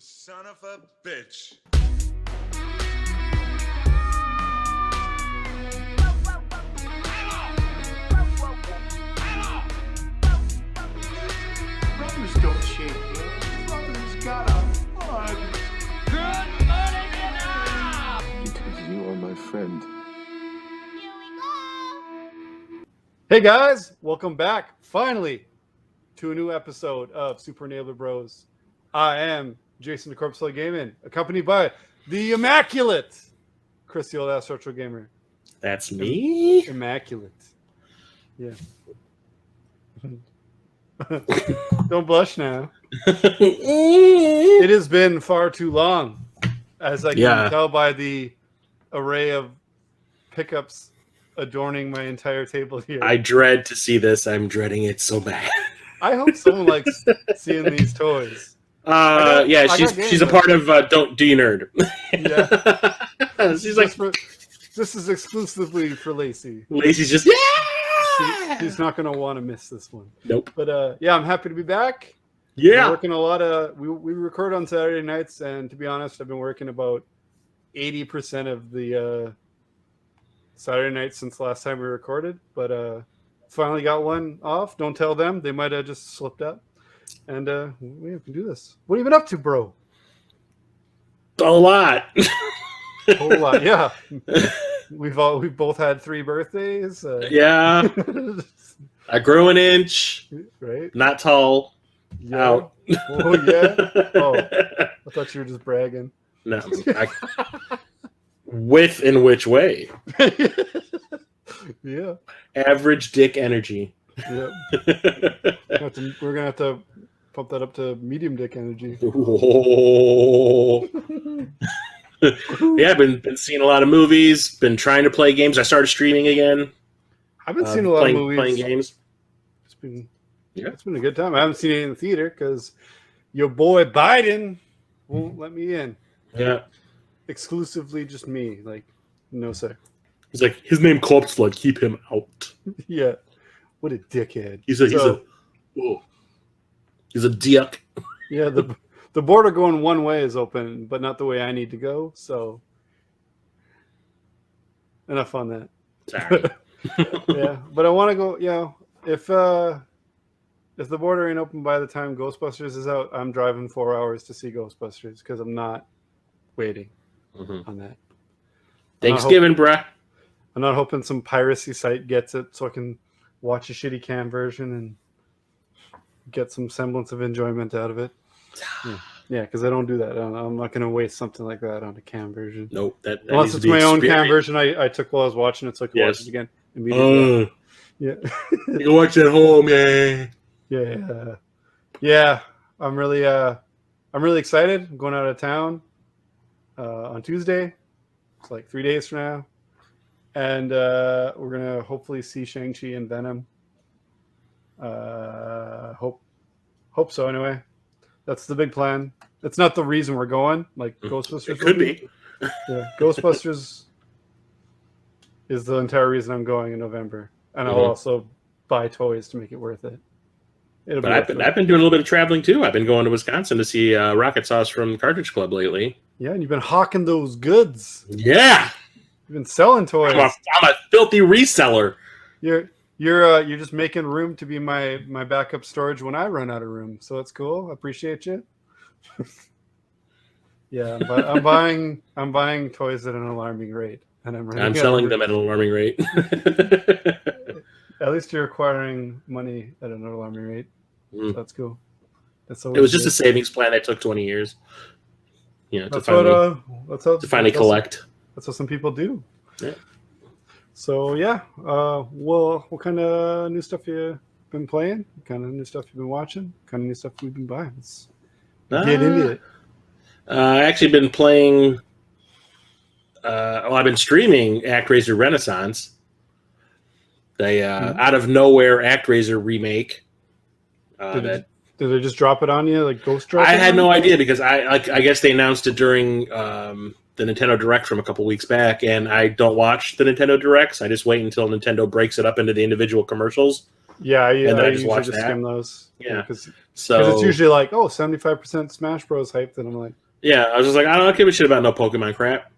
son of a bitch. Brothers don't shake hands. Brothers gotta hug. Good morning, Vietnam! Because you are my friend. Here we go! Hey guys, welcome back finally to a new episode of Super Enabler Bros. I am Jason the Corpse Slug Gaming, accompanied by the immaculate Chris the Old Ass Retro Gamer. That's me? Immaculate. Yeah. Don't blush now. It has been far too long, as I can tell by the array of pickups adorning my entire table here. I dread to see this. I'm dreading it so bad. I hope someone likes seeing these toys. She's a part of Don't Do You Nerd. Yeah. She's like, this is exclusively for Lacey. Lacey's just, She's not going to want to miss this one. Nope. But I'm happy to be back. Yeah. We're working a lot of, we record on Saturday nights, and to be honest, I've been working about 80% of the Saturday nights since the last time we recorded, but finally got one off. Don't tell them. They might have just slipped up. And we can do this. What have you been up to, bro? A lot. A whole lot, yeah. We've both had 3 birthdays. Yeah. I grew an inch. Right. Not tall. Yeah. Out. Oh yeah. Oh, I thought you were just bragging. No. With in which way? Yeah. Average dick energy. Yeah. We're gonna have to pump that up to medium dick energy. Whoa. Yeah, I've been seeing a lot of movies. Been trying to play games. I started streaming again. I've been seeing a lot of movies. Playing games. It's been a good time. I haven't seen it in the theater because your boy Biden won't let me in. Yeah. Exclusively just me. Like, no sir. He's like, his name Corpse Slug, keep him out. Yeah. What a dickhead. He's a dick. Yeah, the border going one way is open, but not the way I need to go. So enough on that. Sorry. Yeah, but I want to go. Yeah, if the border ain't open by the time Ghostbusters is out, I'm driving 4 hours to see Ghostbusters because I'm not waiting on that. Thanksgiving, bruh. I'm not hoping some piracy site gets it so I can watch a shitty cam version and get some semblance of enjoyment out of it. Yeah, because I don't do that. I'm not going to waste something like that on a cam version. Nope. That unless it's my own cam version I took while I was watching it, so I can watch it again immediately. Yeah. You can watch it at home, yeah. Yeah. I'm really excited. I'm going out of town on Tuesday. It's like 3 days from now. And we're going to hopefully see Shang-Chi and Venom. Hope so anyway. That's the big plan. It's not the reason we're going. Like Ghostbusters. It could be. Yeah, Ghostbusters is the entire reason I'm going in November. And I'll also buy toys to make it worth it. I've been doing a little bit of traveling too. I've been going to Wisconsin to see Rocket Sauce from Cartridge Club lately. Yeah, and you've been hawking those goods. Yeah. You've been selling toys. I'm a filthy reseller. You're just making room to be my backup storage when I run out of room. So that's cool. I appreciate you. Yeah, but I'm buying toys at an alarming rate, and I'm selling them at an alarming rate. At least you're acquiring money at an alarming rate. So that's cool. It was just a savings plan that took 20 years. To finally collect. That's what some people do. Yeah. So what kind of new stuff you been playing? What kind of new stuff you've been watching? What kind of new stuff we've been buying? Let's get into it. I actually been playing. I've been streaming ActRaiser Renaissance. The out of nowhere ActRaiser remake. Did they just drop it on you like Ghost Drop? I had no idea because I guess they announced it during the Nintendo Direct from a couple weeks back, and I don't watch the Nintendo Directs. I just wait until Nintendo breaks it up into the individual commercials. Yeah, And then I just usually watch just that. skim those. Yeah. Because So it's usually like, 75% Smash Bros. Hyped, and I'm like, yeah, I was just like, I don't give a shit about no Pokemon crap,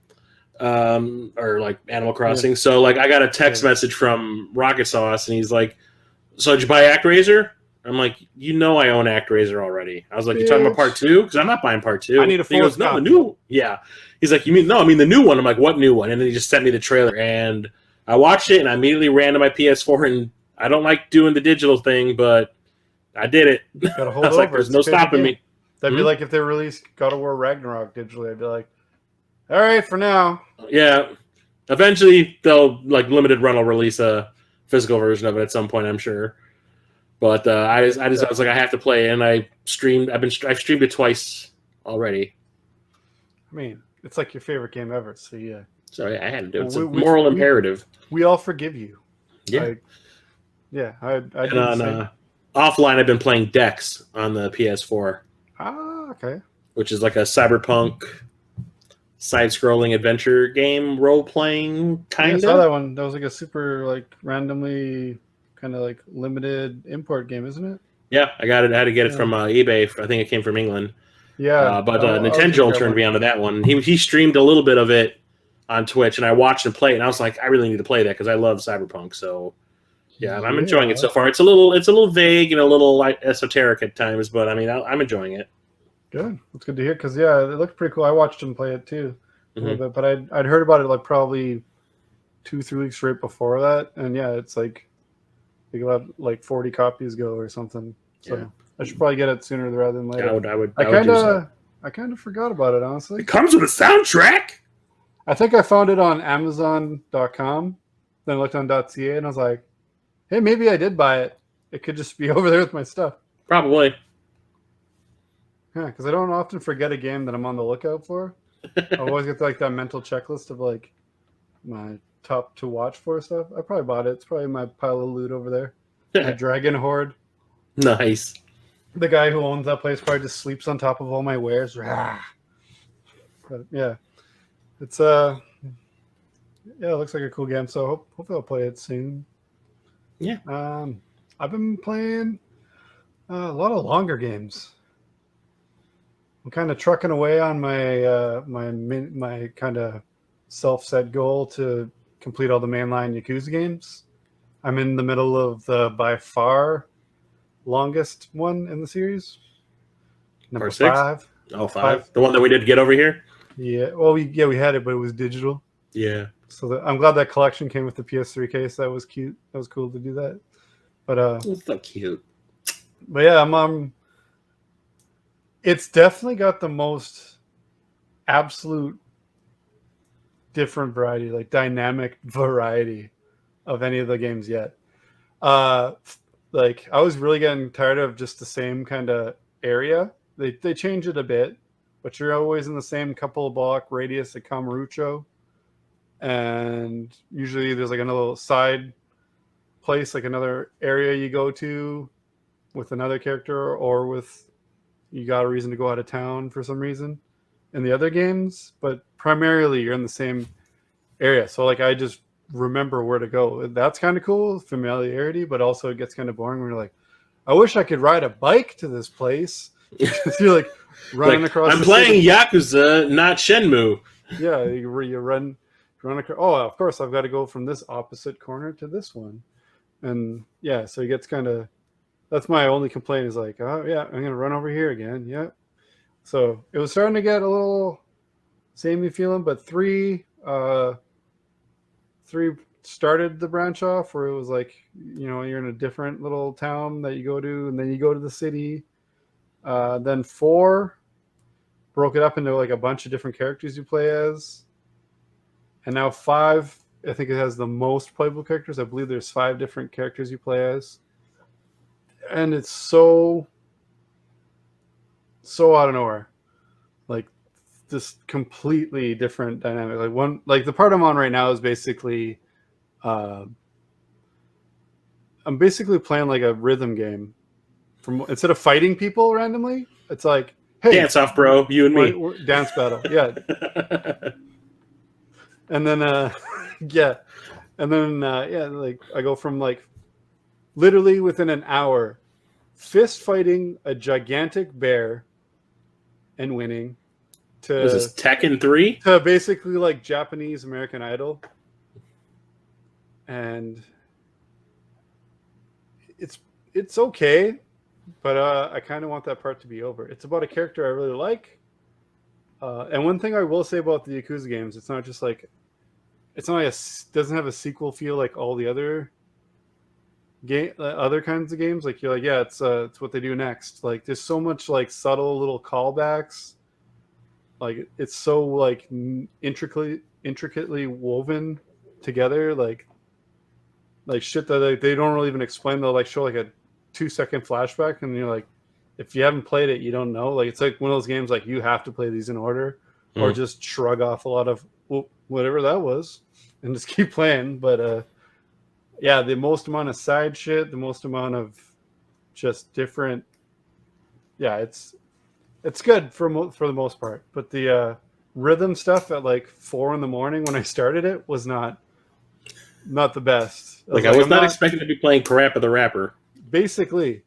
or like Animal Crossing. Yeah. So like, I got a text Yeah. message from Rocket Sauce, and he's like, "So did you buy ActRaiser?" I'm like, I own ActRaiser already. I was like, "You talking about part 2? Because I'm not buying part 2." I need a He goes, fourth "No, the copy." new." Yeah, he's like, "You mean no? I mean the new one." I'm like, "What new one?" And then he just sent me the trailer, and I watched it, and I immediately ran to my PS4. And I don't like doing the digital thing, but I did it. Gotta I hold was over. like, "There's It's no a favorite stopping game. me." That'd be like if they released God of War Ragnarok digitally. I'd be like, all right, for now. Yeah. Eventually, they'll like limited run will release a physical version of it at some point, I'm sure. But I was like, I have to play it, and I've streamed it twice already. I mean, it's like your favorite game ever. So yeah. So yeah, I had to do it. It's Well, a moral imperative. We all forgive you. Yeah. I do And the on same. offline, I've been playing Dex on the PS4, Okay. which is like a cyberpunk side-scrolling adventure game, role-playing kind I of. saw that one. That was like a super like randomly kind of like limited import game, isn't it? Yeah, I got it. I had to get it Yeah. from eBay. I think it came from England. Yeah. But I was gonna Nintendo grab turned one. me onto that one. He streamed a little bit of it on Twitch, and I watched him play it, and I was like, I really need to play that because I love cyberpunk. So yeah, I'm enjoying it so far. It's a little vague and a little like esoteric at times, but I mean, I'm enjoying it. Good. That's good to hear because yeah, it looked pretty cool. I watched him play it too a Mm-hmm. little bit, but I'd heard about it like probably 2-3 weeks right before that, and yeah, it's like they let like 40 copies go or something. So Yeah. I should probably get it sooner rather than later. I would I do so. kind of forgot about it honestly. It comes with a soundtrack. I think I found it on Amazon.com, then I looked on .ca, and I was like, hey, maybe I did buy it. It could just be over there with my stuff. Probably. Yeah, because I don't often forget a game that I'm on the lookout for. I always get like that mental checklist of like my top to watch for stuff. I probably bought it. It's probably my pile of loot over there. My Dragon Horde. Nice. The guy who owns that place probably just sleeps on top of all my wares. But yeah, it's it looks like a cool game. So hopefully I'll play it soon. Yeah. I've been playing a lot of longer games. I'm kind of trucking away on my my kind of self-set goal to complete all the mainline Yakuza games. I'm in the middle of the by far longest one in the series. Number Part 6? 5. Oh, 5. The one that we did get over here? Yeah. Well, we had it, but it was digital. Yeah. So I'm glad that collection came with the PS3 case. That was cute. That was cool to do that. But It's so cute. But yeah, I'm it's definitely got the most absolute different variety, like dynamic variety of any of the games yet. Like I was really getting tired of just the same kind of area. They change it a bit, but you're always in the same couple of block radius at Kamurocho. And usually there's like another little side place, like another area you go to with another character or with you got a reason to go out of town for some reason in the other games, but primarily you're in the same area. So like I just remember where to go. That's kind of cool, familiarity, but also it gets kind of boring when you're like, I wish I could ride a bike to this place. You're like running across. I'm the playing city. Yakuza, not Shenmue. Yeah, you run across. Oh, of course, I've got to go from this opposite corner to this one, and yeah, so it gets kind of. That's my only complaint is like, oh yeah, I'm gonna run over here again. Yep. So it was starting to get a little samey feeling, but 3 started the branch off where it was like, you're in a different little town that you go to, and then you go to the city. Then 4 broke it up into like a bunch of different characters you play as. And now 5, I think it has the most playable characters. I believe there's 5 different characters you play as. And it's so out of nowhere. Like this completely different dynamic. Like the part I'm on right now is basically I'm basically playing like a rhythm game. Instead of fighting people randomly, it's like, hey, Dance off, bro. You and me. Dance battle. Yeah. And then yeah. And then like I go from like literally within an hour, fist fighting a gigantic bear and winning. Was this Tekken 3? To basically like Japanese American Idol. And it's okay, but I kind of want that part to be over. It's about a character I really like. And one thing I will say about the Yakuza games, it's not doesn't have a sequel feel like all the other other kinds of games. Like you're like, yeah, it's what they do next. Like there's so much like subtle little callbacks. Like it's so like intricately woven together. Like shit that they don't really even explain. They'll like show like a 2-second flashback, and you're like, if you haven't played it, you don't know. Like it's like one of those games like you have to play these in order, or just shrug off a lot of whatever that was and just keep playing. But yeah, the most amount of side shit, the most amount of just different. Yeah, it's good for the most part. But the rhythm stuff at like 4 a.m. when I started it was not the best. I was not expecting to be playing Parappa the Rapper. Basically.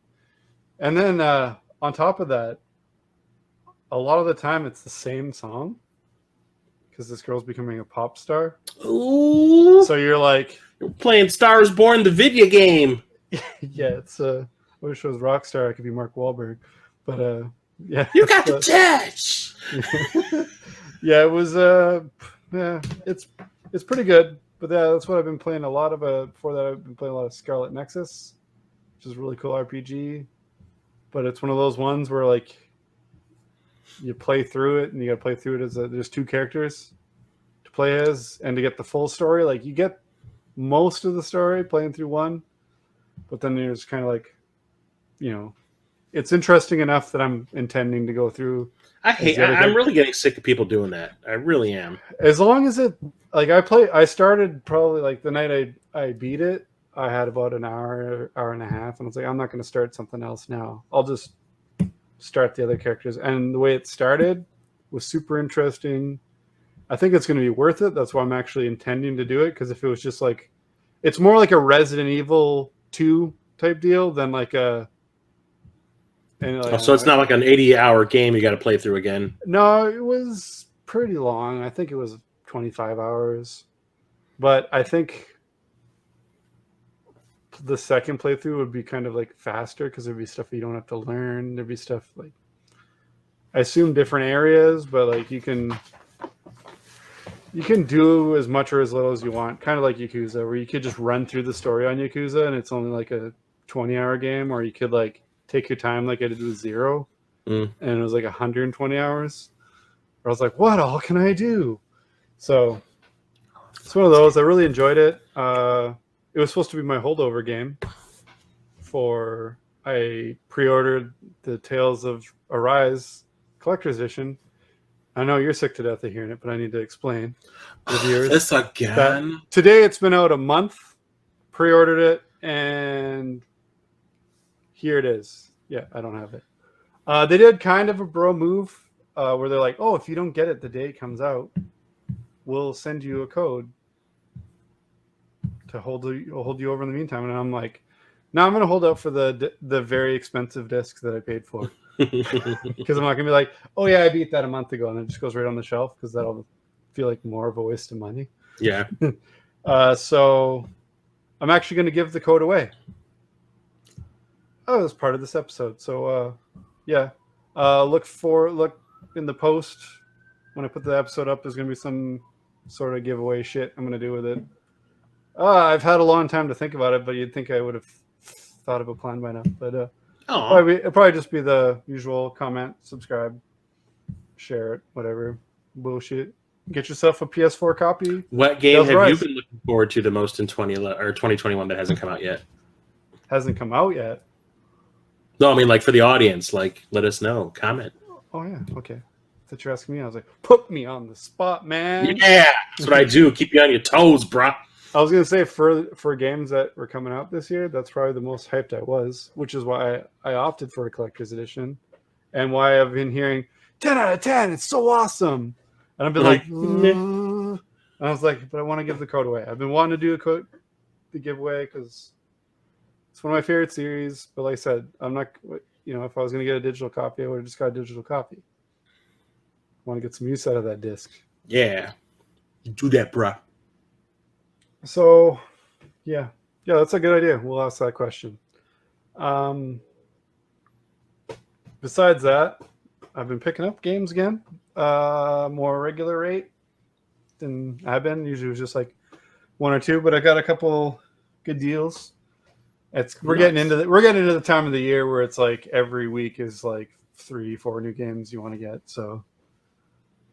And then on top of that, a lot of the time it's the same song because this girl's becoming a pop star. Ooh. So you're like... You're playing Stars Born, the video game. Yeah, it's... I wish it was Rockstar. I could be Mark Wahlberg. But, yeah. You got the touch! Yeah, it was... yeah, it's pretty good. But that's what I've been playing a lot of. Before that, I've been playing a lot of Scarlet Nexus, which is a really cool RPG. But it's one of those ones where like you play through it, and you got to play through it as there's 2 characters to play as, and to get the full story. Like you get most of the story playing through one, but then there's kind of like, it's interesting enough that I'm intending to go through. I'm really getting sick of people doing that. I really am. As long as it, like I started probably like the night I beat it, I had about an hour and a half, and I was like, I'm not going to start something else now. I'll just start the other characters. And the way it started was super interesting. I think it's going to be worth it. That's why I'm actually intending to do it, because if it was just like, it's more like a Resident Evil 2 type deal than like a... so it's not like an 80-hour game you got to play through again. No, it was pretty long. I think it was 25 hours. But I think the second playthrough would be kind of like faster because there'd be stuff you don't have to learn. There'd be stuff like, I assume different areas, but like you can do as much or as little as you want. Kind of like Yakuza, where you could just run through the story on Yakuza and it's only like a 20-hour game, or you could like take your time like I did with Zero, and it was like 120 hours. I was like, what all can I do? So it's one of those. I really enjoyed it. It was supposed to be my holdover game I pre-ordered the Tales of Arise Collector's Edition. I know you're sick to death of hearing it, but I need to explain. This again? Today it's been out a month. Pre-ordered it, and here it is. Yeah, I don't have it. They did kind of a bro move where they're like, oh, if you don't get it the day it comes out, we'll send you a code to hold you over in the meantime. And I'm like, no, I'm going to hold out for the very expensive disc that I paid for. Because I'm not going to be like, oh, yeah, I beat that a month ago. And it just goes right on the shelf because that'll feel like more of a waste of money. Yeah. So I'm actually going to give the code away. Oh, that's part of this episode. So, yeah. Look in the post. When I put the episode up, there's going to be some sort of giveaway shit I'm going to do with it. I've had a long time to think about it, but you'd think I would have thought of a plan by now. But it'll probably just be the usual comment, subscribe, share it, whatever bullshit. Get yourself a PS4 copy. What game have you been looking forward to the most in 2021 that hasn't come out yet? Hasn't come out yet? No, I mean like for the audience. Like, let us know. Comment. Oh yeah, okay. I thought you were asking me. I was like, put me on the spot, man. Yeah, that's what I do. Keep you on your toes, bro. I was gonna say for games that were coming out this year, that's probably the most hyped I was, which is why I opted for a collector's edition, and why I've been hearing 10 out of 10. It's so awesome, and I've been like, and I was like, but I want to give the code away. I've been wanting to do the giveaway because It's one of my favorite series. But like I said, I'm not. If I was going to get a digital copy, I would have just got a digital copy. I want to get some use out of that disc. Yeah. You do that, bruh. So, yeah, that's a good idea. We'll ask that question. Besides that, I've been picking up games again, more regular rate than I've been. Usually it was just like one or two, but I got a couple good deals. We're getting into the time of the year where it's like every week is like 3-4 new games you want to get. So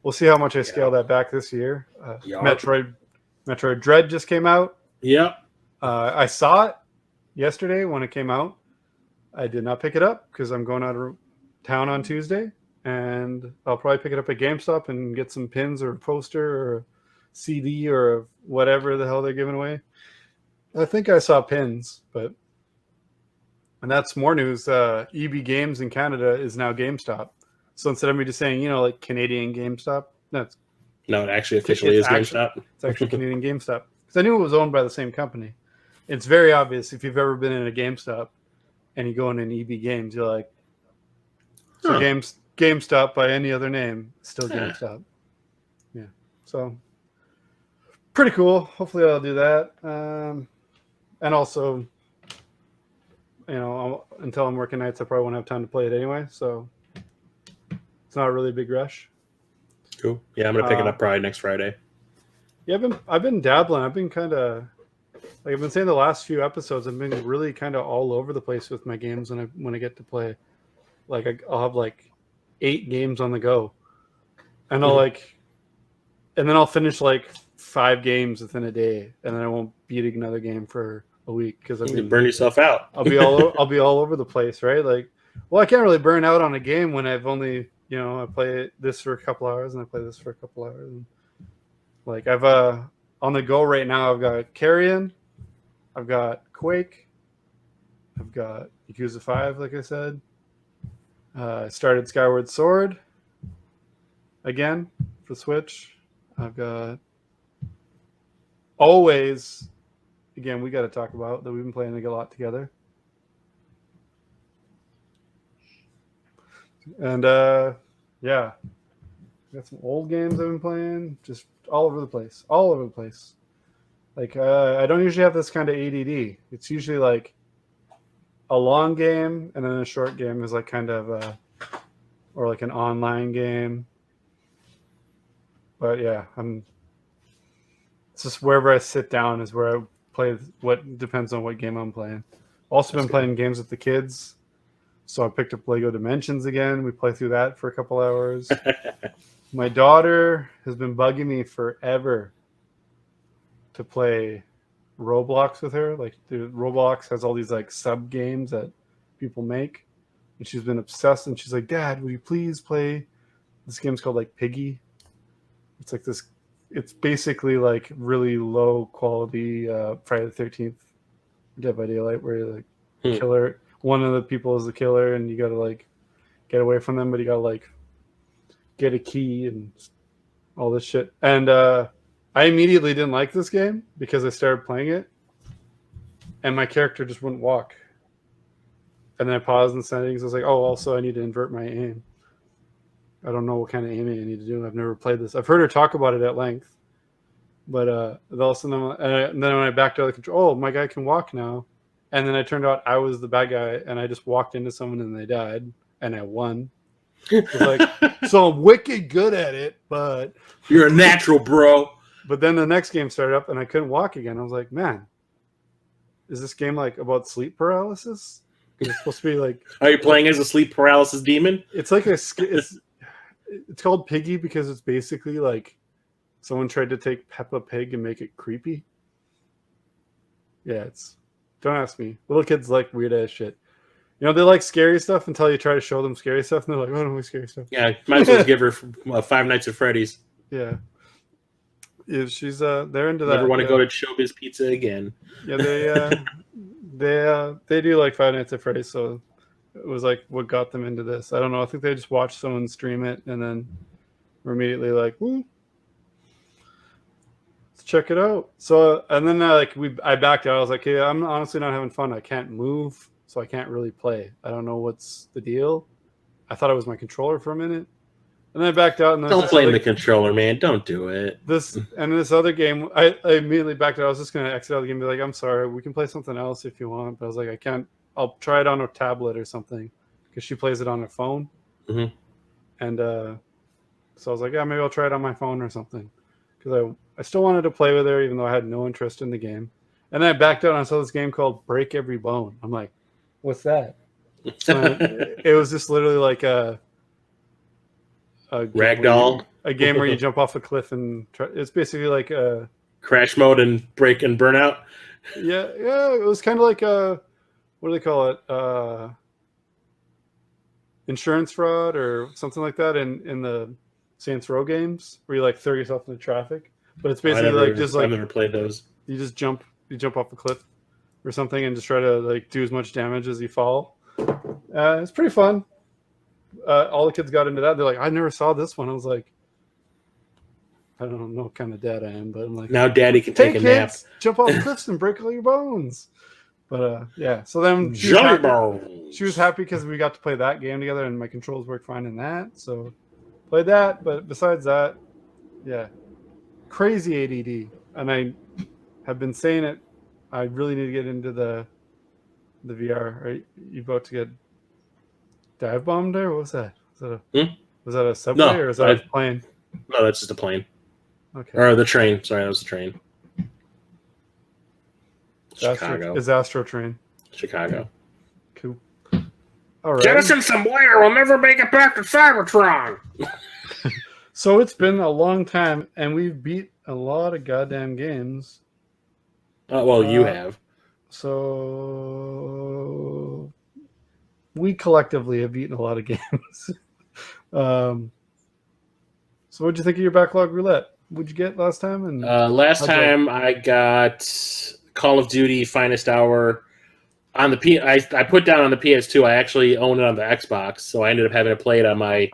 we'll see how much I scale that back this year. Metroid Dread just came out. Yep. I saw it yesterday when it came out. I did not pick it up because I'm going out of town on Tuesday, and I'll probably pick it up at GameStop and get some pins or a poster or a CD or whatever the hell they're giving away. I think I saw pins, and that's more news. EB Games in Canada is now GameStop. So instead of me just saying, like Canadian GameStop, no, it actually officially is GameStop. It's actually Canadian GameStop. Because I knew it was owned by the same company. It's very obvious if you've ever been in a GameStop and you go in an EB Games, you're like, so GameStop by any other name, still GameStop. Yeah. So pretty cool. Hopefully I'll do that. And also, until I'm working nights, I probably won't have time to play it anyway. So it's not a really big rush. Cool. Yeah, I'm gonna pick it up probably next Friday. Yeah, I've been dabbling. I've been kind of like I've been saying the last few episodes. I've been really kind of all over the place with my games when I get to play. Like I'll have like 8 games on the go, and and then I'll finish like 5 games within a day, and then I won't beat another game for a week because you can burn yourself out. I'll be all over the place, right? Like, well, I can't really burn out on a game when I've only I play this for a couple hours and I play this for a couple hours. And, like I've on the go right now, I've got Carrion, I've got Quake, I've got Yakuza 5, like I said. I started Skyward Sword again for Switch. I've got Always, again, we got to talk about that we've been playing a lot together. And got some old games I've been playing, just all over the place. Like I don't usually have this kind of ADD. It's usually like a long game and then a short game is like kind of or like an online game. But yeah, it's just wherever I sit down is where I play. What depends on what game I'm playing. Also been playing games with the kids. So I picked up Lego Dimensions again. We play through that for a couple hours. My daughter has been bugging me forever to play Roblox with her. Like Roblox has all these like sub games that people make, and she's been obsessed. And she's like, "Dad, would you please play this game's called like Piggy?" It's like this. It's basically like really low quality Friday the 13th, Dead by Daylight, where you're like killer. One of the people is the killer, and you got to like get away from them, but you got to like get a key and all this shit. And I immediately didn't like this game because I started playing it, and my character just wouldn't walk. And then I paused in settings. I was like, "Oh, also I need to invert my aim. I don't know what kind of aiming I need to do. I've never played this. I've heard her talk about it at length, but all of a sudden, and then when I backed out of the control, oh, my guy can walk now." And then it turned out I was the bad guy, and I just walked into someone and they died, and I won. It was like, so I'm wicked good at it, but you're a natural, bro. But then the next game started up, and I couldn't walk again. I was like, man, is this game like about sleep paralysis? It's supposed to be like. Are you playing as a sleep paralysis demon? It's like it's called Piggy because it's basically like someone tried to take Peppa Pig and make it creepy. Yeah, don't ask me. Little kids like weird ass shit. They like scary stuff until you try to show them scary stuff, and they're like, "Oh, I don't like scary stuff." Yeah, might as well give her Five Nights at Freddy's. Yeah, if she's they're into that. Never want to go to Showbiz Pizza again. Yeah, they do like Five Nights at Freddy's, so it was like what got them into this. I don't know. I think they just watched someone stream it and then were immediately like, "Woo." check it out. So, and then I backed out. I was like, hey, I'm honestly not having fun. I can't move, so I can't really play. I don't know what's the deal. I thought it was my controller for a minute, and then I backed out. And Don't blame the controller, man. Don't do it. This other game, I immediately backed out. I was just gonna exit out the game and be like, I'm sorry, we can play something else if you want. But I was like, I can't. I'll try it on a tablet or something because she plays it on her phone. Mm-hmm. And so I was like, yeah, maybe I'll try it on my phone or something because I still wanted to play with her even though I had no interest in the game. And then I backed out and I saw this game called Break Every Bone. I'm like, what's that? It was just literally like a Ragdoll. A game where you jump off a cliff and it's basically like a crash mode and break and burnout. Yeah. It was kind of like a, what do they call it? Insurance fraud or something like that in the Saints Row games where you like throw yourself into traffic. But it's basically I've never played those. You just jump off a cliff or something and just try to like do as much damage as you fall. It's pretty fun. All the kids got into that. They're like, I never saw this one. I was like, I don't know what kind of dad I am, but I'm like, now daddy can take a nap. Jump off cliffs and break all your bones. But yeah, so then she was happy because we got to play that game together and my controls worked fine in that. So played that. But besides that, yeah, crazy ADD. And I have been saying it. I really need to get into the VR. Are you about to get dive bombed there? What was that? Was that a subway or is that a plane? No, that's just a plane. Okay. Or the train. Sorry, that was the train. Chicago. Is Astro Train. Chicago. Cool. All right. Get us in some wire. We'll never make it back to Cybertron. So it's been a long time, and we've beat a lot of goddamn games. Well, you have. So we collectively have beaten a lot of games. So what'd you think of your Backlog Roulette? What'd you get last time? And last time I got Call of Duty Finest Hour on the I put down on the PS2. I actually own it on the Xbox, so I ended up having to play it on my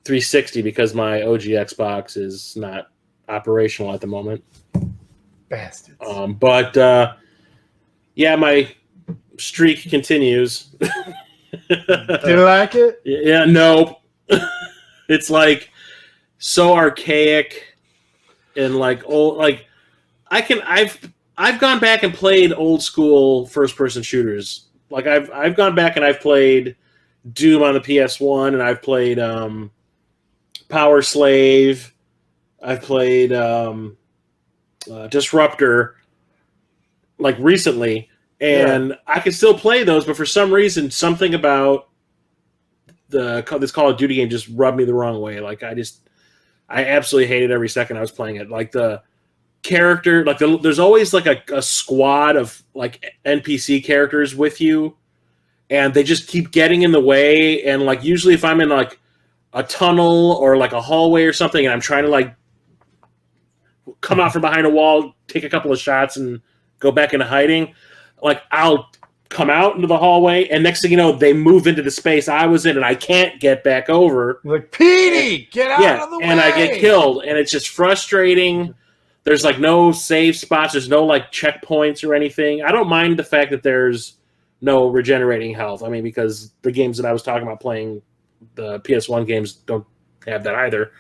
360 because my OG Xbox is not operational at the moment. Bastards. But yeah, my streak continues. Do you like it? Yeah, no. It's like so archaic and like old. Like I've gone back and played old school first person shooters. Like I've gone back and I've played Doom on the PS1 and I've played Power Slave. I've played Disruptor like recently, and I can still play those, but for some reason something about this Call of Duty game just rubbed me the wrong way. Like I absolutely hated every second I was playing it. Like the character, like there's always like a squad of like NPC characters with you, and they just keep getting in the way. And like usually if I'm in like a tunnel or like a hallway or something, and I'm trying to like come out from behind a wall, take a couple of shots, and go back into hiding, like I'll come out into the hallway, and next thing you know, they move into the space I was in, and I can't get back over. You're like, Petey, get out of the way! And I get killed, and it's just frustrating. There's like no save spots. There's no like checkpoints or anything. I don't mind the fact that there's no regenerating health. I mean, because the games that I was talking about playing, the PS1 games, don't have that either.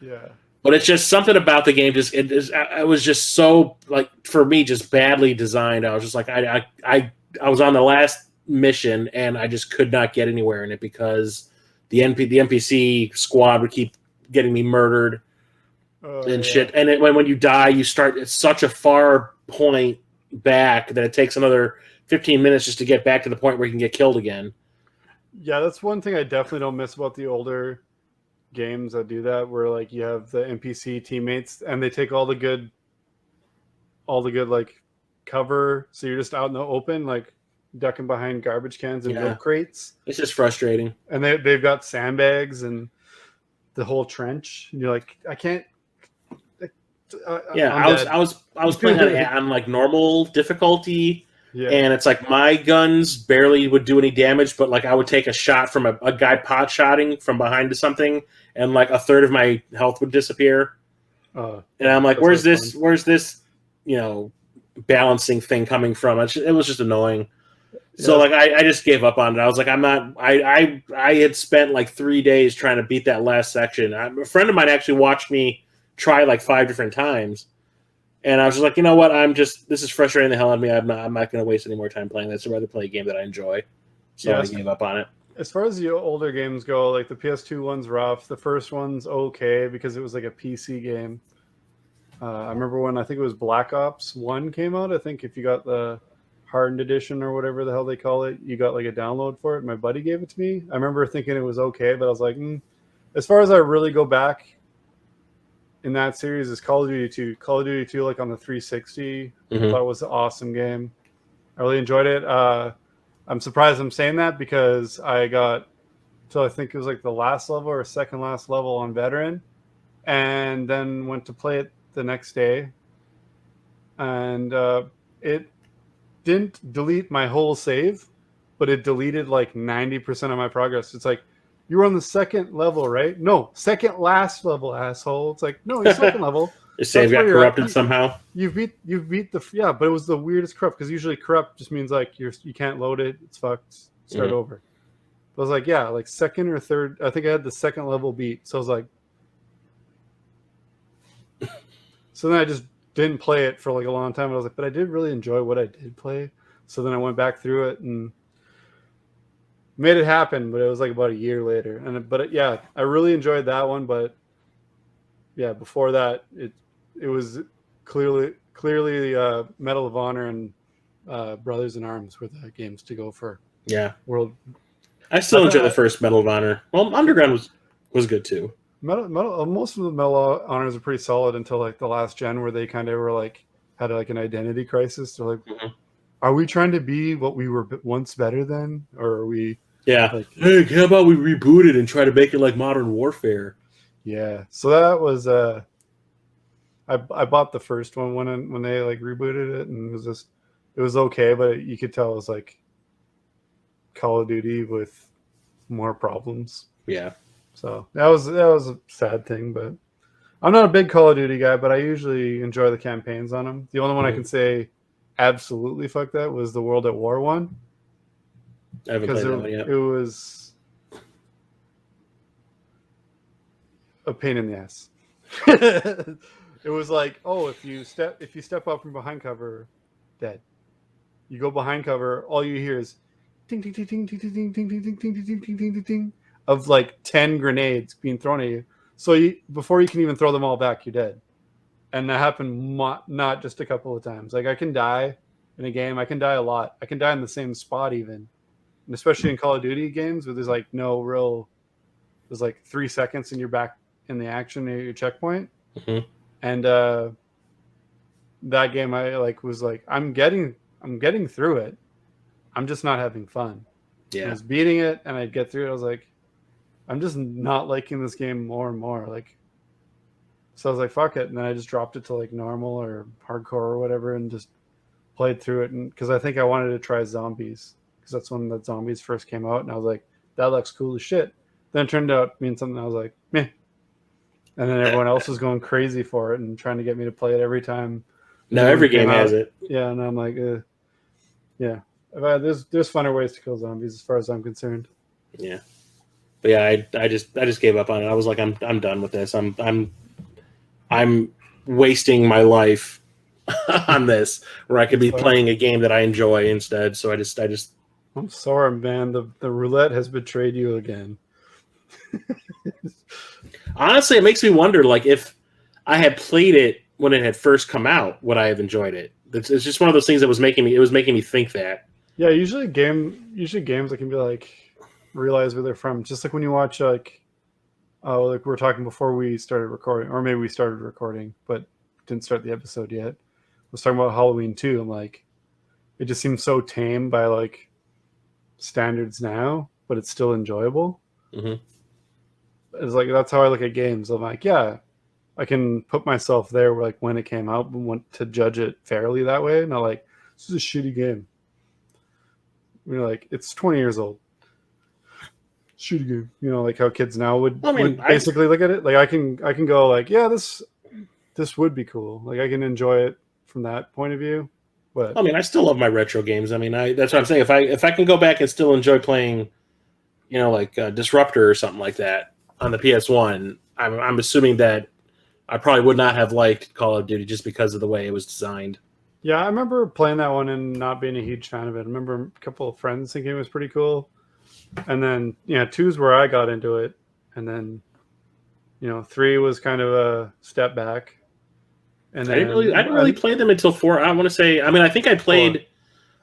Yeah. But it's just something about the game. It was just so like for me, just badly designed. I was just like I was on the last mission and I just could not get anywhere in it because the NPC squad would keep getting me murdered and shit. And when you die, you start at such a far point back that it takes another 15 minutes just to get back to the point where you can get killed again. Yeah, that's one thing I definitely don't miss about the older games that do that, where like you have the NPC teammates and they take all the good like cover, so you're just out in the open like ducking behind garbage cans and milk crates. It's just frustrating. And they've got sandbags and the whole trench, and you're like, I can't. I was playing on like normal difficulty. Yeah. And it's like my guns barely would do any damage, but like I would take a shot from a guy pot shotting from behind to something, and like a third of my health would disappear. And I'm like, That's where's this, balancing thing coming from? It was just annoying. So like I just gave up on it. I was like, I'm not. I had spent like 3 days trying to beat that last section. A friend of mine actually watched me try like 5 different times, and I was just like, you know what? This is frustrating the hell out of me. I'm not going to waste any more time playing this. I'd rather play a game that I enjoy. So I gave up on it. As far as the older games go, like the PS2 one's rough. The first one's okay because it was like a PC game. I remember when I think it was Black Ops 1 came out. I think if you got the hardened edition or whatever the hell they call it, you got like a download for it. My buddy gave it to me. I remember thinking it was okay, but I was like, as far as I really go back in that series is Call of Duty 2. Call of Duty 2, like on the 360, I thought it was an awesome game. I really enjoyed it. I'm surprised I'm saying that because I got till I think it was like the last level or second last level on Veteran, and then went to play it the next day, and it didn't delete my whole save, but it deleted like 90% of my progress. It's like, you were on the second level, right? No, second last level, asshole. It's like, no, you're second level. Your save got corrupted somehow. You beat but it was the weirdest corrupt, because usually corrupt just means like you can't load it, it's fucked, start over. But I was like, yeah, like second or third. I think I had the second level beat, so I was like, so then I just didn't play it for like a long time. I was like, but I did really enjoy what I did play. So then I went back through it and made it happen, but it was like about a year later. But I really enjoyed that one. But yeah, before that, it was clearly Medal of Honor and Brothers in Arms were the games to go for. Yeah, world. I still enjoy the first Medal of Honor. Well, Underground was good too. Most of the Medal of Honors are pretty solid until like the last gen, where they kind of were like had like an identity crisis. They're like, are we trying to be what we were once better than, or are we? Yeah. Like, hey, how about we reboot it and try to make it like Modern Warfare? Yeah. So that was I bought the first one when they like rebooted it, and it was okay, but you could tell it was like Call of Duty with more problems. Yeah. So that was a sad thing, but I'm not a big Call of Duty guy, but I usually enjoy the campaigns on them. The only one I can say absolutely fuck that was the World at War one. I haven't played that one yet. It was a pain in the ass. It was like, oh, if you step up from behind cover, dead. You go behind cover, all you hear is ting ting ting ting ting ting ting ting ting ting ting ting ting ting ting of like 10 grenades being thrown at you. So before you can even throw them all back, you're dead. And that happened not just a couple of times. Like I can die in a game. I can die a lot. I can die in the same spot even. And especially in Call of Duty games where there's like there's like 3 seconds and you're back in the action near your checkpoint. And that game I like was like, I'm getting through it. I'm just not having fun. Yeah. I was beating it and I'd get through it. I was like, I'm just not liking this game more and more. Like, so I was like, fuck it. And then I just dropped it to like normal or hardcore or whatever and just played through it. And because I think I wanted to try zombies, because that's when the zombies first came out. And I was like, that looks cool as shit. Then it turned out being something I was like, meh. And then everyone else was going crazy for it and trying to get me to play it every time. Now every game has it. Yeah. And I'm like, yeah. There's funner ways to kill zombies as far as I'm concerned. Yeah. But yeah, I just gave up on it. I was like, I'm done with this. I'm wasting my life on this, where I could be playing a game that I enjoy instead. So I just. I'm sorry, man. The roulette has betrayed you again. Honestly, it makes me wonder, like, if I had played it when it had first come out, would I have enjoyed it? It's just one of those things that was making me think that. Yeah, usually games that can be like realize where they're from. Just like when you watch like we were talking before we started recording, or maybe we started recording but didn't start the episode yet. I was talking about Halloween 2. I'm like, it just seems so tame by like standards now, but it's still enjoyable. It's like, that's how I look at games. I'm like, yeah, I can put myself there like when it came out and want to judge it fairly that way. And I'm like, this is a shitty game. You're like, it's 20 years old. Shitty game. You know, like how kids now would basically look at it. Like I can go like, yeah, this this would be cool. Like I can enjoy it from that point of view. But I mean, I still love my retro games. I mean, that's what I'm saying. If I can go back and still enjoy playing, like Disruptor or something like that on the PS1, I'm assuming that I probably would not have liked Call of Duty just because of the way it was designed. yeah, I remember playing that one and not being a huge fan of it. I remember a couple of friends thinking it was pretty cool. And then, 2's where I got into it. And then, 3 was kind of a step back. And then, I didn't really play them until 4. I want to say, I mean, I think I played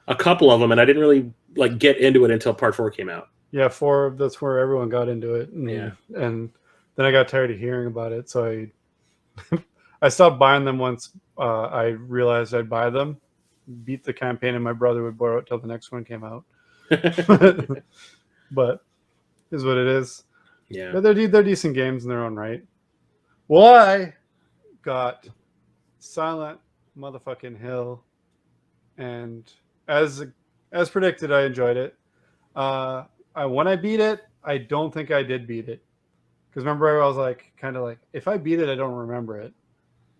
a couple of them, and I didn't really like get into it until Part 4 came out. Yeah, 4. That's where everyone got into it. And, and then I got tired of hearing about it, so I stopped buying them once I realized I'd buy them, beat the campaign, and my brother would borrow it till the next one came out. But is what it is. Yeah, but they're decent games in their own right. Well, I got Silent motherfucking Hill, and as predicted, I enjoyed it. When I beat it, I don't think I did beat it, because remember I was like kind of like, if I beat it, I don't remember it,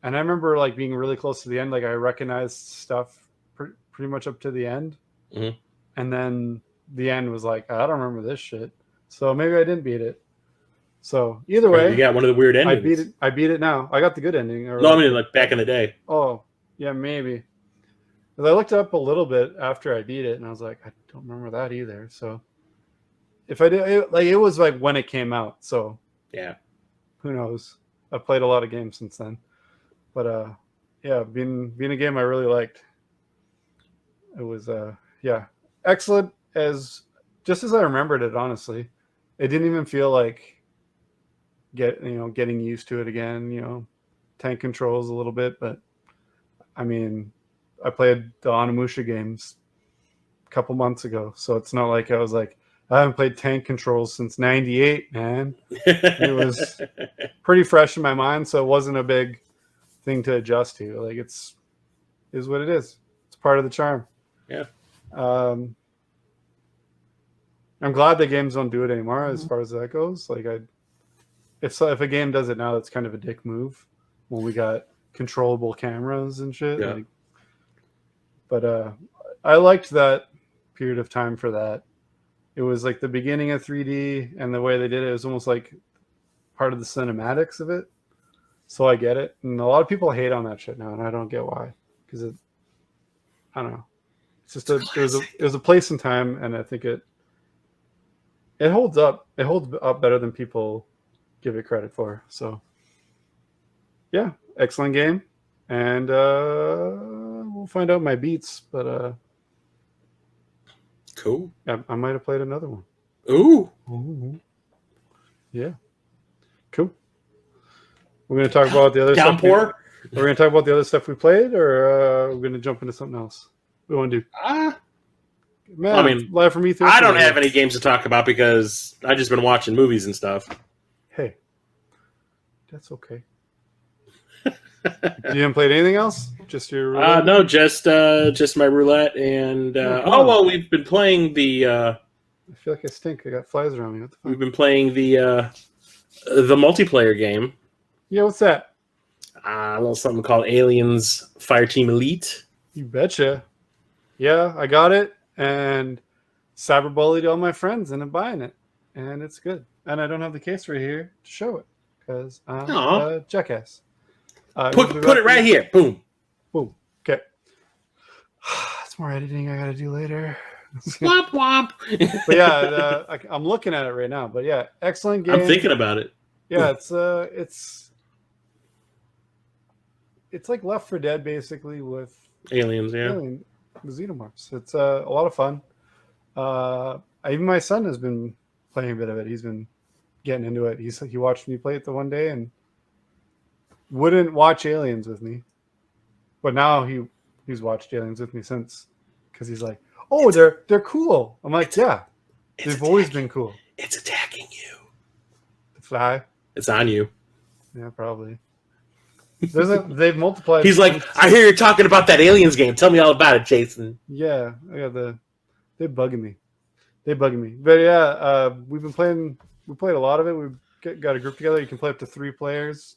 and I remember like being really close to the end, like I recognized stuff pretty much up to the end, and then the end was like, I don't remember this shit, so maybe I didn't beat it. So either way, you got one of the weird endings. I beat it now. I got the good ending. No, I mean like back in the day. Oh yeah, maybe. Because I looked it up a little bit after I beat it, and I was like, I don't remember that either. So if I did, it was like when it came out. So yeah, who knows? I've played a lot of games since then, but yeah, being a game I really liked. It was excellent just as I remembered it. Honestly, it didn't even feel like getting used to it again. Tank controls a little bit, but I mean, I played the Onimusha games a couple months ago, so it's not like I was like, I haven't played tank controls since '98, man. It was pretty fresh in my mind, so it wasn't a big thing to adjust to. Like is what it is. It's part of the charm. Yeah. I'm glad the games don't do it anymore as far as that goes. Like if a game does it now, it's kind of a dick move when we got controllable cameras and shit. Yeah. But I liked that period of time for that. It was like the beginning of 3D, and the way they did it was almost like part of the cinematics of it. So I get it. And a lot of people hate on that shit now, and I don't get why. Because I don't know. It's just it was a place and time, and I think it holds up. It holds up better than people give it credit for. So yeah, excellent game. And we'll find out my beats, but cool. I might have played another one. Ooh. Yeah. Cool. We're going to talk about the other downpour. Stuff. We're going to talk about the other stuff we played, or we're going to jump into something else. What do you want to do? Man, I mean, live from Ether. I don't have any games to talk about because I've just been watching movies and stuff. Hey, that's okay. You haven't played anything else? Just your roulette? No, just my roulette and we've been playing the. I feel like I stink. I got flies around me. What the fuck? We've been playing the multiplayer game. Yeah, what's that? A little something called Aliens Fireteam Elite. You betcha. Yeah, I got it and cyberbullied all my friends into buying it, and it's good. And I don't have the case right here to show it because I'm a jackass. Put it right here. Boom. Boom. Okay. That's more editing I got to do later. Womp womp. But yeah, I'm looking at it right now. But yeah, excellent game. I'm thinking about it. Yeah, it's like Left 4 Dead basically with aliens. Yeah, the xenomorphs. It's a lot of fun. Even my son has been playing a bit of it. He's been getting into it. He watched me play it the one day and wouldn't watch Aliens with me, but now he's watched Aliens with me since, because he's like, oh, they're cool. I'm like, yeah, they've always been cool. It's attacking you. The fly. It's on you. Yeah, probably. They've multiplied. He's like, I hear you're talking about that Aliens game. Tell me all about it, Jason. Yeah, they're bugging me. But yeah, we've been playing. We played a lot of it. We've got a group together. You can play up to 3 players.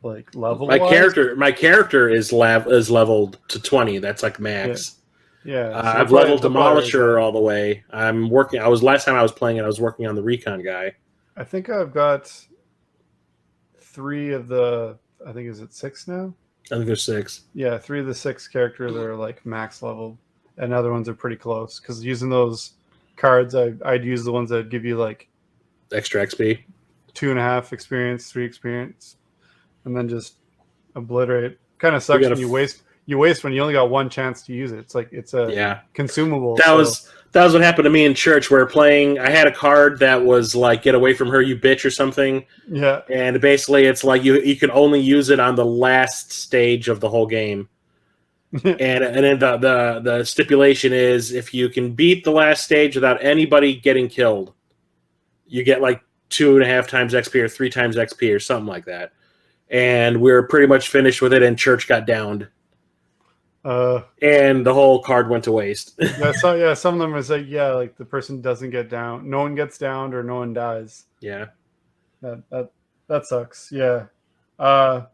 like level. My character is leveled to 20. That's like max. Yeah, so I've leveled Demolisher all the way. I'm working. Last time I was playing it, I was working on the Recon guy. I think I've got 3 of the. I think is it 6 now? I think there's 6. Yeah, 3 of the 6 characters are like max level, and other ones are pretty close. Because using those cards, I'd use the ones that give you like Extra XP, 2.5 experience, 3 experience, and then just obliterate. Kind of sucks when you waste. You waste when you only got one chance to use it. It's like it's a consumable. That was what happened to me in church. Where playing, I had a card that was like "Get away from her, you bitch" or something. Yeah, and basically it's like you can only use it on the last stage of the whole game. and then the stipulation is if you can beat the last stage without anybody getting killed, you get like 2.5 times XP or 3 times XP or something like that. And we were pretty much finished with it, and church got downed. And the whole card went to waste. Some of them is like like the person doesn't get down, no one gets downed, or no one dies. Yeah, that sucks. Yeah, I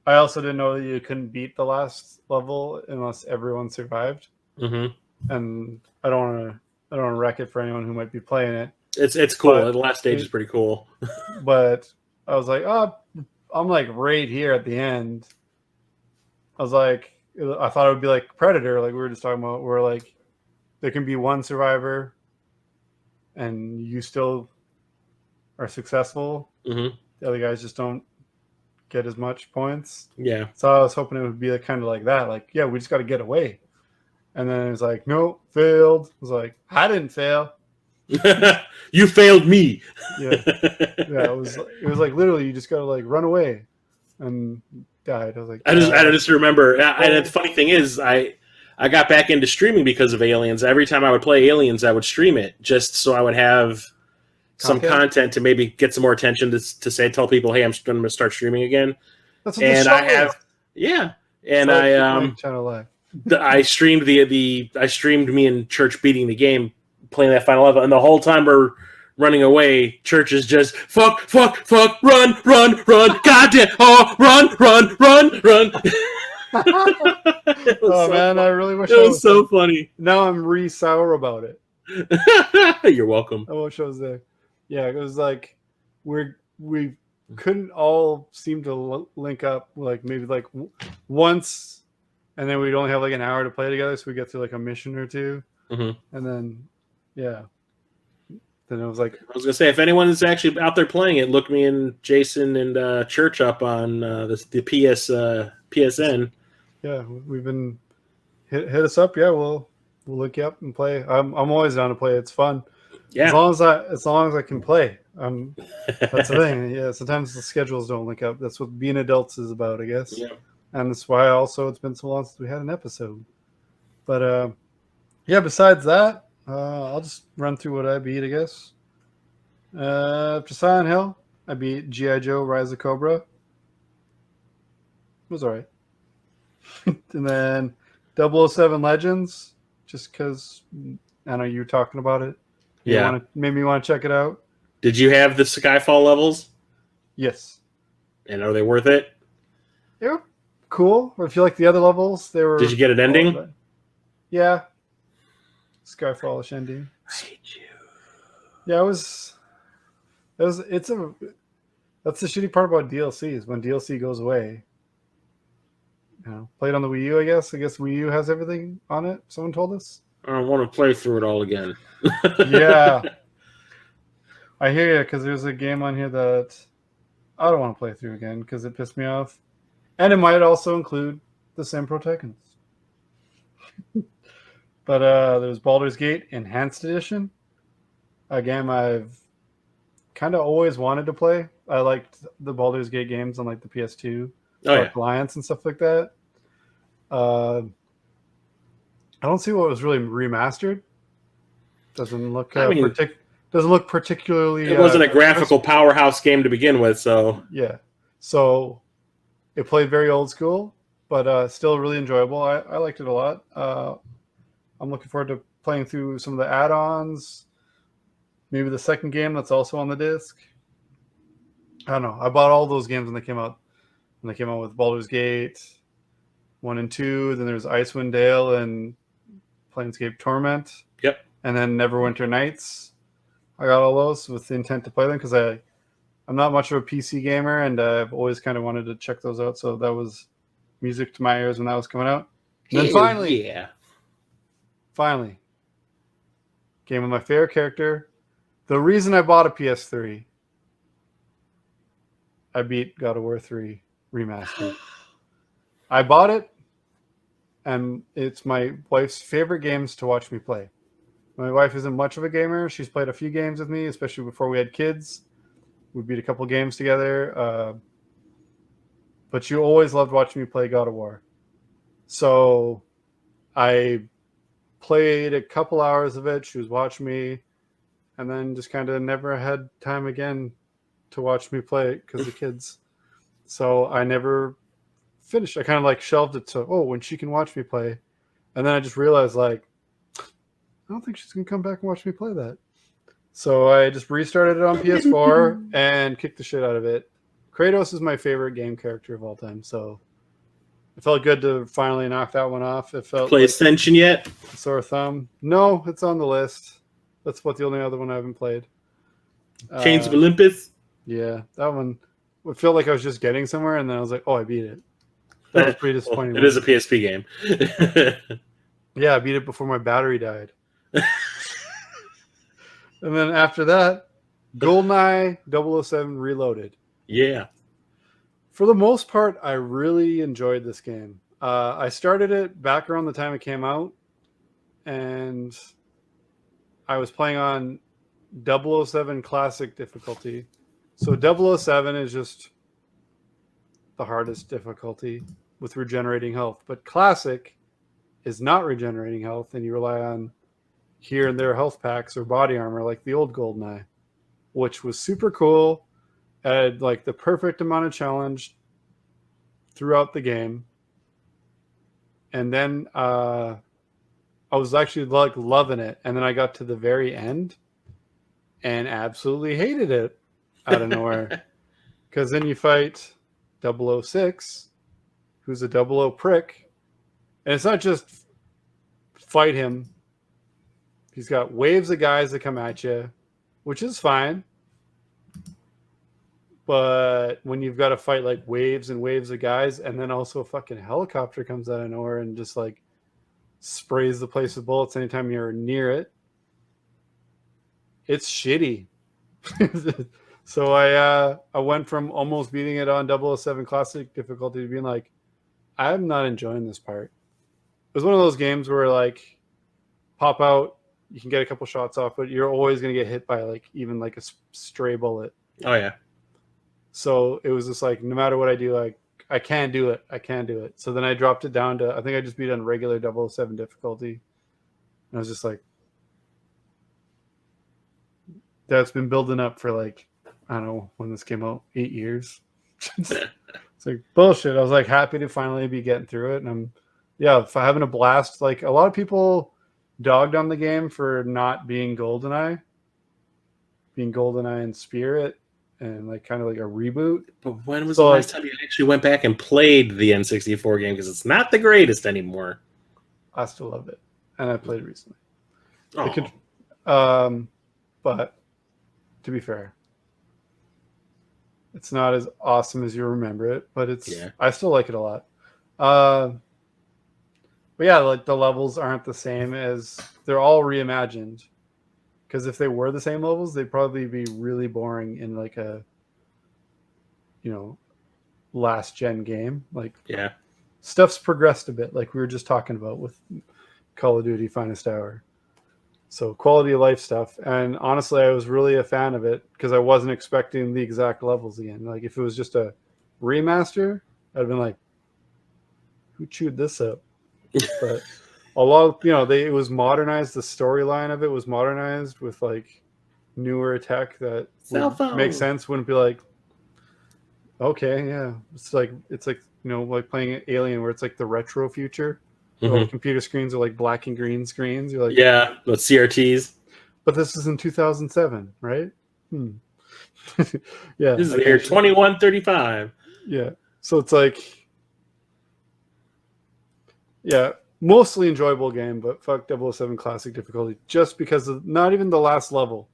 also didn't know that you couldn't beat the last level unless everyone survived. Mm-hmm. And I don't want to wreck it for anyone who might be playing it. It's cool. The last stage is pretty cool. But I was like, I'm like right here at the end. I was like. I thought it would be like Predator, like we were just talking about, where like there can be one survivor and you still are successful. Mm-hmm. The other guys just don't get as much points. Yeah. So I was hoping it would be like, kind of like that. Like, yeah, we just got to get away. And then it was like, no, failed. I was like, I didn't fail. You failed me. Yeah. It was like literally you just got to like run away and died. I was like, I just remember, and the funny thing is, I got back into streaming because of Aliens. Every time I would play Aliens, I would stream it just so I would have some content to maybe get some more attention to tell people, hey, I'm going to start streaming again. That's what and I have, and so I streamed I streamed me and Church beating the game, playing that final level, and the whole time we're running away, Church is just fuck, run, goddamn, run. Oh man, I really wish it was so funny. Now I'm re-sour about it. You're welcome. I wish I was there. Yeah, it was like we couldn't all seem to link up like maybe like once, and then we'd only have like an hour to play together, so we get through like a mission or two, and then then it was like, I was gonna say, if anyone is actually out there playing it, look me and Jason and Church up on the PSN. Yeah, we've been hit us up. Yeah, we'll look you up and play. I'm always down to play. It's fun. Yeah, as long as I can play. That's the thing. Yeah, sometimes the schedules don't link up. That's what being adults is about, I guess. Yeah, and that's why also it's been so long since we had an episode. But besides that. I'll just run through what I beat, I guess. After Silent Hill, I beat G.I. Joe Rise of Cobra. It was alright. And then 007 Legends, just because I know you were talking about it. Made me want to check it out. Did you have the Skyfall levels? Yes. And are they worth it? They were cool. If you like the other levels, they were... Did you get an ending? Yeah. Skyfall ending. I hate you. Yeah, that's the shitty part about DLC is when DLC goes away. Played on the Wii U, I guess. Wii U has everything on it. Someone told us. I don't want to play through it all again. Yeah. I hear you, because there's a game on here that I don't want to play through again because it pissed me off. And it might also include the same protagonist. But there's Baldur's Gate Enhanced Edition. A game I've kind of always wanted to play. I liked the Baldur's Gate games on like the PS2, Alliance and stuff like that. I don't see what was really remastered. Doesn't look doesn't look particularly. It wasn't a graphical powerhouse game to begin with, so yeah. So it played very old school, but still really enjoyable. I liked it a lot. I'm looking forward to playing through some of the add-ons. Maybe the second game that's also on the disc. I don't know. I bought all those games when they came out. And they came out with Baldur's Gate 1 and 2. Then there's Icewind Dale and Planescape Torment. Yep. And then Neverwinter Nights. I got all those with the intent to play them because I'm not much of a PC gamer, and I've always kind of wanted to check those out. So that was music to my ears when that was coming out. And then finally, game with my favorite character. The reason I bought a PS3, I beat God of War 3 Remastered. I bought it, and it's my wife's favorite games to watch me play. My wife isn't much of a gamer. She's played a few games with me, especially before we had kids. We beat a couple games together. But she always loved watching me play God of War. So I played a couple hours of it. She was watching me, and then just kind of never had time again to watch me play it because of the kids. So I never finished. I kind of like shelved it to, when she can watch me play. And then I just realized, like, I don't think she's going to come back and watch me play that. So I just restarted it on PS4 and kicked the shit out of it. Kratos is my favorite game character of all time. So it felt good to finally knock that one off. It felt play Ascension yet? A sore thumb. No, it's on the list. That's the only other one I haven't played. Chains of Olympus? Yeah, that one. It felt like I was just getting somewhere, and then I was like, I beat it. That was pretty disappointing. It is a PSP game. Yeah, I beat it before my battery died. And then after that, Goldeneye 007 Reloaded. Yeah. For the most part, I really enjoyed this game. I started it back around the time it came out, and I was playing on 007 Classic difficulty. So 007 is just the hardest difficulty with regenerating health. But Classic is not regenerating health, and you rely on here and there health packs or body armor like the old Goldeneye, which was super cool. Had like the perfect amount of challenge throughout the game. And then I was actually like loving it. And then I got to the very end and absolutely hated it out of nowhere. Because then you fight 006, who's a 00 prick. And it's not just fight him. He's got waves of guys that come at you, which is fine. But when you've got to fight like waves and waves of guys, and then also a fucking helicopter comes out of nowhere and just like sprays the place with bullets anytime you're near it, it's shitty. So I went from almost beating it on 007 Classic difficulty to being like, I'm not enjoying this part. It was one of those games where like pop out, you can get a couple shots off, but you're always going to get hit by like even like a stray bullet. Oh yeah. So it was just like, no matter what I do, like I can't do it. I can't do it. So then I dropped it down to, I think I just beat it on regular 007 difficulty. And I was just like, that's been building up for like, I don't know when this came out, 8 years. It's like bullshit. I was like happy to finally be getting through it. And I'm having a blast. Like a lot of people dogged on the game for not being Goldeneye and Spirit, and like kind of like a reboot. But when was the last time you actually went back and played the N64 game? Because it's not the greatest anymore. I still love it, and I played it recently. Oh. But to be fair, it's not as awesome as you remember it. But I still like it a lot. But yeah, like the levels aren't the same as, they're all reimagined. Because if they were the same levels, they'd probably be really boring in like a, last gen game. Like stuff's progressed a bit, like we were just talking about with Call of Duty Finest Hour. So quality of life stuff. And honestly, I was really a fan of it because I wasn't expecting the exact levels again. Like if it was just a remaster, I'd have been like, who chewed this up? But a lot of, it was modernized. The storyline of it was modernized with like newer tech that would make sense. Wouldn't be like, okay, yeah, it's like like playing Alien, where it's like the retro future. All the computer screens are like black and green screens. You're like, yeah, with CRTs. But this is in 2007, right? Yeah, this is the year 2135. Yeah. So it's like, yeah, mostly enjoyable game, but fuck 007 Classic difficulty just because of not even the last level,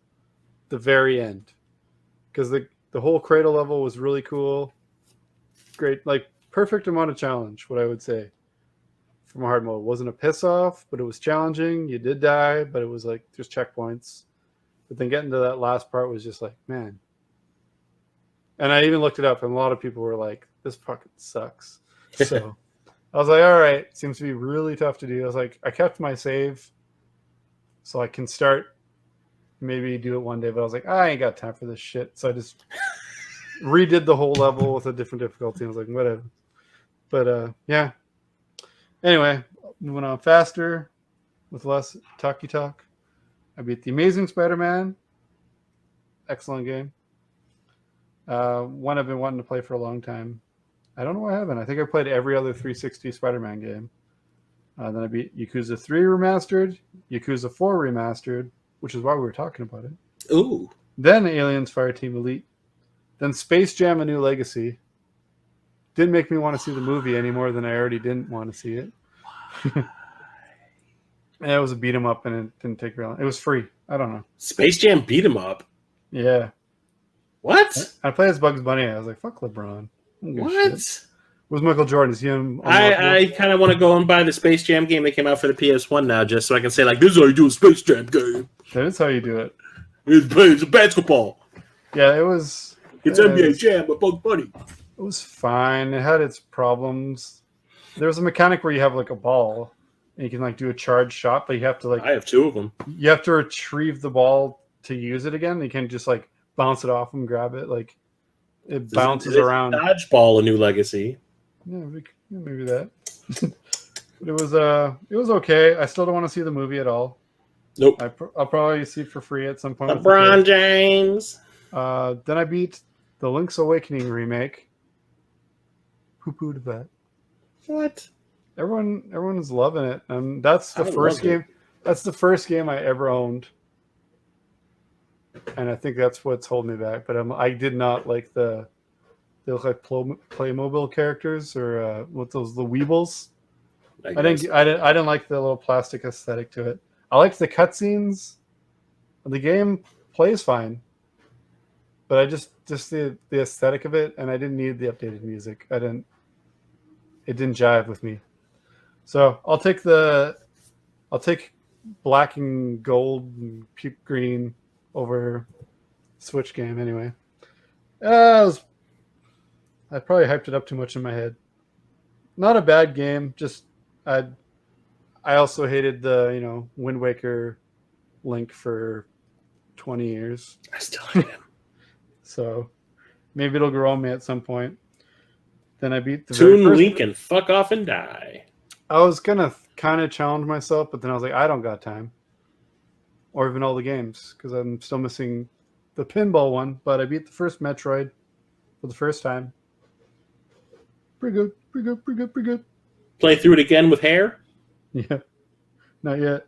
the very end. Because the whole cradle level was really cool. Great, like perfect amount of challenge, what I would say. From a hard mode. It wasn't a piss off, but it was challenging. You did die, but it was like just checkpoints. But then getting to that last part was just like, man. And I even looked it up, and a lot of people were like, this fucking sucks. So I was like, all right, seems to be really tough to do. I was like, I kept my save so I can start, maybe do it one day, but I was like, I ain't got time for this shit. So I just redid the whole level with a different difficulty. I was like, whatever. But yeah. Anyway, moving on faster with less talky talk. I beat The Amazing Spider-Man. Excellent game. One I've been wanting to play for a long time. I don't know why I haven't. I think I played every other 360 Spider-Man game. Then I beat Yakuza 3 Remastered, Yakuza 4 Remastered, which is why we were talking about it. Ooh. Then Aliens Fireteam Elite. Then Space Jam: A New Legacy. Didn't make me want to see the movie any more than I already didn't want to see it. And it was a beat 'em up, and it didn't take real long. It was free. I don't know. Space Jam beat 'em up. Yeah. What? I played as Bugs Bunny. I was like, fuck LeBron. I don't give a What? shit. Was Michael Jordan? Is he him? I kind of want to go and buy the Space Jam game that came out for the PS1 now, just so I can say, like, this is how you do a Space Jam game. That is how you do it. It's a basketball. Yeah, it was. It's NBA Jam with Bugs Bunny. It was fine. It had its problems. There was a mechanic where you have like a ball, and you can like do a charge shot, but you have to like. I have two of them. You have to retrieve the ball to use it again. You can't just like bounce it off and grab it. Like it bounces around. Dodgeball, A New Legacy. Yeah, maybe that. But it was okay. I still don't want to see the movie at all. Nope. I'll probably see it for free at some point. LeBron James. Then I beat the Link's Awakening remake. Poo-pooed that. What? Everyone's loving it, and that's the first game. That's the first game I ever owned, and I think that's what's holding me back. But I did not like they look like Playmobil characters or what the Weebles. I didn't like the little plastic aesthetic to it. I liked the cutscenes. The game plays fine, but I just the aesthetic of it, and I didn't need the updated music. It didn't jive with me. So I'll take black and gold and peep green over Switch game anyway. I probably hyped it up too much in my head. Not a bad game. Just I also hated the Wind Waker Link for 20 years. I still hate him. So maybe it'll grow on me at some point. Then I beat the Toon Link and fuck off and die. I was gonna kind of challenge myself, but then I was like, I don't got time, or even all the games, because I'm still missing the pinball one. But I beat the first Metroid for the first time. Pretty good. Play through it again with hair? Yeah, not yet.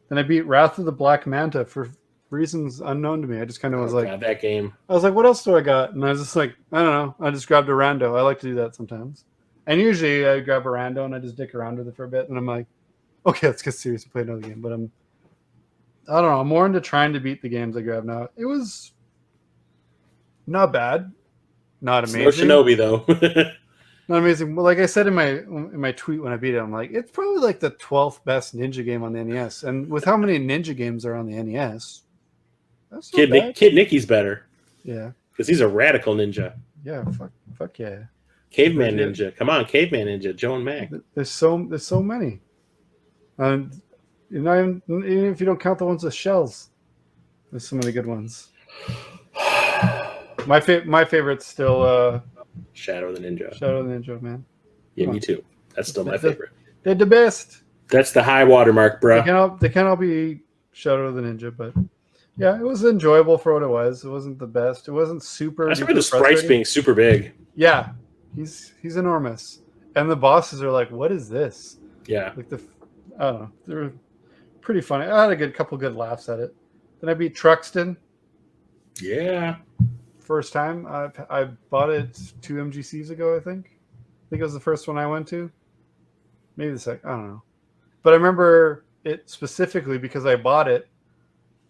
Then I beat Wrath of the Black Manta for reasons unknown to me. I just kind of was like, God, that game. I was like, what else do I got? And I was just like, I don't know. I just grabbed a rando. I like to do that sometimes. And usually I grab a rando and I just dick around with it for a bit. And I'm like, okay, let's get serious and play another game. But I don't know. I'm more into trying to beat the games I grab now. It was not bad. Not amazing. No Shinobi, though. Not amazing. Well, like I said in my tweet when I beat it, I'm like, it's probably like the 12th best ninja game on the NES. And with how many ninja games are on the NES, that's not bad. Kid Nicky's better. Yeah. Because he's a radical ninja. Yeah, fuck yeah. Caveman Ninja. Come on, Caveman Ninja. Joe and Mac. There's so many. And even if you don't count the ones with shells, there's so many good ones. My favorite's still Shadow the Ninja. Shadow the Ninja, man. Yeah, me too. That's still my favorite. They're the best. That's the high watermark, bro. They can't all be Shadow the Ninja, but yeah, it was enjoyable for what it was. It wasn't the best. It wasn't super. I remember the sprites being super big. Yeah, he's enormous, and the bosses are like, "What is this?" Yeah, like I don't know. They were pretty funny. I had a couple good laughs at it. Then I beat Truxton. Yeah, first time. I bought it 2 MGCs ago, I think. I think it was the first one I went to. Maybe the second. I don't know. But I remember it specifically because I bought it.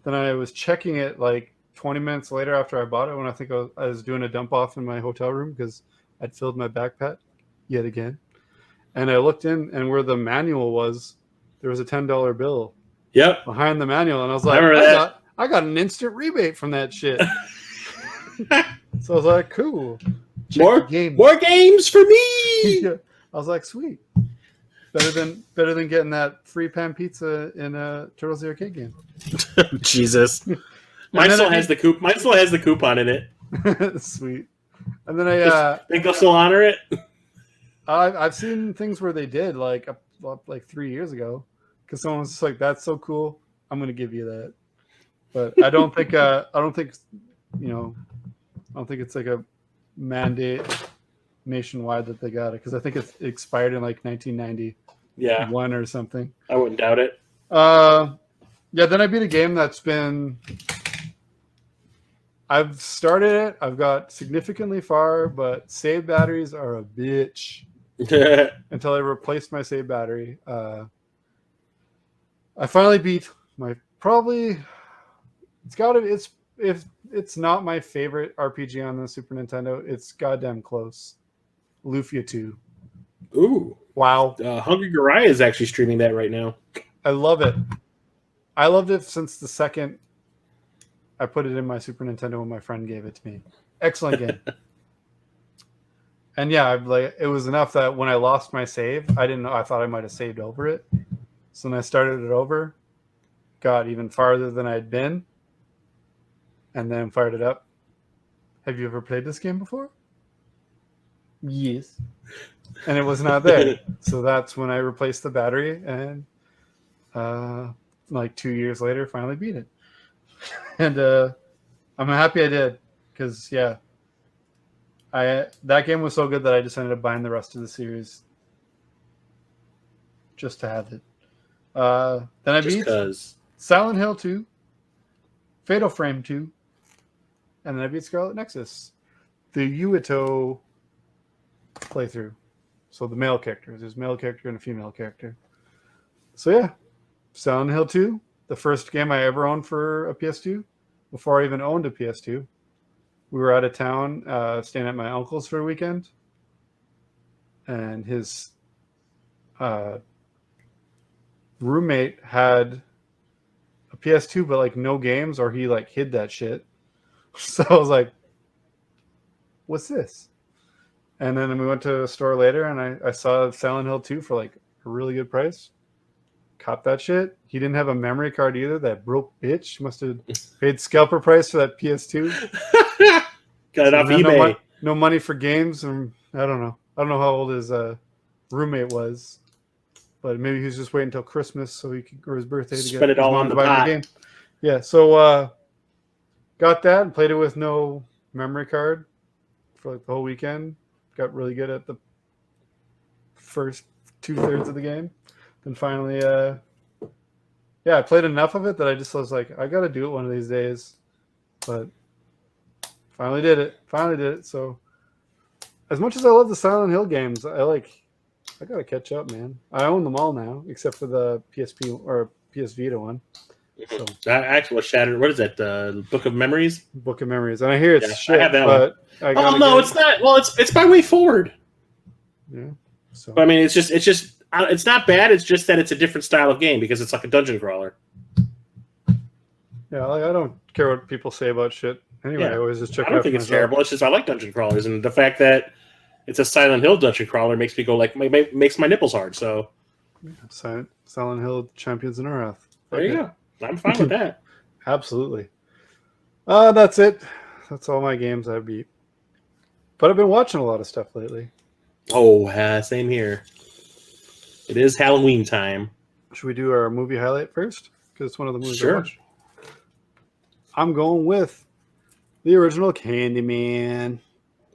Then I was checking it like 20 minutes later after I bought it when I think I was doing a dump off in my hotel room because I'd filled my backpack yet again. And I looked in, and where the manual was, there was a $10 bill Yep. behind the manual. And I was like, I got an instant rebate from that shit. So I was like, cool. More games for me. Yeah. I was like, sweet. Better than getting that free pan pizza in a Turtles the Arcade game. Jesus. Mine still has the coupon in it. Sweet. And then I think they'll still honor it. I've seen things where they did like 3 years ago because someone was just like, "That's so cool, I'm going to give you that." But I don't think it's like a mandate nationwide that they got it because I think it expired in like 1991 or something. I wouldn't doubt it. Yeah. Then I beat a game that's been. I've started it. I've got significantly far, but save batteries are a bitch. Until I replaced my save battery. I finally beat my it's not my favorite RPG on the Super Nintendo. It's goddamn close. Lufia 2. Ooh. Wow. Hungry Garai is actually streaming that right now. I love it. I loved it since the second I put it in my Super Nintendo when my friend gave it to me. Excellent game. And yeah, it was enough that when I lost my save, I didn't know. I thought I might have saved over it. So when I started it over, got even farther than I'd been, and then fired it up. Have you ever played this game before? Yes. And it was not there. So that's when I replaced the battery, and like 2 years later, finally beat it. And I'm happy I did because yeah. That game was so good that I just ended up buying the rest of the series just to have it. Then I beat Silent Hill 2, Fatal Frame 2, and then I beat Scarlet Nexus, the Yuito playthrough. So the male characters. There's a male character and a female character. So yeah, Silent Hill 2, the first game I ever owned for a PS2, before I even owned a PS2. We were out of town, staying at my uncle's for a weekend, and his roommate had a PS2, but like no games, or he like hid that shit. So I was like, "What's this?" And then we went to a store later, and I saw Silent Hill 2 for like a really good price. Caught that shit. He didn't have a memory card either. That broke bitch must have paid scalper price for that PS2. Got it off eBay. No money for games, and I don't know. I don't know how old his roommate was, but maybe he was just waiting until Christmas so he could, or his birthday, to spend it all on the pot. Game. Yeah, so got that and played it with no memory card for like the whole weekend. Got really good at the first 2/3 of the game. Then finally, I played enough of it that I was like, I got to do it one of these days. But finally did it. So as much as I love the Silent Hill games, I got to catch up, man. I own them all now, except for the PSP or PS Vita one. So That actually was shattered. What is that? The Book of Memories? Book of Memories. And I hear it's shit, I have that but one. Oh no, it's not. Well, it's by Way Forward. Yeah. So But I mean, it's not bad. It's just that it's a different style of game because it's like a dungeon crawler. yeah, I don't care what people say about shit. Anyway, Yeah. I always just check it I out. don't think for it's myself. terrible. It's just I like dungeon crawlers, and the fact that it's a Silent Hill dungeon crawler makes me go like makes my nipples hard. So Silent Hill Champions in our Wrath. there you go. I'm fine with that. Absolutely. That's it. That's all my games I beat. But I've been watching a lot of stuff lately. Oh, same here. It is Halloween time. Should we do our movie highlight first? Because it's one of the movies I Sure. watched. I'm going with the original Candyman.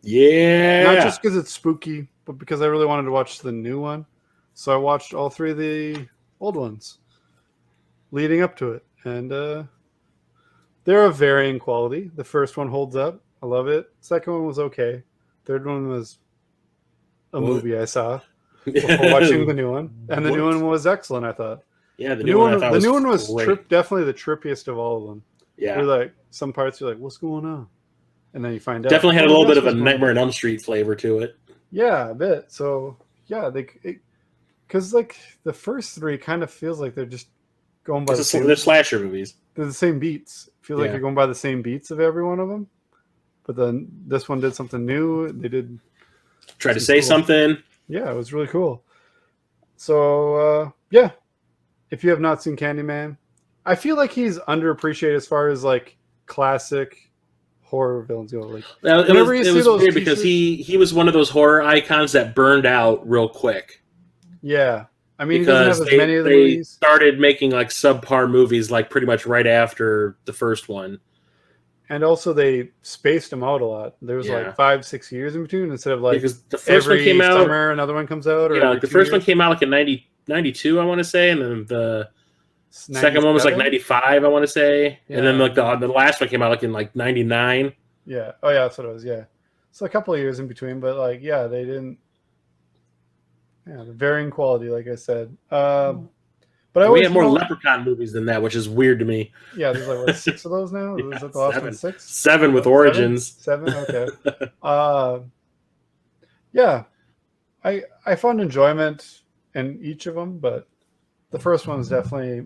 Yeah. Not just because it's spooky, but because I really wanted to watch the new one. So I watched all three of the old ones leading up to it. And they're of varying quality. The first one holds up I love it. Second one was okay. Third one was a movie I saw before watching the new one, and the new one was excellent. I thought. Yeah, the new one. The new one was definitely the trippiest of all of them. Yeah, where like some parts you're like, what's going on, and then you find out. Definitely had a little bit of a Nightmare on Elm Street flavor to it. Yeah, a bit. So yeah, because like the first three kind of feels like they're just going by they're slasher movies. They're the same beats. Feels like you're going by the same beats of every one of them. But then this one did something new. They did try to say something. Yeah, it was really cool. So yeah, if you have not seen Candyman, I feel like he's underappreciated as far as like classic horror villains go. Like it was weird because he was one of those horror icons that burned out real quick. Yeah. I mean, because he doesn't have as many of the movies. Started making like subpar movies like pretty much right after the first one. And also they spaced them out a lot. There was like 5-6 years in between instead of like because the first one came out summer, another one comes out. Or like the first one came out like in 92, I want to say, and then the second one was like 95, I want to say, and then like the last one came out like in like 99. Yeah. Oh yeah, that's what it was. Yeah. So a couple of years in between, but like they didn't. Yeah, the varying quality, like I said. But we have more Leprechaun movies than that, which is weird to me. Yeah, there's like what, 6 of those now. Is that the last one? 6? 7 with Origins. 7? Okay. Yeah, I found enjoyment in each of them, but the first one's definitely,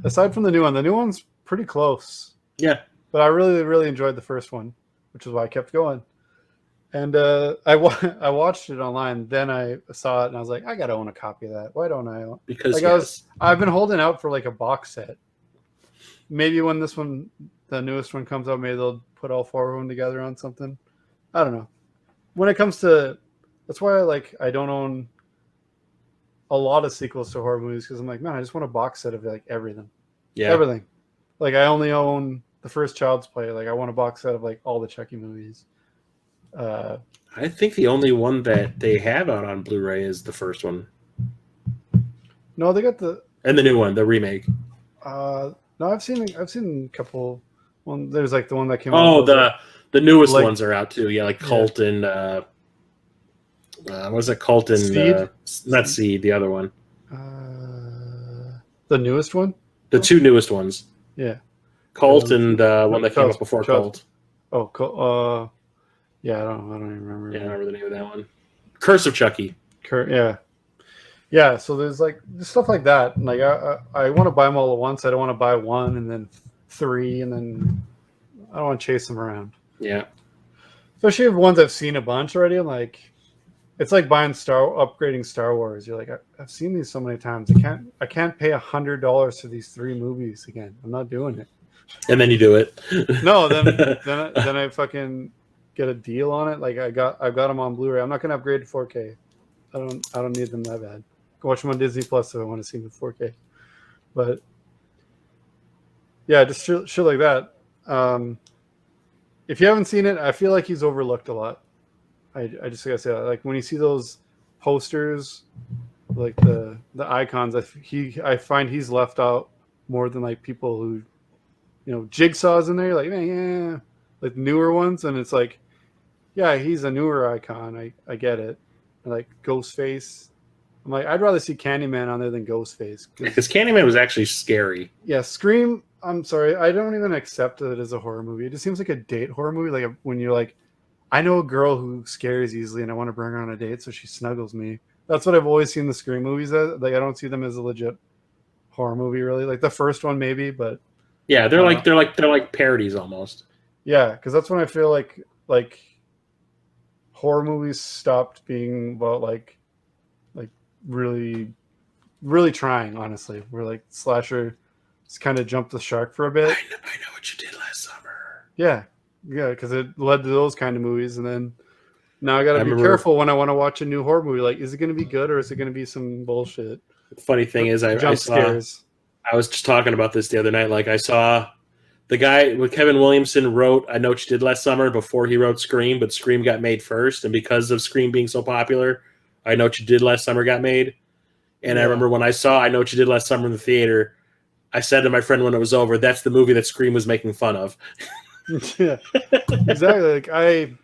aside from the new one's pretty close. Yeah, but I really, really enjoyed the first one, which is why I kept going. And I watched it online. Then I saw it, and I was like, I gotta own a copy of that. Why don't I? Because I've been holding out for like a box set. Maybe when this one, the newest one, comes out, maybe they'll put all 4 of them together on something. I don't know. When it comes to, that's why I don't own a lot of sequels to horror movies, because I'm like, man, I just want a box set of like everything. Yeah, everything. Like I only own the first Child's Play. Like I want a box set of like all the Chucky movies. I think the only one that they have out on Blu-ray is the first one. No, they got the new one, the remake. No, I've seen a couple. One there's like the one that came out. Oh, the newest like, ones are out too. Yeah, like Cult and what was it? Cult and Seed? Not Seed, the other one. The newest one. The 2 newest ones. Yeah. Cult and one that came up before Cult. Oh, yeah, I don't even remember. Yeah, I remember the name of that one. Curse of Chucky. Yeah. So there's like stuff like that. And like I want to buy them all at once. I don't want to buy 1 and then 3 and then I don't want to chase them around. Yeah. Especially if ones I've seen a bunch already. I'm like, it's like upgrading Star Wars. You're like, I've seen these so many times. I can't pay $100 for these 3 movies again. I'm not doing it. And then you do it. No, then I fucking get a deal on it. Like I've got them on Blu-ray. I'm not gonna upgrade to 4K. I don't need them that bad. Go watch them on Disney Plus if I want to see them in 4K. But yeah, just shit like that. If you haven't seen it, I feel like he's overlooked a lot. I just gotta say that. Like when you see those posters, like the icons, I find he's left out more than like people who, Jigsaw's in there. Like yeah, like newer ones, and it's like, yeah, he's a newer icon. I get it. And like Ghostface, I'm like, I'd rather see Candyman on there than Ghostface because Candyman was actually scary. Yeah, Scream. I'm sorry, I don't even accept it as a horror movie. It just seems like a date horror movie. Like when you're like, I know a girl who scares easily, and I want to bring her on a date, so she snuggles me. That's what I've always seen the Scream movies as. Like I don't see them as a legit horror movie, really. Like the first one, maybe, but yeah, they're like parodies almost. Yeah, because that's when I feel like horror movies stopped being about like really, really trying. Honestly, where like slasher just kind of jumped the shark for a bit. I know what you did last summer. Yeah, because it led to those kind of movies, and then now I got to be careful when I want to watch a new horror movie. Like, is it going to be good or is it going to be some bullshit? The funny thing is, I was just talking about this the other night. Like, I saw the guy with Kevin Williamson wrote I Know What You Did Last Summer before he wrote Scream, but Scream got made first, and because of Scream being so popular, I Know What You Did Last Summer got made. And I remember when I saw I Know What You Did Last Summer in the theater, I said to my friend when it was over, that's the movie that Scream was making fun of. Yeah, exactly. Like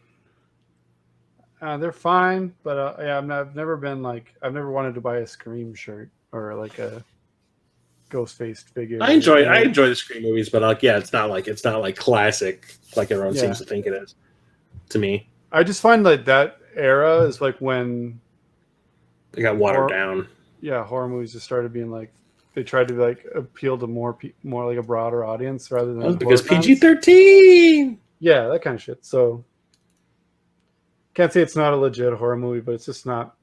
they're fine, but yeah, I've never been like I've never wanted to buy a Scream shirt or like a ghost-faced figure. I enjoy the Scream movies, but like it's not like classic like everyone seems to think it is. To me, I just find like that era is like when they got watered down. Yeah, horror movies just started being like they tried to like appeal to more like a broader audience rather than because PG-13. Yeah, that kind of shit. So can't say it's not a legit horror movie, but it's just not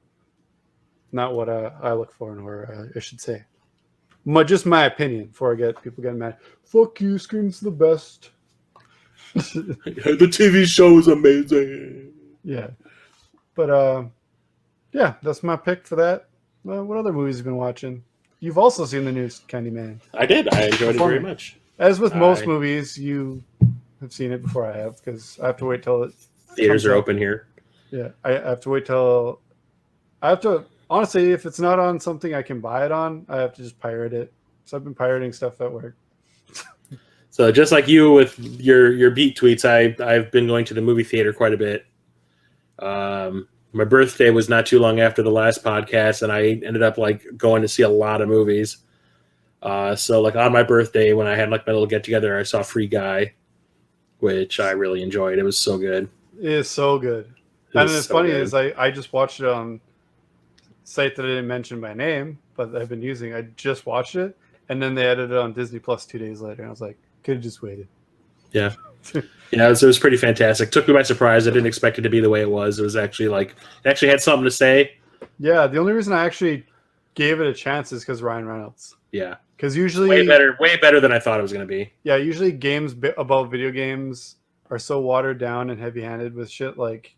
what I look for in horror. I should say. Just my opinion before I get people getting mad. Fuck you, Scream's the best. The TV show is amazing. Yeah. But yeah, that's my pick for that. What other movies have you been watching? You've also seen the new Candyman. I did. I enjoyed it very much. As with most movies, you have seen it before I have because I have to wait till it theaters are open here. Yeah, I have to wait till honestly, if it's not on something I can buy it on, I have to just pirate it. So I've been pirating stuff at work. So just like you with your beat tweets, I've been going to the movie theater quite a bit. My birthday was not too long after the last podcast, and I ended up like going to see a lot of movies. So like on my birthday, when I had like my little get together, I saw Free Guy, which I really enjoyed. It was so good. It is so good. And it's so funny is I just watched it on a site that I didn't mention by name, but I've been using. I just watched it, and then they added it on Disney Plus 2 days later, and I was like, could have just waited. Yeah. Yeah, it was pretty fantastic. Took me by surprise. I didn't expect it to be the way it was. It was actually like it actually had something to say. Yeah, the only reason I actually gave it a chance is because Ryan Reynolds. Yeah, because usually way better than I thought it was going to be. Yeah, usually games about video games are so watered down and heavy-handed with shit like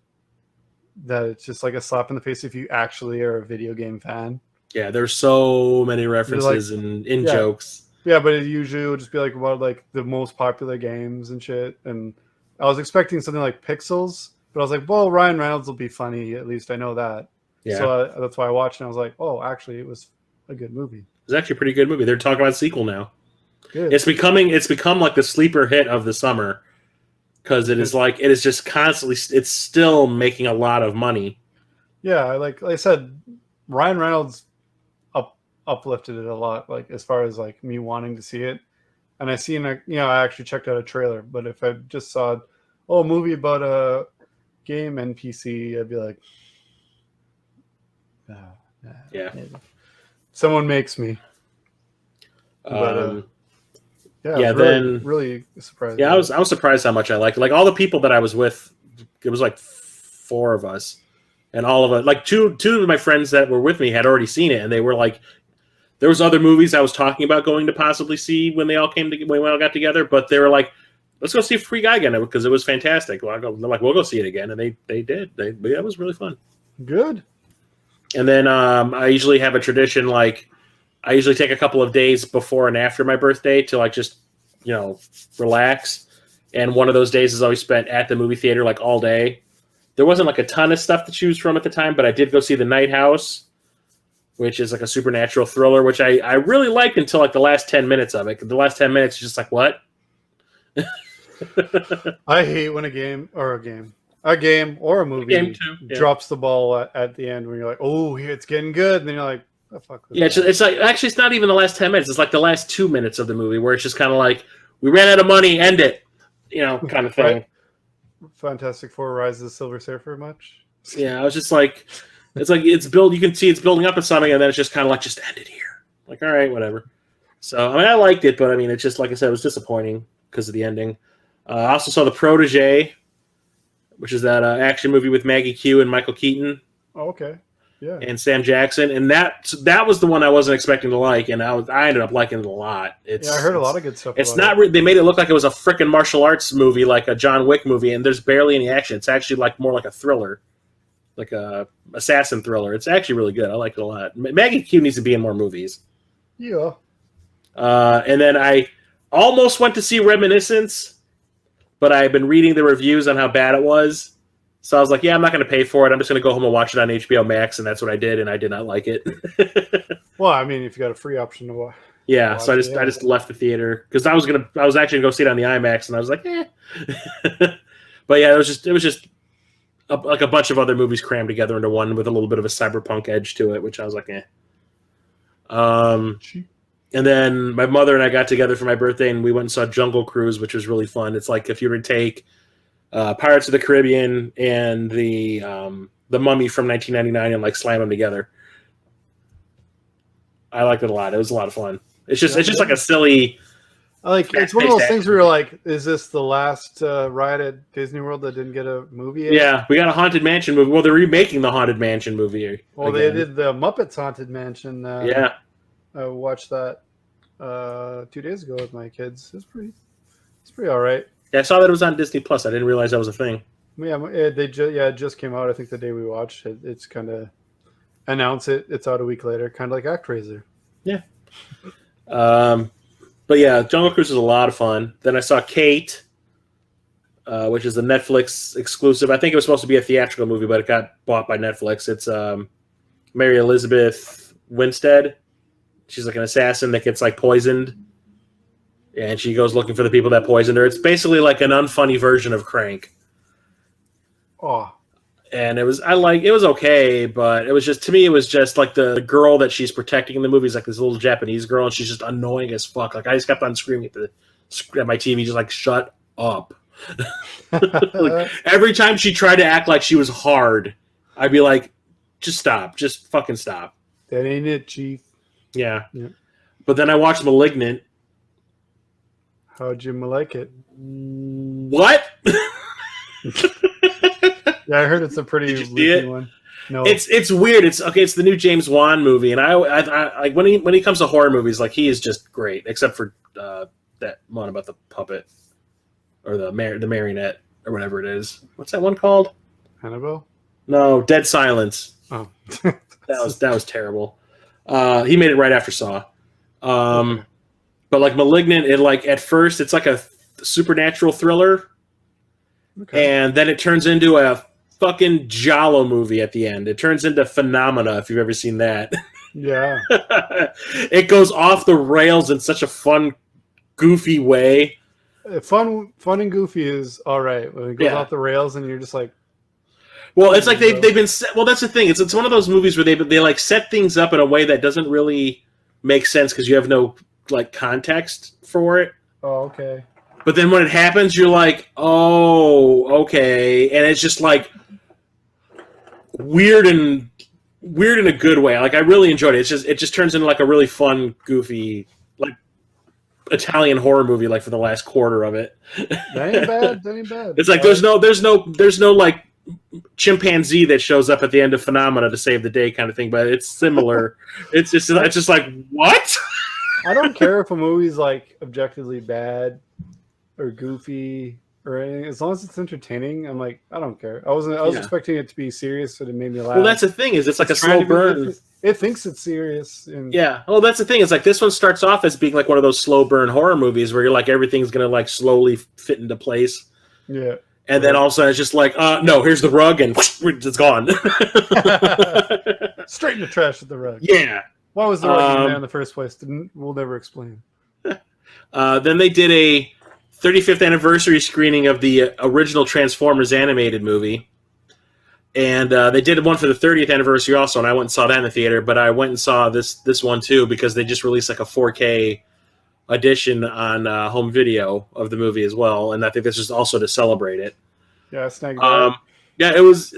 that. It's just like a slap in the face if you actually are a video game fan. Yeah, there's so many references and in jokes. Yeah, but it usually would just be like about like the most popular games and shit. And I was expecting something like Pixels, but I was like, well, Ryan Reynolds will be funny. At least I know that. Yeah. So that's why I watched it. And I was like, oh, actually, it was a good movie. It's actually a pretty good movie. They're talking about a sequel now. Good. It's become like the sleeper hit of the summer because it is just constantly. It's still making a lot of money. Yeah, like I said, Ryan Reynolds uplifted it a lot, like as far as like me wanting to see it. And I I actually checked out a trailer, but if I just saw a movie about a game NPC, I'd be like, yeah, someone makes me. But really surprised. Yeah, I was surprised how much I liked it. Like all the people that I was with, it was like 4 of us, and all of us, like two of my friends that were with me had already seen it, and they were like, there was other movies I was talking about going to possibly see when we all got together, but they were like, let's go see Free Guy again because it was fantastic. They're like, we'll go see it again, and they did. That was really fun. Good. And then I usually have a tradition, like I usually take a couple of days before and after my birthday to like just relax. And one of those days is always spent at the movie theater like all day. There wasn't like a ton of stuff to choose from at the time, but I did go see The Night House, which is like a supernatural thriller, which I really liked until like the last 10 minutes of it. The last 10 minutes is just like, what? I hate when a game or a movie drops the ball at the end when you're like, oh, it's getting good. And then you're like, oh, fuck. Yeah, it's like, actually, it's not even the last 10 minutes. It's like the last 2 minutes of the movie where it's just kind of like, we ran out of money, end it, kind of thing. Right. Fantastic Four: Rise of the Silver Surfer much? Yeah, I was just like, you can see it's building up to something, and then it's just kind of like, just end it here. Like, all right, whatever. So, I mean, I liked it, but I mean, it's just, like I said, it was disappointing because of the ending. I also saw The Protege, which is that action movie with Maggie Q and Michael Keaton. Oh, okay. Yeah. And Sam Jackson. And that was the one I wasn't expecting to like, and I ended up liking it a lot. I heard a lot of good stuff. It's not they made it look like it was a freaking martial arts movie, like a John Wick movie, and there's barely any action. It's actually like more like a thriller, like a assassin thriller. It's actually really good. I like it a lot. Maggie Q needs to be in more movies. Yeah. And then I almost went to see Reminiscence, but I've been reading the reviews on how bad it was. So I was like, yeah, I'm not going to pay for it. I'm just going to go home and watch it on HBO Max, and that's what I did, and I did not like it. Well, I mean, if you got a free option to Yeah, so I just left the theater because I was actually gonna go see it on the IMAX, and I was like, eh. But yeah, it was just like a bunch of other movies crammed together into one with a little bit of a cyberpunk edge to it, which I was like, eh. And then my mother and I got together for my birthday, and we went and saw Jungle Cruise, which was really fun. It's like if you were to take Pirates of the Caribbean and the Mummy from 1999 and like slam them together. I liked it a lot. It was a lot of fun. It's just like a silly. It's one of those things where you're like, is this the last ride at Disney World that didn't get a movie yet? Yeah, we got a Haunted Mansion movie. Well, they're remaking the Haunted Mansion movie. Well, they did the Muppets Haunted Mansion. Yeah. I watched that 2 days ago with my kids. It's pretty all right. Yeah, I saw that it was on Disney Plus. I didn't realize that was a thing. Yeah, it just came out. I think the day we watched it. It's kind of announce it. It's out a week later, kind of like ActRaiser. Yeah. But yeah, Jungle Cruise is a lot of fun. Then I saw Kate, which is a Netflix exclusive. I think it was supposed to be a theatrical movie, but it got bought by Netflix. It's Mary Elizabeth Winstead. She's like an assassin that gets like poisoned, and she goes looking for the people that poisoned her. It's basically like an unfunny version of Crank. Oh. And it was okay, but it was just like the girl that she's protecting in the movie is like this little Japanese girl, and she's just annoying as fuck. Like I just kept on screaming at my TV, just like shut up. Like, every time she tried to act like she was hard, I'd be like, just stop, just fucking stop. That ain't it, Chief. Yeah. But then I watched *Malignant*. How'd you like it? What? Yeah, I heard it's a pretty leaky one. No, it's weird. It's the new James Wan movie, and I like when he comes to horror movies, like he is just great, except for that one about the puppet or the marionette or whatever it is. What's that one called? Annabelle? No, Dead Silence. Oh, that was terrible. He made it right after Saw. But like *Malignant*, it like at first it's like a supernatural thriller, and then it turns into a fucking giallo movie at the end. It turns into Phenomena, if you've ever seen that. Yeah. It goes off the rails in such a fun, goofy way. Fun and goofy is all right. When it goes off the rails and you're just like... Well, it's like they've been set... Well, that's the thing. It's one of those movies where they like set things up in a way that doesn't really make sense because you have no like context for it. Oh, okay. But then when it happens, you're like, oh, okay. And it's just like weird in a good way. Like I really enjoyed it. It just turns into like a really fun, goofy, like Italian horror movie. Like for the last quarter of it, that ain't bad. That ain't bad. It's like there's no like chimpanzee that shows up at the end of Phenomena to save the day kind of thing. But it's similar. it's just like what? I don't care if a movie's like objectively bad or goofy or anything, as long as it's entertaining. I'm like, I don't care. I was expecting it to be serious, so it made me laugh. Well, that's the thing is, it's like a slow burn. It thinks it's serious. And... Yeah. Well, that's the thing. It's like this one starts off as being like one of those slow burn horror movies where you're like everything's gonna like slowly fit into place. Yeah. And then all of a sudden it's just like, no, here's the rug, and it's gone. Straight in the trash with the rug. Yeah. Why was the rug in there in the first place? We'll never explain. Then they did a 35th anniversary screening of the original Transformers animated movie. And they did one for the 30th anniversary also, and I went and saw that in the theater, but I went and saw this one too because they just released like a 4K edition on home video of the movie as well, and I think this is also to celebrate it. Yeah, snagged yeah, it was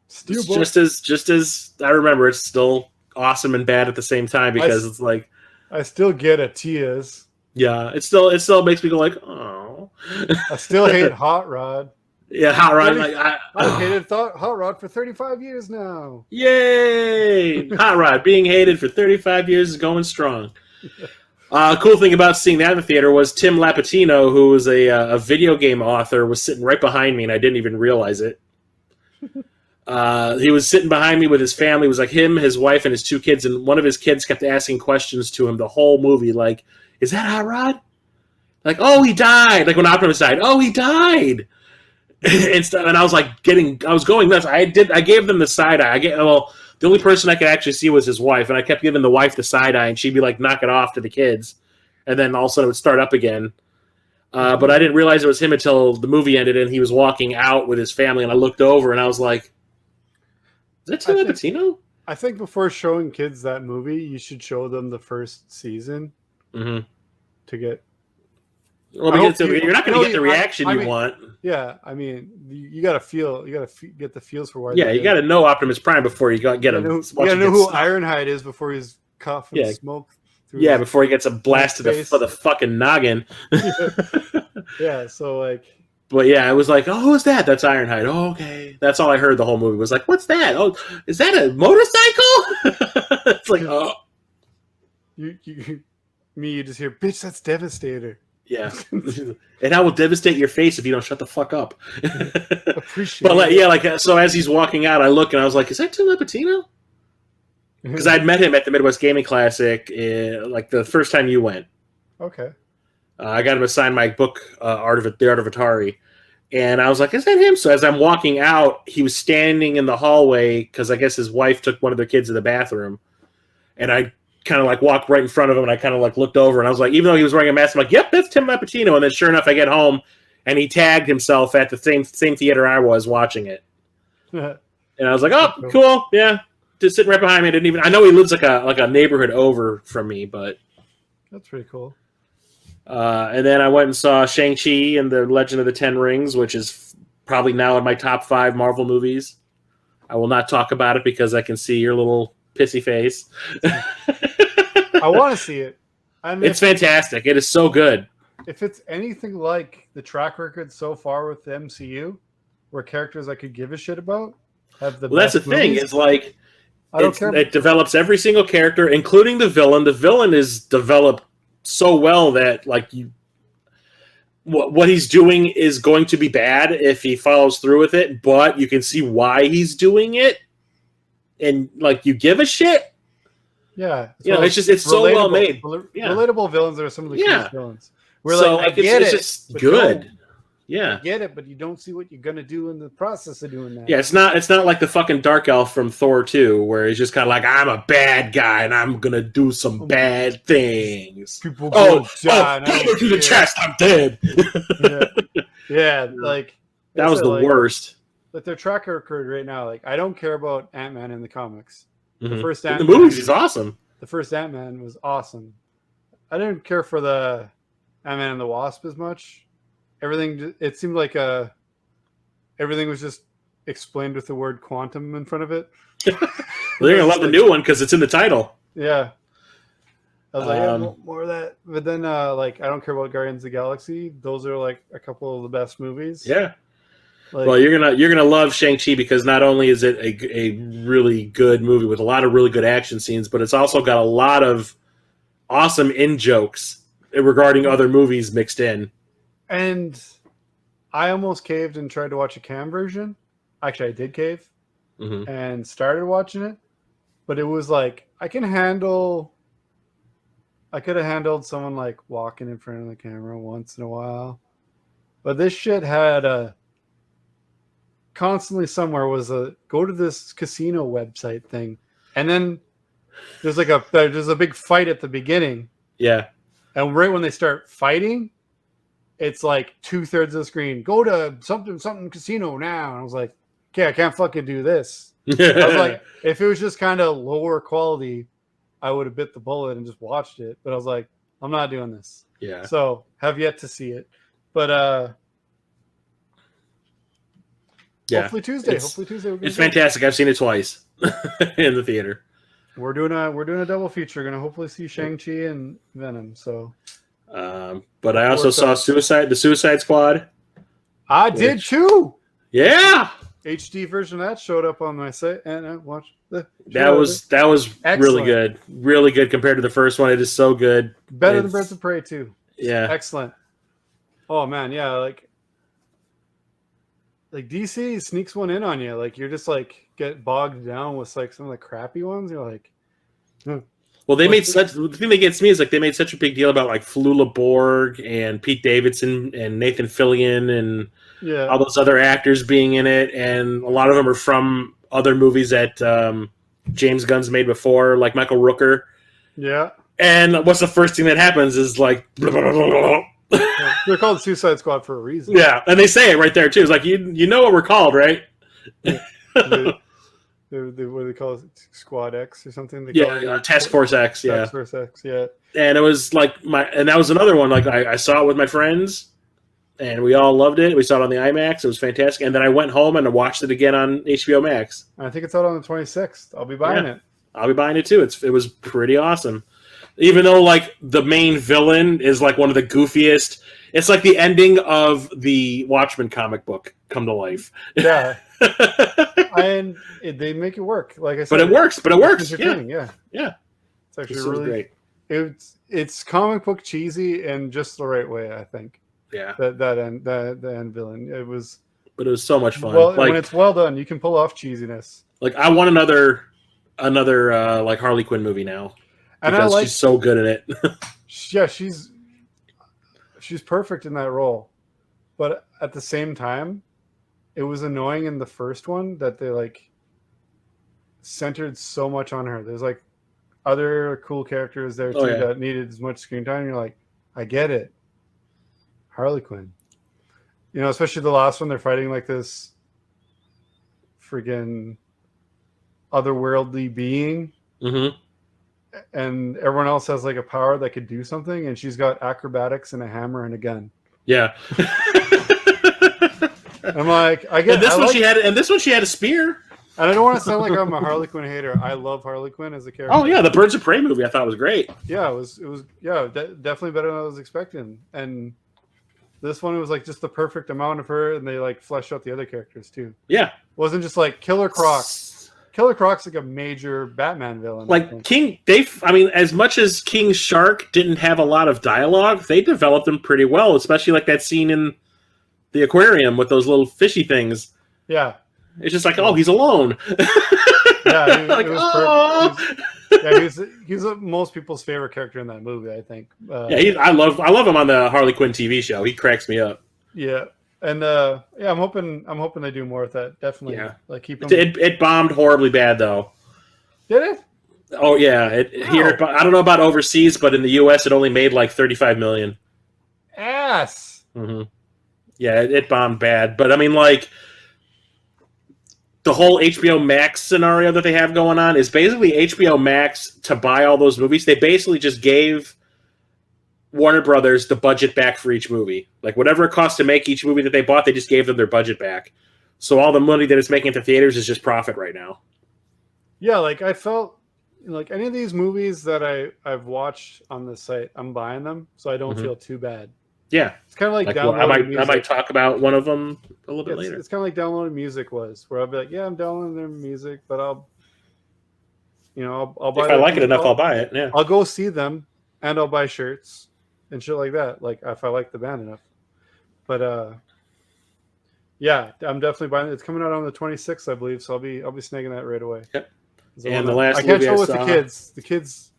Steelbook. just as I remember. It's still awesome and bad at the same time because it's like I still get a tears. Yeah, it still makes me go like, oh. I still hate Hot Rod. Yeah, Hot Rod. I've hated Hot Rod for 35 years now. Yay! Hot Rod being hated for 35 years is going strong. Cool thing about seeing that in the theater was Tim Lapatino, who was a video game author, was sitting right behind me, and I didn't even realize it. He was sitting behind me with his family. It was like him, his wife, and his two kids, and one of his kids kept asking questions to him the whole movie, like, is that Hot Rod? Like, oh, he died. Like when Optimus died, oh, he died. And I was like I was going nuts. I gave them the side eye. The only person I could actually see was his wife, and I kept giving the wife the side eye, and she'd be like, knock it off to the kids, and then all of a sudden it would start up again. But I didn't realize it was him until the movie ended, and he was walking out with his family, and I looked over, and I was like, is that Tim Patino? I think before showing kids that movie, you should show them the first season to get. Well, you're not going to get the reaction you want. Yeah, I mean, you got to feel, get the feels for why. Yeah, you got to know Optimus Prime before you get him. You got to know who Ironhide is before he's coughing smoke. Yeah, before he gets a blast to the fucking noggin. Yeah, so like. But yeah, I was like, oh, who's that? That's Ironhide. Oh, okay. That's all I heard the whole movie was like, what's that? Oh, is that a motorcycle? It's like, oh. You just hear, bitch, that's Devastator. Yeah. And I will devastate your face if you don't shut the fuck up. Appreciate But like, yeah, so as he's walking out, I look and I was like, is that Tim Patino? Because I'd met him at the Midwest Gaming Classic like the first time you went. Okay. I got him to sign my book, The Art of Atari. And I was like, is that him? So as I'm walking out, he was standing in the hallway because I guess his wife took one of their kids to the bathroom. And I kind of like walked right in front of him and I kind of like looked over and I was like, even though he was wearing a mask, I'm like, yep, that's Tim Patino. And then sure enough, I get home and he tagged himself at the same theater I was watching it. And I was like, oh, cool. Yeah. Just sitting right behind me. I know he lives like a neighborhood over from me, but. That's pretty cool. And then I went and saw Shang-Chi and the Legend of the Ten Rings, which is probably now in my top 5 Marvel movies. I will not talk about it because I can see your little pissy face. I want to see it. It's fantastic. It is so good. If it's anything like the track record so far with the MCU, where characters I could give a shit about have the that's the thing. movies, it's like care. It develops every single character, including the villain. The villain is developed so well that like what he's doing is going to be bad if he follows through with it, but you can see why he's doing it, and like you give a shit. Yeah, it's so well made. Relatable villains are some of the coolest villains. I get it's it, just good. Yeah, I get it, but you don't see what you're gonna do in the process of doing that. Yeah, it's not like the fucking Dark Elf from Thor 2, where he's just kind of like, I'm a bad guy and I'm gonna do some bad things. People go down. To the chest, I'm dead. yeah, like that was the worst. But their track record right now, like I don't care about Ant-Man in the comics. Mm-hmm. The first Ant-Man, the movies is awesome. The first Ant-Man was awesome. I didn't care for the Ant-Man and the Wasp as much. Everything, it seemed like everything was just explained with the word quantum in front of it. Well, they're going to love the new one because it's in the title. Yeah. I was like, more of that. But then, like, I don't care about Guardians of the Galaxy. Those are, like, a couple of the best movies. Yeah. Like, well, you're gonna love Shang-Chi because not only is it a really good movie with a lot of really good action scenes, but it's also got a lot of awesome in-jokes regarding other movies mixed in. And I almost caved and tried to watch a cam version. Actually, I did cave and started watching it. But it was like, I could have handled someone like walking in front of the camera once in a while. But this shit had constantly somewhere was go to this casino website thing. And then there's a big fight at the beginning. Yeah. And right when they start fighting, it's like 2/3 of the screen. Go to something casino now. And I was like, okay, I can't fucking do this. I was like, if it was just kind of lower quality, I would have bit the bullet and just watched it. But I was like, I'm not doing this. Yeah. So have yet to see it. But hopefully Tuesday. It's fantastic. I've seen it twice in the theater. We're doing a double feature. We're gonna hopefully see Shang-Chi and Venom. So. But I also saw the Suicide Squad. I did too. Yeah, HD version of that showed up on my site, and I watched the. That was excellent. Really good compared to the first one. It is so good. Better than Birds of Prey too. Yeah, excellent. Oh man, yeah, like DC sneaks one in on you. Like you're just like get bogged down with like some of the crappy ones. You're like. Well, the thing that gets me is like they made such a big deal about like Flula Borg and Pete Davidson and Nathan Fillion and all those other actors being in it, and a lot of them are from other movies that James Gunn's made before, like Michael Rooker. Yeah. And what's the first thing that happens is like, blah, blah, blah, blah, blah. They're called Suicide Squad for a reason. Yeah, and they say it right there too. It's like you know what we're called, right? What do they call it? Squad X or something? They call it Task Force X. Yeah, Task Force X. Yeah. And it was like and that was another one. Like I saw it with my friends, and we all loved it. We saw it on the IMAX. It was fantastic. And then I went home and I watched it again on HBO Max. I think it's out on the 26th. I'll be buying it. I'll be buying it too. It was pretty awesome. Even though like the main villain is like one of the goofiest. It's like the ending of the Watchmen comic book come to life. Yeah. And they make it work. Like I said, but it works. Yeah. It's actually really great. It's comic book cheesy in just the right way, I think. Yeah. The end villain. But it was so much fun. Well, like, when it's well done, you can pull off cheesiness. Like I want another like Harley Quinn movie now. Because she's so good in it. Yeah, she's perfect in that role. But at the same time, it was annoying in the first one that they like centered so much on her. There's like other cool characters there too that needed as much screen time. You're like, I get it. Harley Quinn. You know, especially the last one, they're fighting like this friggin' otherworldly being. Mm-hmm. And everyone else has like a power that could do something, and she's got acrobatics and a hammer and a gun. Yeah. I'm like, I get. And this one she had a spear. And I don't want to sound like I'm a Harley Quinn hater. I love Harley Quinn as a character. Oh yeah, the Birds of Prey movie I thought was great. Yeah, it was definitely better than I was expecting. And this one, it was like just the perfect amount of her, and they like fleshed out the other characters too. Yeah, it wasn't just like Killer Croc. Killer Croc's like a major Batman villain. Like as much as King Shark didn't have a lot of dialogue, they developed him pretty well, especially like that scene in the aquarium with those little fishy things. Yeah. It's just like, oh, he's alone. Yeah, like, he's most people's favorite character in that movie, I think. I love him on the Harley Quinn TV show. He cracks me up. Yeah. And I'm hoping they do more with that. Definitely. Yeah. Like keep him. It bombed horribly bad though. Did it? Oh yeah. Here, I don't know about overseas, but in the US, it only made like 35 million. Ass. Mm-hmm. Yeah, it bombed bad. But I mean, like the whole HBO Max scenario that they have going on is basically HBO Max to buy all those movies. They basically just gave Warner Brothers the budget back for each movie. Like whatever it costs to make each movie that they bought, they just gave them their budget back. So all the money that it's making at the theaters is just profit right now. Yeah, like I felt like any of these movies that I've watched on the site, I'm buying them, so I don't feel too bad. Yeah, it's kind of like downloading music. I might talk about one of them a little bit later. It's kind of like downloading music was, where I'll be like, yeah, I'm downloading their music, but I'll buy. If I like it enough, I'll buy it. Yeah, I'll go see them, and I'll buy shirts and shit like that. Like if I like the band enough, but yeah, I'm definitely buying it. It's coming out on the 26th, I believe, so I'll be snagging that right away. Yep. And the last I can't show with the kids. The kids,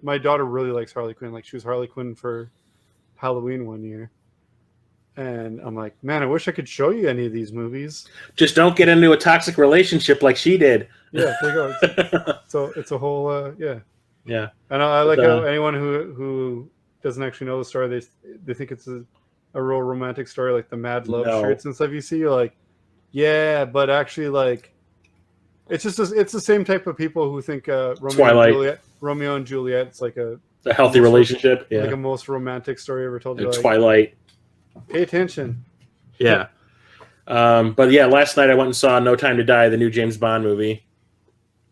my daughter really likes Harley Quinn. Like she was Harley Quinn for Halloween one year, and I'm like, man, I wish I could show you any of these movies. Just don't get into a toxic relationship like she did. Yeah, there you go. So it's a whole yeah. And I like how anyone who doesn't actually know the story, they think it's a real romantic story, like the Mad Love shirts and stuff you see. You're like, yeah, but actually, like, it's the same type of people who think Romeo and Juliet. It's like a healthy relationship. Yeah, like a most romantic story ever told. Twilight. Pay attention. Yeah. But yeah, last night I went and saw No Time to Die, the new James Bond movie.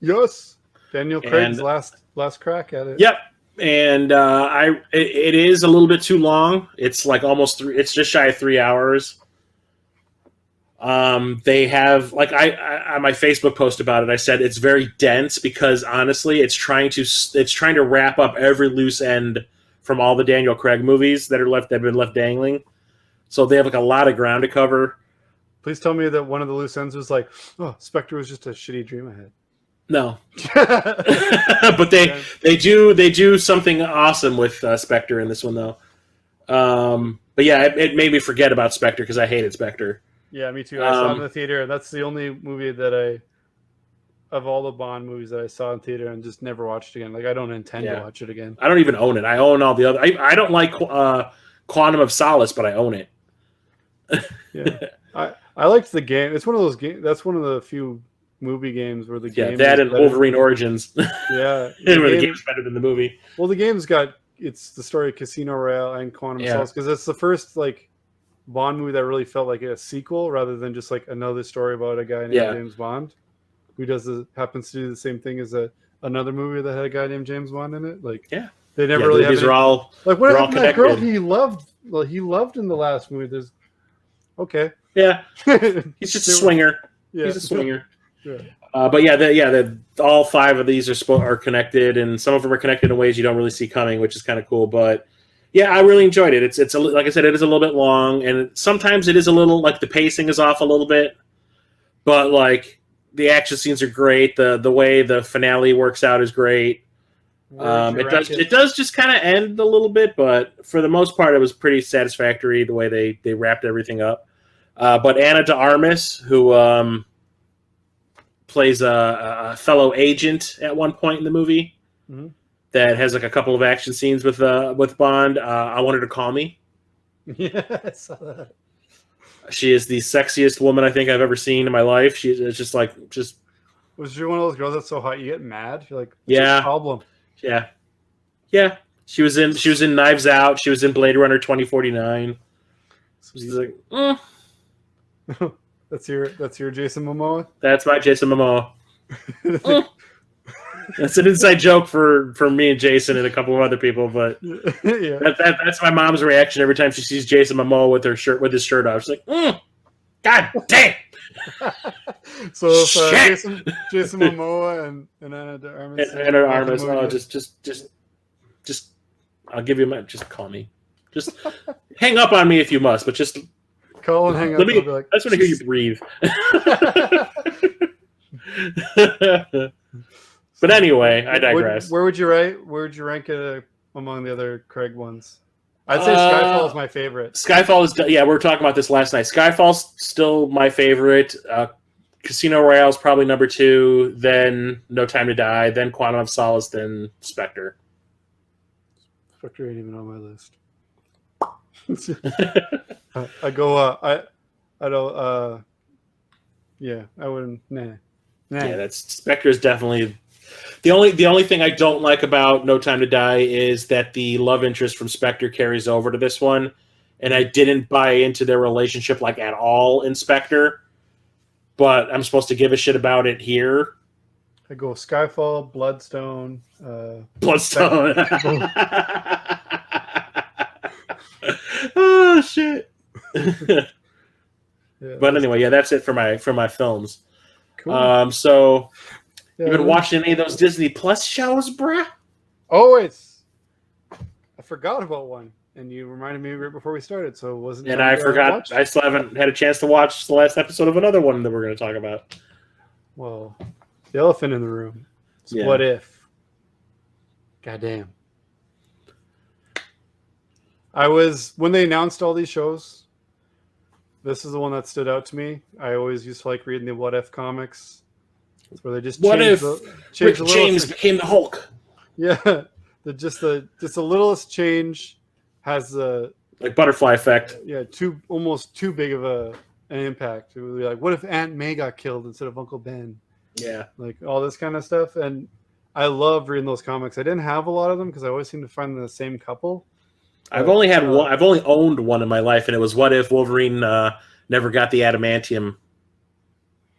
Yes, Daniel Craig's last crack at it. Yep. And it is a little bit too long. It's like it's just shy of 3 hours. They have like I on my Facebook post about it, I said it's very dense because honestly, it's trying to wrap up every loose end from all the Daniel Craig movies that have been left dangling. So they have like a lot of ground to cover. Please tell me that one of the loose ends was like, oh, Spectre was just a shitty dream I had. No, but they do something awesome with Spectre in this one though. But yeah, it made me forget about Spectre because I hated Spectre. Yeah, me too. I saw it in the theater. That's the only movie that of all the Bond movies that I saw in theater and just never watched again. Like I don't intend to Yeah. watch it again. I don't even own it. I own all the other. I don't like Quantum of Solace, but I own it. Yeah, I liked the game. It's one of those games. That's one of the few movie games where the game. That is and better. Wolverine Origins. Yeah, where the game's better than the movie. Well, the game's got it's the story of Casino Royale and Quantum of Solace because it's the first like Bond movie that really felt like a sequel rather than just like another story about a guy named James Bond who happens to do the same thing as another movie that had a guy named James Bond in it. Like they never really have. These are all like what happened to that girl connected. he loved? Well, he loved in the last movie. There's Yeah, he's just a swinger. Yeah. He's a swinger. Yeah. But all 5 of these are connected, and some of them are connected in ways you don't really see coming, which is kind of cool. But yeah, I really enjoyed it. It's like I said, it is a little bit long, and sometimes it is a little like the pacing is off a little bit. But like the action scenes are great. The way the finale works out is great. It does just kind of end a little bit, but for the most part, it was pretty satisfactory the way they wrapped everything up. But Ana de Armas, who plays a fellow agent at one point in the movie, that has like a couple of action scenes with Bond. I Want Her to Call Me. Yeah, I saw that. She is the sexiest woman I think I've ever seen in my life. It's just Was she one of those girls that's so hot you get mad? You're like, what's Yeah. your problem? Yeah. She was in Knives Out. She was in Blade Runner 2049. She's like, That's your Jason Momoa. that's my Jason Momoa. That's an inside joke for me and Jason and a couple of other people, but Yeah. that's my mom's reaction every time she sees Jason Momoa with his shirt off. She's like, God damn. So Jason Momoa and Ana de Armas. And her Armas. Oh, just I'll give you just call me. Just hang up on me if you must, but just call and hang up. I'll be like, I just want to hear you breathe. But anyway, I digress. Where would you rank it among the other Craig ones? I'd say Skyfall is my favorite. Skyfall is we were talking about this last night. Skyfall's still my favorite. Casino Royale is probably number 2. Then No Time to Die. Then Quantum of Solace. Then Spectre. Spectre ain't even on my list. I go. I don't. Yeah, I wouldn't. Nah. Yeah, that's Spectre is definitely the only thing I don't like about No Time to Die is that the love interest from Spectre carries over to this one, and I didn't buy into their relationship like at all in Spectre. But I'm supposed to give a shit about it here. I go Skyfall, Bloodstone. Bloodstone. Oh shit. Yeah, But anyway, that's it for my films. cool. So Yeah, you been watching any of those Disney Plus shows, bruh? Oh, I forgot about one, and you reminded me right before we started, so it wasn't. And time I to forgot. watch. I still haven't had a chance to watch the last episode of another one that we're going to talk about. Well, the elephant in the room. Is Yeah. What if? Goddamn. When they announced all these shows, this is the one that stood out to me. I always used to like reading the What If comics. It's where they just What change if change Rick James became the Hulk? Yeah, just the littlest change has the Like butterfly effect. almost too big of an impact. It would be like, what if Aunt May got killed instead of Uncle Ben? Yeah. Like all this kind of stuff. And I love reading those comics. I didn't have a lot of them because I always seem to find the same couple. I've only had one. I've only owned one in my life, and it was What If Wolverine never got the adamantium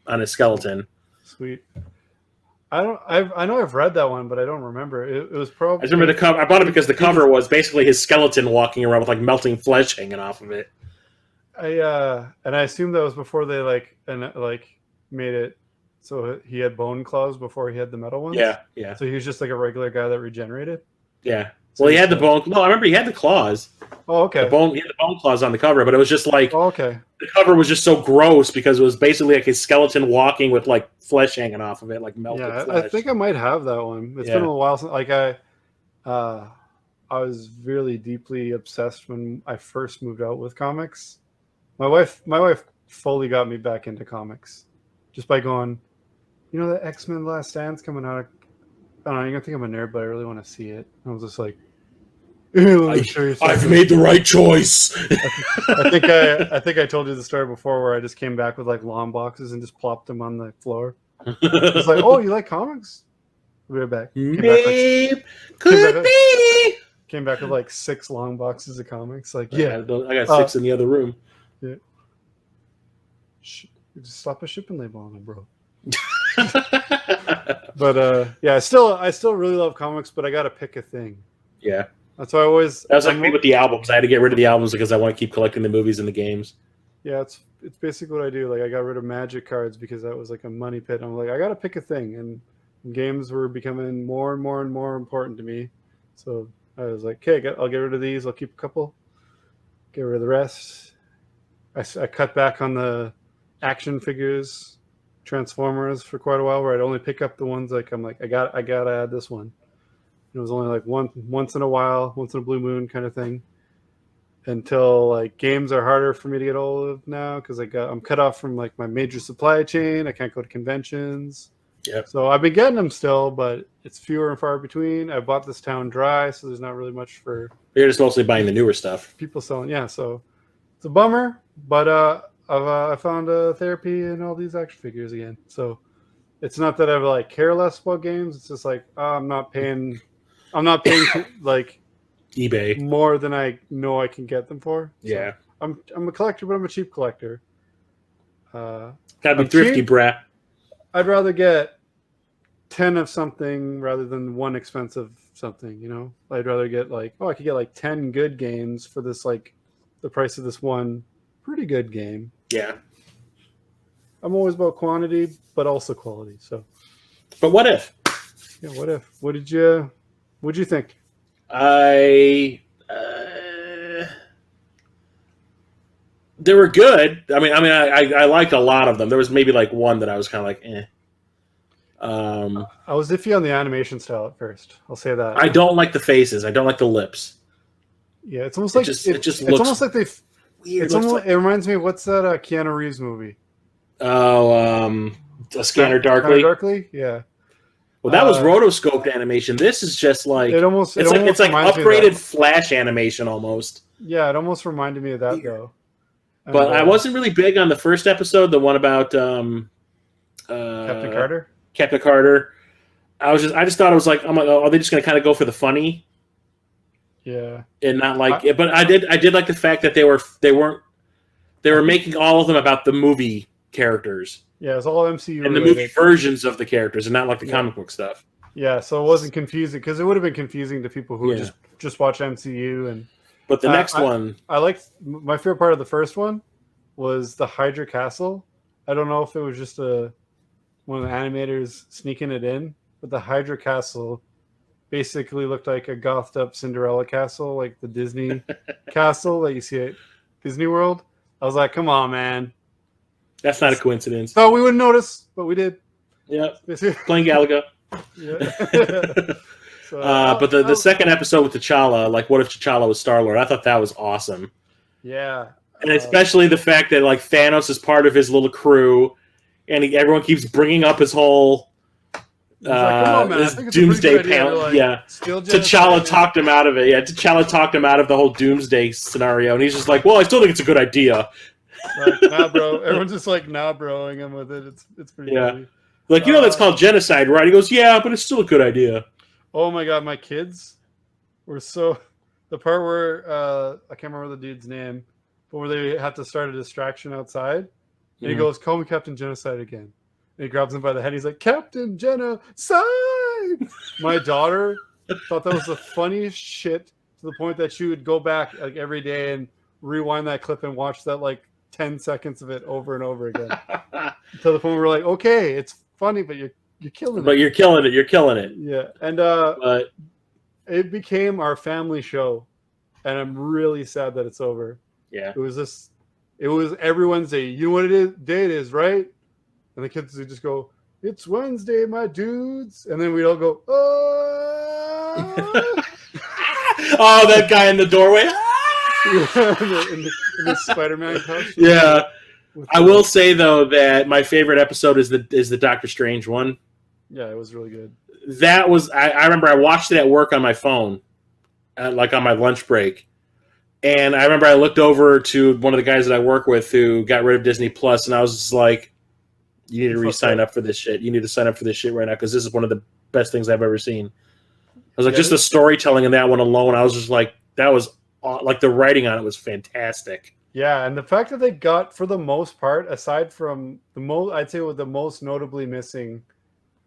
on his skeleton. Sweet. I know I've read that one, but I don't remember. It was probably. I just remember the cover. I bought it because the cover was basically his skeleton walking around with like melting flesh hanging off of it. And I assume that was before they made it so he had bone claws before he had the metal ones. Yeah. So he was just like a regular guy that regenerated. Yeah. Well, he had the bone. No, I remember he had the claws. Oh, okay. He had the bone claws on the cover, but it was just like okay. The cover was just so gross because it was basically like his skeleton walking with like flesh hanging off of it, like melted flesh. I think I might have that one. It's been a while since I was really deeply obsessed when I first moved out with comics. My wife fully got me back into comics just by going, you know that X-Men Last Stand's coming out. I don't know, you're gonna think I'm a nerd, but I really want to see it. I was just like, let me show you something. I've made the right choice. I think I told you the story before where I just came back with like long boxes and just plopped them on the floor. It's like, oh, you like comics? We'll be right back. Came back with like 6 long boxes of comics. Like, yeah, I got 6 in the other room. Yeah. Just slap a shipping label on them, bro. But yeah, I still really love comics, but I gotta pick a thing. Yeah, that's why I always. That was like me with the albums. I had to get rid of the albums because I want to keep collecting the movies and the games. Yeah, it's basically what I do. Like, I got rid of Magic cards because that was like a money pit. I'm like, I gotta pick a thing, and games were becoming more and more and more important to me. So I was like, okay, I'll get rid of these. I'll keep a couple. Get rid of the rest. I cut back on the action figures, Transformers for quite a while, where I'd only pick up the ones like I'm like I gotta add this one. And it was only like once in a while, once in a blue moon kind of thing. Until like games are harder for me to get hold of now because I'm cut off from like my major supply chain. I can't go to conventions. Yep. So I've been getting them still, but it's fewer and far between. I bought this town dry, so there's not really much for. You're just mostly buying the newer stuff. People selling, yeah. So it's a bummer, but I found a therapy in all these action figures again. So it's not that I like care less about games. It's just like I'm not paying like eBay more than I know I can get them for. Yeah, so I'm a collector, but I'm a cheap collector. Gotta be thrifty, cheap. brat. I'd rather get 10 of something rather than one expensive something. You know, I'd rather get like I could get like 10 good games for this like the price of this one pretty good game. Yeah. I'm always about quantity, but also quality. So, but what if? Yeah, what if? What'd you think? They were good. I mean, I liked a lot of them. There was maybe like one that I was kind of like, eh. I was iffy on the animation style at first. I'll say that. I don't like the faces. I don't like the lips. Yeah, it's almost like it's almost like they've. Weird. It reminds me of what's that Keanu Reeves movie? Oh, A Scanner Darkly. Darkly, yeah. Well, that was rotoscoped animation. This is just like it's like upgraded Flash animation almost. Yeah, it almost reminded me of that though. But I wasn't really big on the first episode, the one about Captain Carter. Captain Carter. I just thought it was like, I'm like, oh, are they just going to kind of go for the funny? Yeah, and not like it. But I did like the fact that they were making all of them about the movie characters. Yeah, it's all MCU and the movie versions of the characters, and not like the comic book stuff. Yeah, so it wasn't confusing because it would have been confusing to people who just watch MCU and. But the next one, I liked. My favorite part of the first one was the Hydra Castle. I don't know if it was just one of the animators sneaking it in, but the Hydra Castle basically looked like a gothed up Cinderella castle, like the Disney castle that you see at Disney World. I was like, come on, man. That's not a coincidence. No, we wouldn't notice, but we did. Yeah, playing Galaga. Yeah. So, but the second episode with T'Challa, like, what if T'Challa was Star-Lord? I thought that was awesome. Yeah. And especially the fact that, like, Thanos is part of his little crew, and everyone keeps bringing up his whole his doomsday panel. Like, yeah. T'Challa talked him out of it. Yeah, T'Challa talked him out of the whole doomsday scenario, and he's just like, well, I still think it's a good idea. Like, nah, bro. Everyone's just like, nah, broing him with it. It's pretty funny. Like, that's called genocide, right? He goes, yeah, but it's still a good idea. Oh my god, my kids were so the part where I can't remember the dude's name, but where they have to start a distraction outside, and he goes, "Call me Captain Genocide again." And he grabs him by the head. He's like, "Captain Genocide!" My daughter thought that was the funniest shit to the point that she would go back like every day and rewind that clip and watch that like 10 seconds of it over and over again. Until the point where we're like, okay, it's funny, but you're killing it. But you're killing it. You're killing it. Yeah. And it became our family show. And I'm really sad that it's over. Yeah. It was every Wednesday. You know what day it is, right? And the kids would just go, "It's Wednesday, my dudes." And then we'd all go, "Oh." Oh, that guy in the doorway. in the Spider-Man costume. Yeah. I will say though that my favorite episode is the Doctor Strange one. Yeah, it was really good. That was I remember I watched it at work on my phone, like on my lunch break, and I remember I looked over to one of the guys that I work with who got rid of Disney Plus, and I was just like, "You need to re-sign up for this shit. You need to sign up for this shit right now because this is one of the best things I've ever seen." I was like, just the storytelling in that one alone, I was just like, that was like the writing on it was fantastic. Yeah, and the fact that they got, for the most part, aside from I'd say with the most notably missing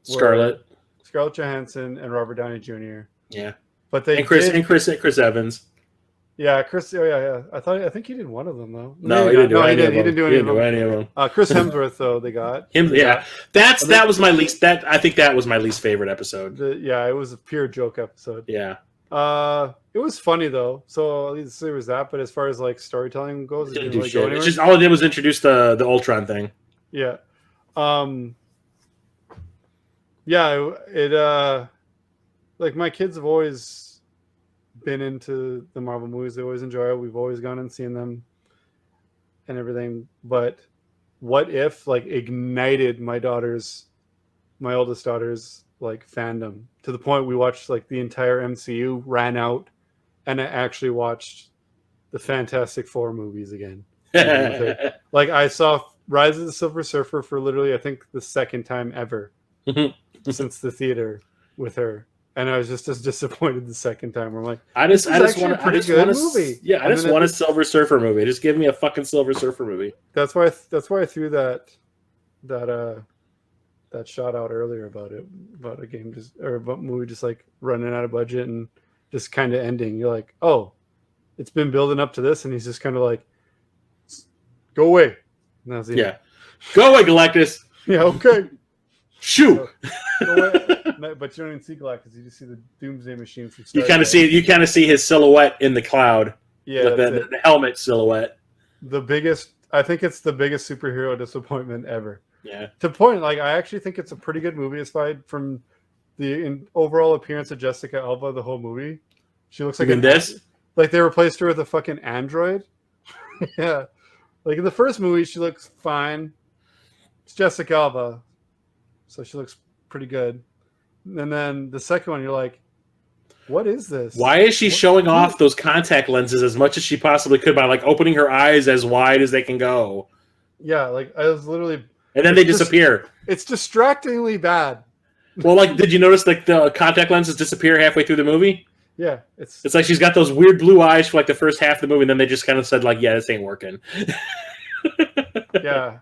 Scarlett Johansson and Robert Downey Jr. Yeah, but they and Chris Evans. Yeah, Chris. Oh yeah. I think he did one of them though. No, he didn't do any of them. He didn't do any of them. Chris Hemsworth though, they got him. Yeah, that was my least. I think that was my least favorite episode. It was a pure joke episode. Yeah. It was funny though, so at least there was that. But as far as like storytelling goes, it didn't do shit. It's just all it did was introduce the Ultron thing. Yeah. Yeah. It like my kids have always been into the Marvel movies. They always enjoy it. We've always gone and seen them and everything. But what if like ignited my oldest daughter's like fandom to the point we watched like the entire MCU, ran out, and I actually watched the Fantastic Four movies again. Like I saw Rise of the Silver Surfer for literally I think the second time ever since the theater with her. And I was just as disappointed the second time. Where I'm like, I just want a movie. Yeah, I just want a Silver Surfer movie. Just give me a fucking Silver Surfer movie. That's why I threw that shot out earlier about a game about movie just like running out of budget and just kind of ending. You're like, oh, it's been building up to this, and he's just kind of like, go away. And that's the end. Go away, Galactus. Yeah, okay. Shoo. Go away. But you don't even see Galactus. You just see the Doomsday Machine from Star Trek. You kind of see his silhouette in the cloud. Yeah, the helmet silhouette. I think it's the biggest superhero disappointment ever. Yeah. To point, like I actually think it's a pretty good movie aside from the overall appearance of Jessica Alba. The whole movie, she looks like like they replaced her with a fucking android. Yeah, like in the first movie, she looks fine. It's Jessica Alba, so she looks pretty good. And then the second one, you're like, what is this? Why is she showing off those contact lenses as much as she possibly could by like opening her eyes as wide as they can go? Yeah, like I was literally. And then they disappear. It's distractingly bad. Well, like, did you notice like the contact lenses disappear halfway through the movie? Yeah, it's like she's got those weird blue eyes for like the first half of the movie, and then they just kind of said like, "Yeah, this ain't working." Yeah.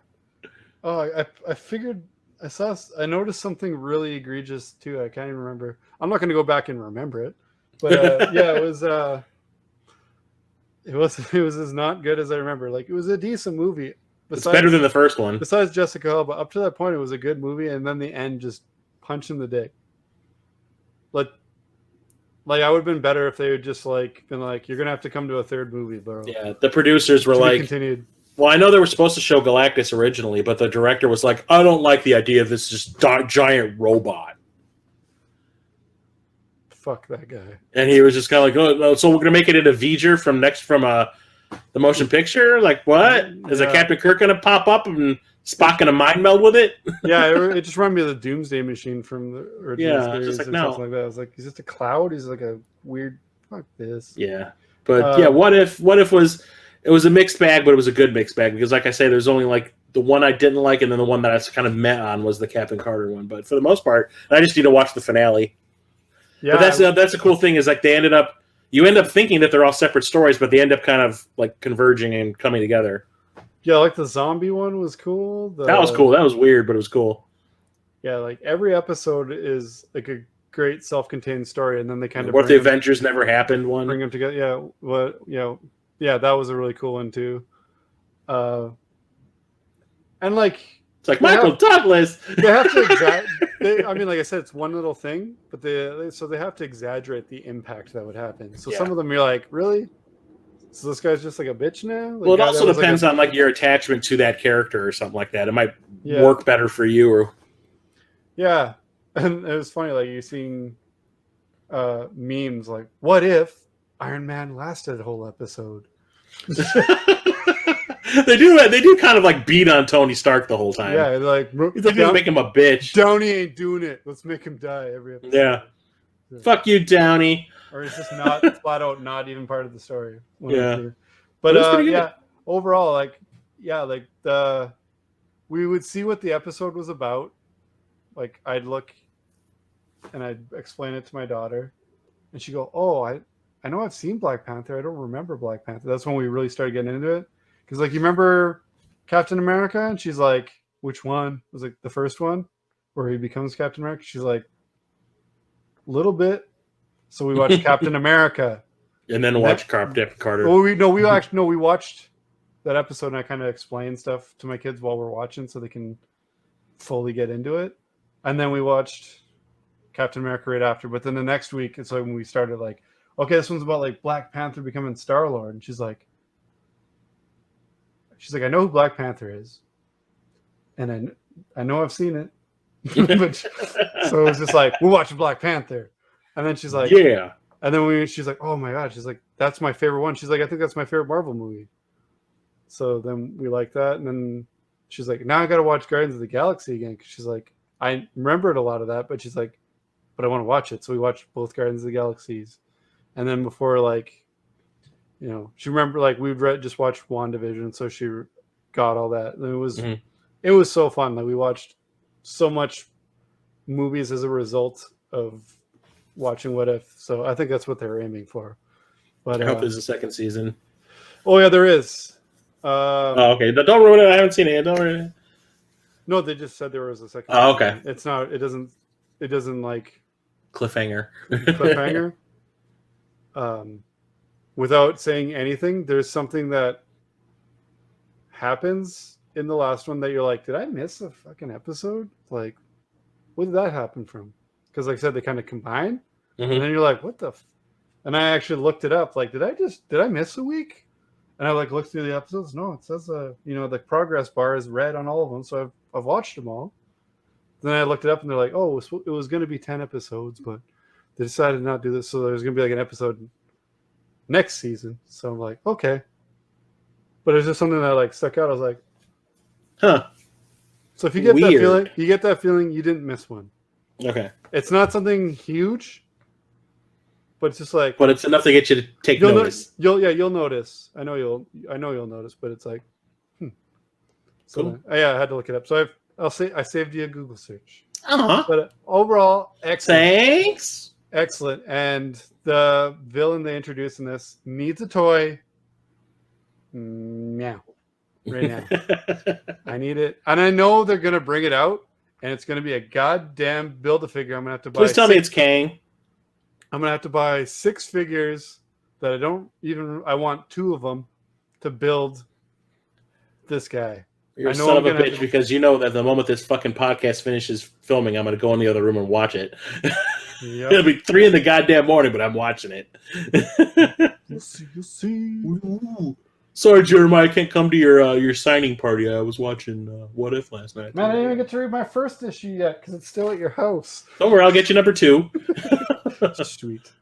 Oh, I figured I noticed something really egregious too. I can't even remember. I'm not going to go back and remember it, but yeah, it was as not good as I remember. Like it was a decent movie. It's better than the first one. Besides Jessica Alba, up to that point, it was a good movie, and then the end just punched in the dick. Like I would have been better if they had just like been like, "You're gonna have to come to a third movie, bro." Yeah, the producers were like, continued. Well, I know they were supposed to show Galactus originally, but the director was like, "I don't like the idea of this just giant robot." Fuck that guy. And he was just kind of like, "Oh, so we're gonna make it into V'ger from the motion picture? Like what? Is a Captain Kirk gonna pop up and Spock gonna mind meld with it?" Yeah, it just reminded me of the Doomsday Machine from the original series just like, or no. something like that. I was like, he's just a cloud. He's like a weird. Fuck this. Yeah, but what if it was a mixed bag, but it was a good mixed bag because, like I say, there's only like the one I didn't like, and then the one that I was kind of met on was the Captain Carter one. But for the most part, I just need to watch the finale. Yeah, but that's a cool thing is like you end up thinking that they're all separate stories, but they end up kind of like converging and coming together. Yeah, like the zombie one was cool. That was cool. That was weird, but it was cool. Yeah, like every episode is like a great self-contained story, and then they kind of what if the Avengers never happened one. Bring them together. Yeah, yeah, that was a really cool one too. And like it's like Michael Douglas. They have to I mean, like I said, it's one little thing, but they have to exaggerate the impact that would happen. So some of them you're like, really? So this guy's just like a bitch now? Like, well, it also depends on like your attachment to that character or something like that. It might work better for you or yeah. And it was funny, like you seeing memes like, what if Iron Man lasted a whole episode? They do kind of like beat on Tony Stark the whole time. Yeah, like He's like, make him a bitch. Downey ain't doing it. Let's make him die every episode. Yeah. Fuck you, Downey. Or it's just not flat out not even part of the story. Yeah. But yeah, overall, like we would see what the episode was about. Like I'd look and I'd explain it to my daughter, and she'd go, "Oh, I know I've seen Black Panther. I don't remember Black Panther." That's when we really started getting into it. Because like you remember Captain America, and she's like, "Which one?" It was like the first one where he becomes Captain America. She's like, "Little bit." So we watched Captain America, and then watch Captain Carter. Well, we watched that episode, and I kind of explained stuff to my kids while we're watching, so they can fully get into it. And then we watched Captain America right after. But then the next week, it's like when we started like, okay, this one's about like Black Panther becoming Star-Lord, and she's like, I know who Black Panther is, and I know I've seen it. But, so it was just like, we're watching Black Panther. And then she's like, yeah. And then she's like, oh my God. She's like, that's my favorite one. She's like, I think that's my favorite Marvel movie. So then we like that. And then she's like, now I got to watch Guardians of the Galaxy again. Cause she's like, I remembered a lot of that, but she's like, but I want to watch it. So we watched both Guardians of the Galaxies. And then before, like, you know, she remembered, like, just watched WandaVision. So she got all that. And it was so fun. Like, we watched so much movies as a result of watching What If. So I think that's what they're aiming for. But I hope there's a second season. Oh yeah, there is. Okay. Don't ruin it. I haven't seen it yet. Don't ruin it. No, they just said there was a second Oh, season. okay. It's not. It doesn't like cliffhanger. Without saying anything, there's something that happens in the last one that you're like, did I miss a fucking episode? Like, where did that happen from? Because like I said, they kind of combine, and then you're like, what the? And I actually looked it up. Like, did I miss a week? And I like looked through the episodes. No, it says the progress bar is red on all of them. So I've watched them all. Then I looked it up, and they're like, oh, it was going to be 10 episodes, but they decided not to do this. So there's going to be like an episode next season. So I'm like, okay. But it's just something that like stuck out. I was like, huh. So if you get that feeling, you didn't miss one. Okay. It's not something huge, but it's just like. But it's enough to get you to take notice. You'll notice. I know you'll notice, but it's like, So cool. I had to look it up. So I saved you a Google search. Uh-huh. But overall, excellent. Thanks. Excellent. And the villain they introduced in this needs a toy. Meow. Right now. I need it. And I know they're going to bring it out, and it's going to be a goddamn Build-A-Figure. I'm going to have to buy. Please tell me it's Kang. I'm going to have to buy 6 figures that I want 2 of them to build this guy. You're a son of a bitch because you know that the moment this fucking podcast finishes filming, I'm going to go in the other room and watch it. Yep. It'll be 3 in the goddamn morning, but I'm watching it. You'll see. Ooh. Sorry, Jeremiah, I can't come to your signing party. I was watching What If last night. Man, I didn't even get to read my first issue yet because it's still at your house. Don't worry, I'll get you number 2. Sweet.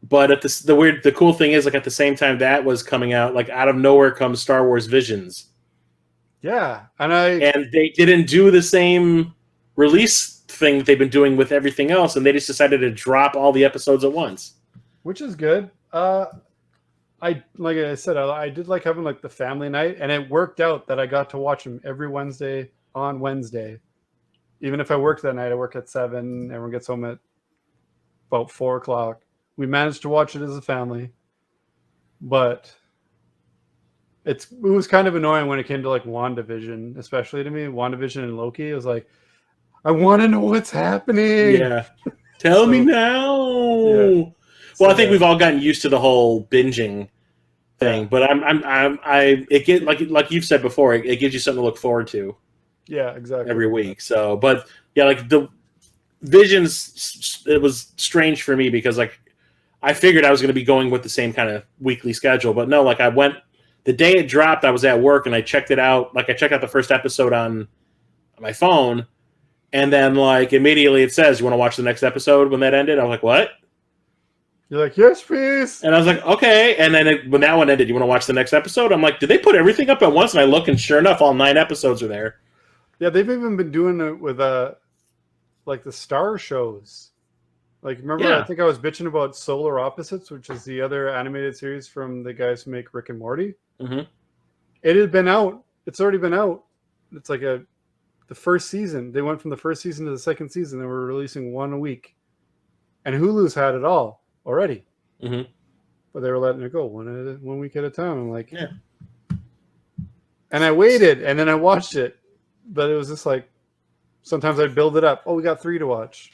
But at the cool thing is, like at the same time that was coming out, like out of nowhere comes Star Wars Visions. Yeah, and they didn't do the same release thing that they've been doing with everything else, and they just decided to drop all the episodes at once, which is good. Like I said, I did like having like the family night, and it worked out that I got to watch them every Wednesday on Wednesday. Even if I worked that night, I work at 7. Everyone gets home at about 4:00. We managed to watch it as a family, but it was kind of annoying when it came to like WandaVision, especially to me. WandaVision and Loki. It was like, I want to know what's happening. Yeah, tell me now. Yeah. Well, I think we've all gotten used to the whole binging thing, but it get like you've said before, it gives you something to look forward to. Yeah, exactly. Every week. So, but yeah, like the Visions, it was strange for me because like I figured I was going to be going with the same kind of weekly schedule, but no, like I went the day it dropped, I was at work and I checked it out. Like I checked out the first episode on my phone, and then like immediately it says, "You want to watch the next episode?" When that ended, I was like, "What?" You're like, yes, please. And I was like, okay. And then when that one ended, you want to watch the next episode? I'm like, did they put everything up at once? And I look, and sure enough, all 9 episodes are there. Yeah, they've even been doing it with like the Star shows. Like, remember, Yeah. I think I was bitching about Solar Opposites, which is the other animated series from the guys who make Rick and Morty. Mm-hmm. It had been out. It's already been out. It's like the first season. They went from the first season to the second season. They were releasing one a week. And Hulu's had it all already. Mm-hmm. But they were letting it go one week at a time. I'm like, Yeah. And I waited, and then I watched it. But it was just like, sometimes I'd build it up. Oh, we got 3 to watch.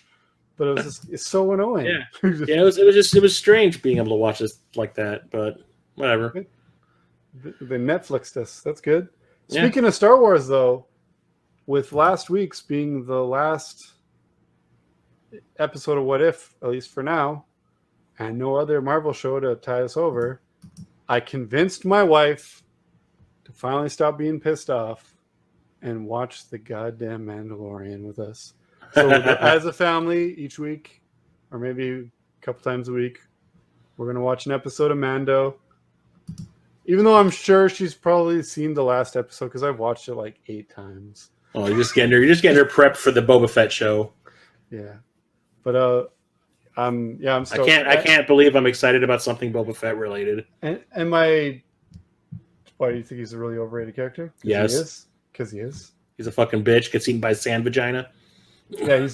But it was just, it's so annoying. Yeah. Yeah, it was strange being able to watch this like that, but whatever. They Netflixed us. That's good. Yeah. Speaking of Star Wars, though, with last week's being the last episode of What If, at least for now, and no other Marvel show to tie us over, I convinced my wife to finally stop being pissed off and watch the goddamn Mandalorian with us. So as a family, each week, or maybe a couple times a week, we're going to watch an episode of Mando. Even though I'm sure she's probably seen the last episode because I've watched it like 8 times. Oh, you're just getting her prepped for the Boba Fett show. Yeah. But I'm stoked. I can't believe I'm excited about something Boba Fett related. And why do you think he's a really overrated character? Yes. Because he is. He's a fucking bitch, gets eaten by sand vagina. Yeah,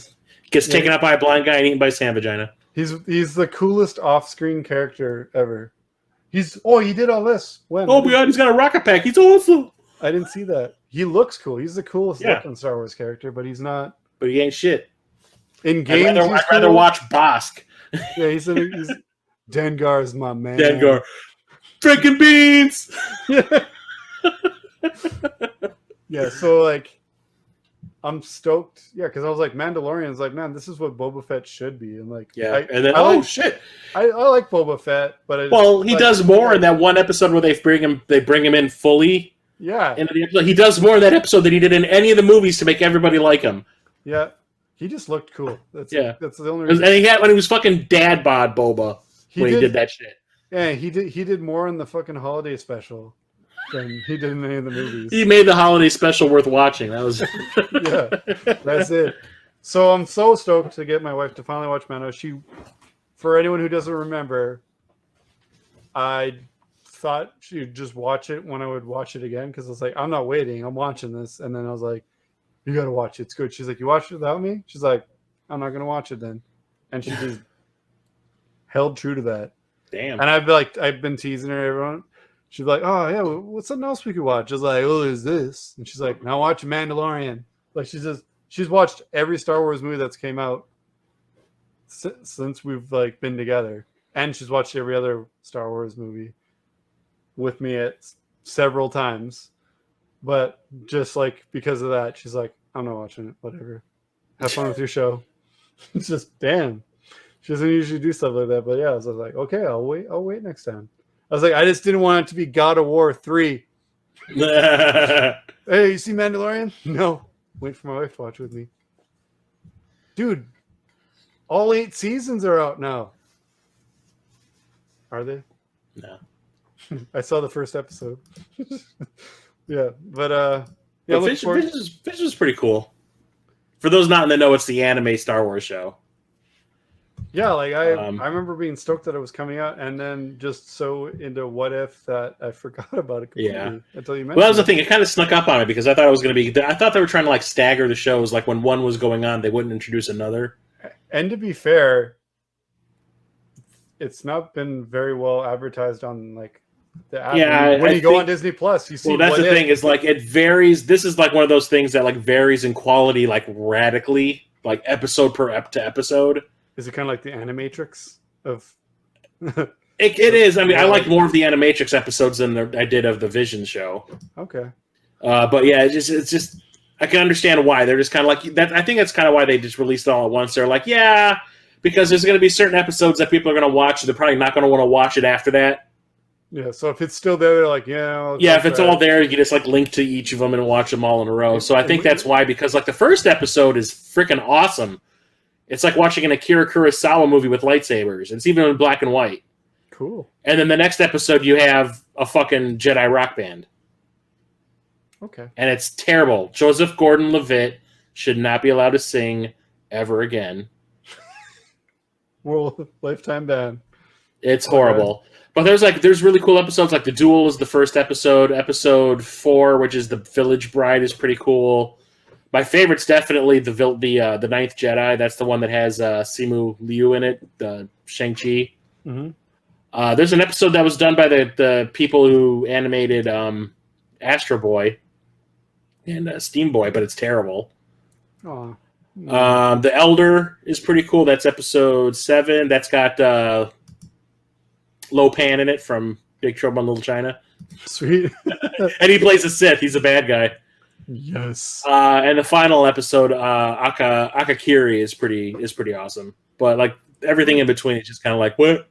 Gets taken out by a blind guy and eaten by sand vagina. he's the coolest off-screen character ever. He did all this. When? Oh my god, he's got a rocket pack. He's awesome. I didn't see that. He looks cool. He's the coolest looking Star Wars character, but he's not. But he ain't shit. In games, I'd rather watch Bosk. Yeah, he's Dengar's my man. Dengar. Freaking beans! Yeah, so like, I'm stoked. Yeah, because I was like, Mandalorian's like, man, this is what Boba Fett should be. And like, Yeah, shit. I like Boba Fett, but He does more in that one episode where they bring him in fully. Yeah, Into the episode. He does more in that episode than he did in any of the movies to make everybody like him. Yeah, he just looked cool. That's the only And reason. when he was fucking dad bod Boba he did that shit. Yeah, he did more in the fucking holiday special than he did in any of the movies. He made the holiday special worth watching. That was Yeah, that's it. So I'm so stoked to get my wife to finally watch Mando. For anyone who doesn't remember, I thought she'd just watch it when I would watch it again because I was like, I'm not waiting, I'm watching this. And then I was like, you gotta watch it, it's good. She's like, you watched it without me? She's like, I'm not gonna watch it then. And she just held true to that. damn. And I've been teasing her, everyone. She's like, oh yeah, what's something else we could watch? I was like, oh, is this? And she's like, now watch Mandalorian. Like she's watched every Star Wars movie that's came out since we've like been together, and she's watched every other Star Wars movie with me at several times. But just like because of that, she's like, I'm not watching it. Whatever. Have fun with your show. It's just damn. She doesn't usually do stuff like that, but yeah, I was like, okay, I'll wait next time. I was like, I just didn't want it to be God of War 3. Hey, you see Mandalorian? No. Wait for my wife to watch with me. Dude, all 8 seasons are out now. Are they? No. I saw the first episode. Yeah, but yeah, Fish is pretty cool. For those not in the know, it's the anime Star Wars show. Yeah, like I remember being stoked that it was coming out, and then just so into What If that I forgot about it completely until you mentioned. Well, that was the thing. It kind of snuck up on me because I thought it was going to be. I thought they were trying to like stagger the shows. Like when one was going on, they wouldn't introduce another. And to be fair, it's not been very well advertised on like the app. Yeah, when you go on Disney Plus, you see. Well, that's the thing is like it varies. This is like one of those things that like varies in quality like radically, like episode per episode. Is it kind of like the Animatrix of? It is. I mean, I like more of the Animatrix episodes than I did of the Vision show. Okay. But yeah, it's just I can understand why they're just kind of like that. I think that's kind of why they just released it all at once. They're like, yeah, because there's going to be certain episodes that people are going to watch. They're probably not going to want to watch it after that. Yeah. So if it's still there, they're like, yeah. If it's all there, you can just like link to each of them and watch them all in a row. So I think that's why, because like the first episode is freaking awesome. It's like watching an Akira Kurosawa movie with lightsabers. It's even in black and white. Cool. And then the next episode, you have a fucking Jedi rock band. Okay. And it's terrible. Joseph Gordon-Levitt should not be allowed to sing ever again. World lifetime ban. It's horrible. But there's really cool episodes. Like The Duel is the first episode. Episode 4, which is The Village Bride, is pretty cool. My favorite's definitely the Ninth Jedi. That's the one that has Simu Liu in it, the Shang-Chi. Mm-hmm. There's an episode that was done by the people who animated Astro Boy and Steam Boy, but it's terrible. Oh. The Elder is pretty cool. That's episode 7. That's got Lo Pan in it from Big Trouble in Little China. Sweet. And he plays a Sith. He's a bad guy. Yes. And the final episode, Akakiri, is pretty awesome. But like everything in between is just kind of like, what?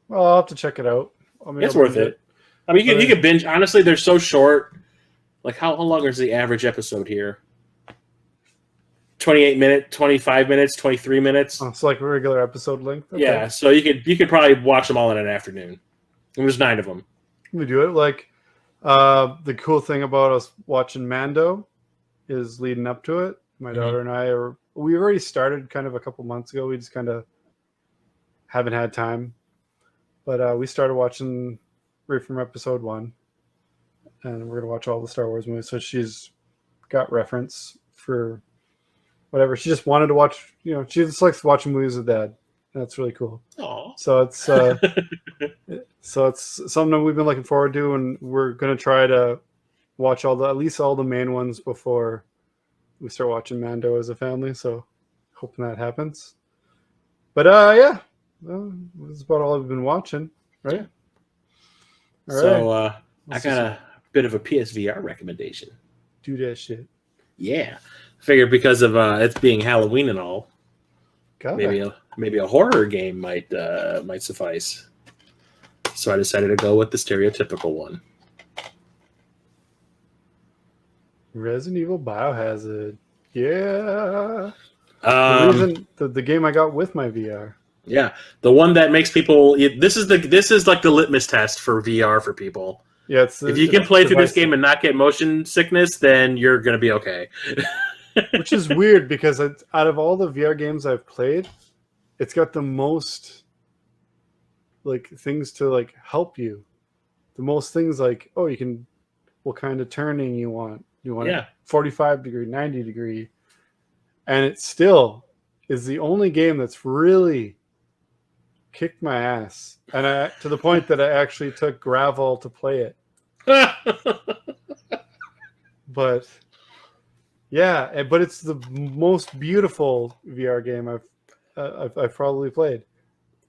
Well, I'll have to check it out. It's worth it. I mean, you can binge. Honestly, they're so short. Like, how long is the average episode here? 28 minutes, 25 minutes, 23 minutes. Oh, it's like a regular episode length. Okay. Yeah, so you could probably watch them all in an afternoon. And there's 9 of them. We do it. Like, the cool thing about us watching Mando is leading up to it. My daughter and I we already started kind of a couple months ago. We just kind of haven't had time. But we started watching right from episode 1. And we're going to watch all the Star Wars movies. So she's got reference for whatever. She just wanted to watch, she just likes watching movies with dad. That's really cool. Aww. So it's something we've been looking forward to, and we're going to try to watch at least all the main ones before we start watching Mando as a family. So hoping that happens. But yeah, that's about all I've been watching, right? All so right. I got a bit of a PSVR recommendation. Do that shit. Yeah, I figured because of it's being Halloween and all, maybe a horror game might suffice. So I decided to go with the stereotypical one. Resident Evil Biohazard. Yeah. The game I got with my VR. Yeah, the one that makes people. This is like the litmus test for VR for people. Yeah, if you can play through this game and not get motion sickness, then you're gonna be okay. Which is weird because out of all the VR games I've played, it's got the most like things to like help you. The most things like, oh, you can, what kind of turning you want. You want a 45 degree, 90 degree. And it still is the only game that's really kicked my ass. And to the point that I actually took gravel to play it. But yeah, but it's the most beautiful VR game I've probably played.